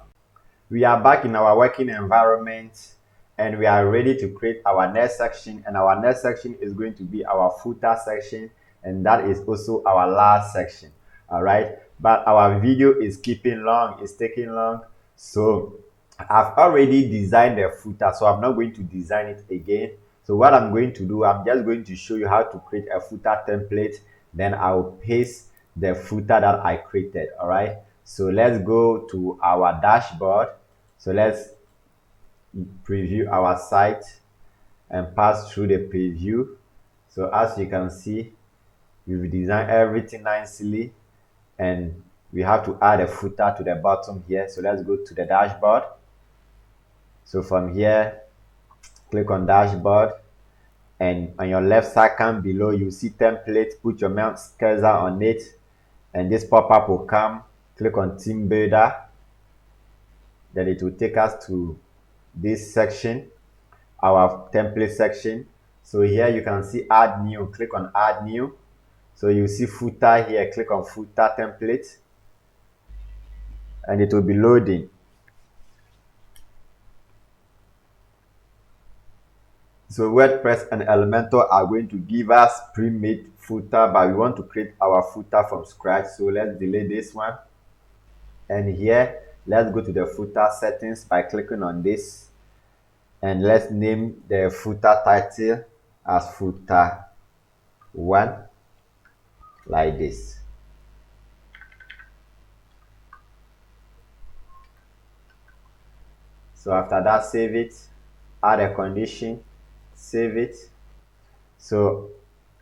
We are back in our working environment, and we are ready to create our next section, and our next section is going to be our footer section, and that is also our last section. All right, but our video is keeping long, it's taking long, so I've already designed the footer, so I'm not going to design it again. So what I'm going to do, I'm just going to show you how to create a footer template, then I'll paste the footer that I created. All right, so let's go to our dashboard. So let's preview our site and pass through the preview. So as you can see, we've designed everything nicely, and we have to add a footer to the bottom here. So let's go to the dashboard. So from here, click on dashboard, and on your left second below, you see template. Put your mouse cursor on it, and this pop-up will come. Click on team builder, then it will take us to this section, our template section. So here you can see add new. Click on add new. So you see footer here. Click on footer template, and it will be loading. So WordPress and Elementor are going to give us pre-made footer, but we want to create our footer from scratch. So let's delete this one, and here let's go to the footer settings by clicking on this, and let's name the footer title as footer 1, like this. So after that, save it, add a condition, save it. So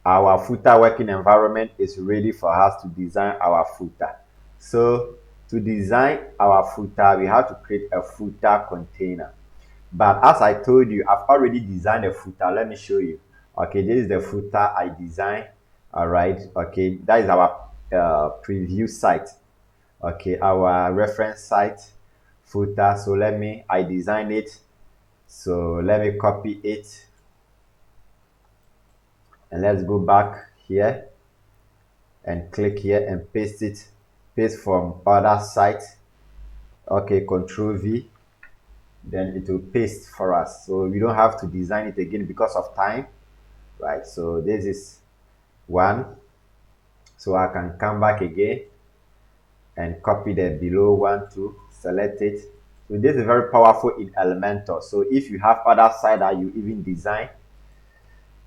our footer working environment is ready for us to design our footer. So to design our footer, we have to create a footer container. But as I told you, I've already designed a footer. Let me show you. Okay, this is the footer I designed. All right, okay, that is our preview site. Okay, our reference site footer. So I designed it. So let me copy it, and let's go back here and click here and paste it. Paste from other site. Okay, Control V. Then it will paste for us, so we don't have to design it again because of time, right? So this is one, so I can come back again and copy the below one to select it. So this is very powerful in Elementor. So if you have other site that you even design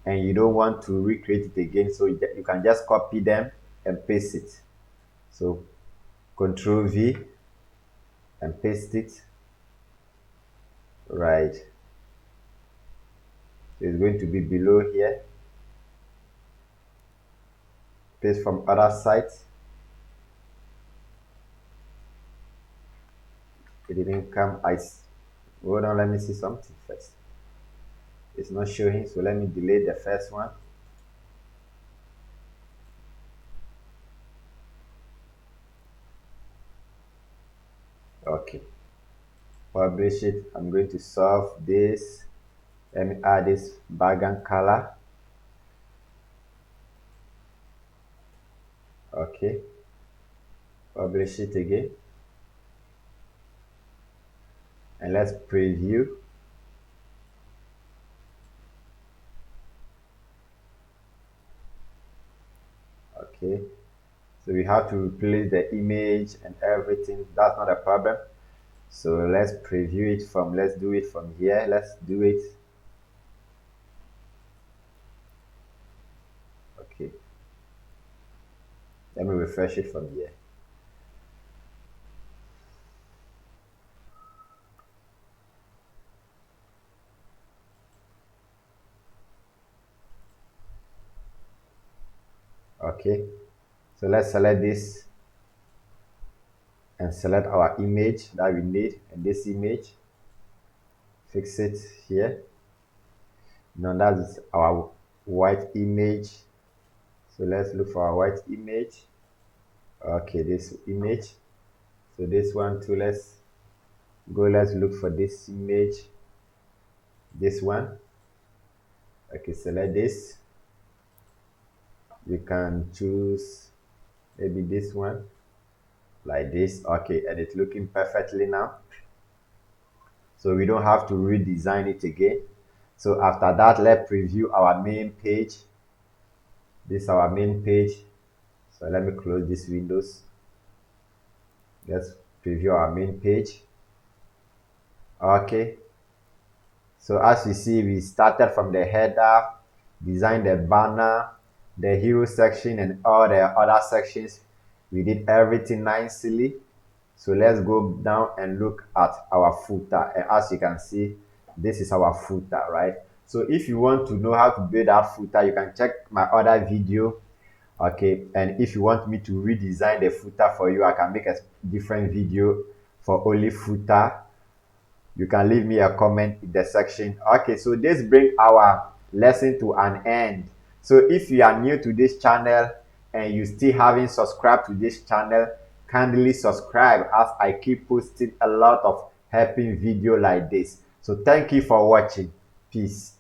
and you don't want to recreate it again, so you can just copy them and paste it. So Control V and paste it. Right. So it's going to be below here. Paste from other sites. It didn't come. Hold on, let me see something first. It's not showing, so let me delete the first one. Okay. Publish it. I'm going to solve this. Let me add this background color. Okay. Publish it again. And let's preview. Okay. So we have to replace the image and everything. That's not a problem. So let's preview it from, let's do it from here. Let's do it. Okay. Let me refresh it from here. Okay. So let's select this and select our image that we need, and this image. Fix it here. Now that is our white image. So let's look for our white image. Okay, this image. So this one too, let's look for this image. This one. Okay, select this. You can choose maybe this one, like this. Okay, and it's looking perfectly now. So we don't have to redesign it again. So after that, let's preview our main page. This is our main page. So let me close these windows. Let's preview our main page. Okay. So as you see, we started from the header, designed the banner, the hero section, and all the other sections. We did everything nicely. So let's go down and look at our footer. And as you can see, this is our footer, right? So if you want to know how to build that footer, you can check my other video. Okay, and if you want me to redesign the footer for you, I can make a different video for only footer. You can leave me a comment in the section. Okay, so this brings our lesson to an end. So if you are new to this channel and you still haven't subscribed to this channel, kindly subscribe, as I keep posting a lot of helping video like this. So thank you for watching. Peace.